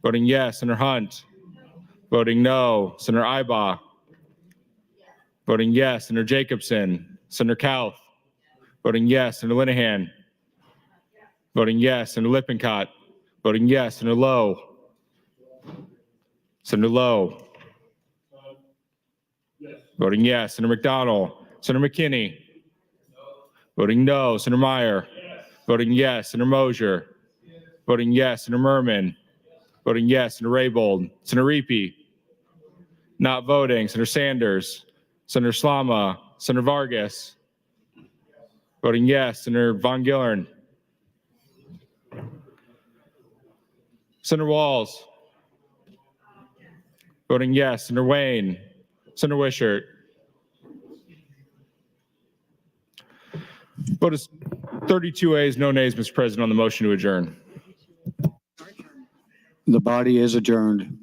voting yes. Senator Hunt, Voting no, Senator Ibach. Voting yes, Senator Jacobson. Senator Kauth. Voting yes, Senator Linehan. Voting yes, Senator Lippincott. Voting yes, Senator Lowe. Senator Lowe. Voting yes, Senator McDonald. Senator McKinney. Voting no, Senator Meyer. Voting yes, Senator Mosier. Voting yes, Senator Merman. Voting yes, Senator Raybold. Senator Reapy. Not voting, Senator Sanders. Senator Slama. Senator Vargas. Voting yes, Senator Von Gillern. Senator Walls. Voting yes, Senator Wayne. Senator Wishart. Vote is 32 ayes, no nays, Mr. President, on the motion to adjourn. The body is adjourned.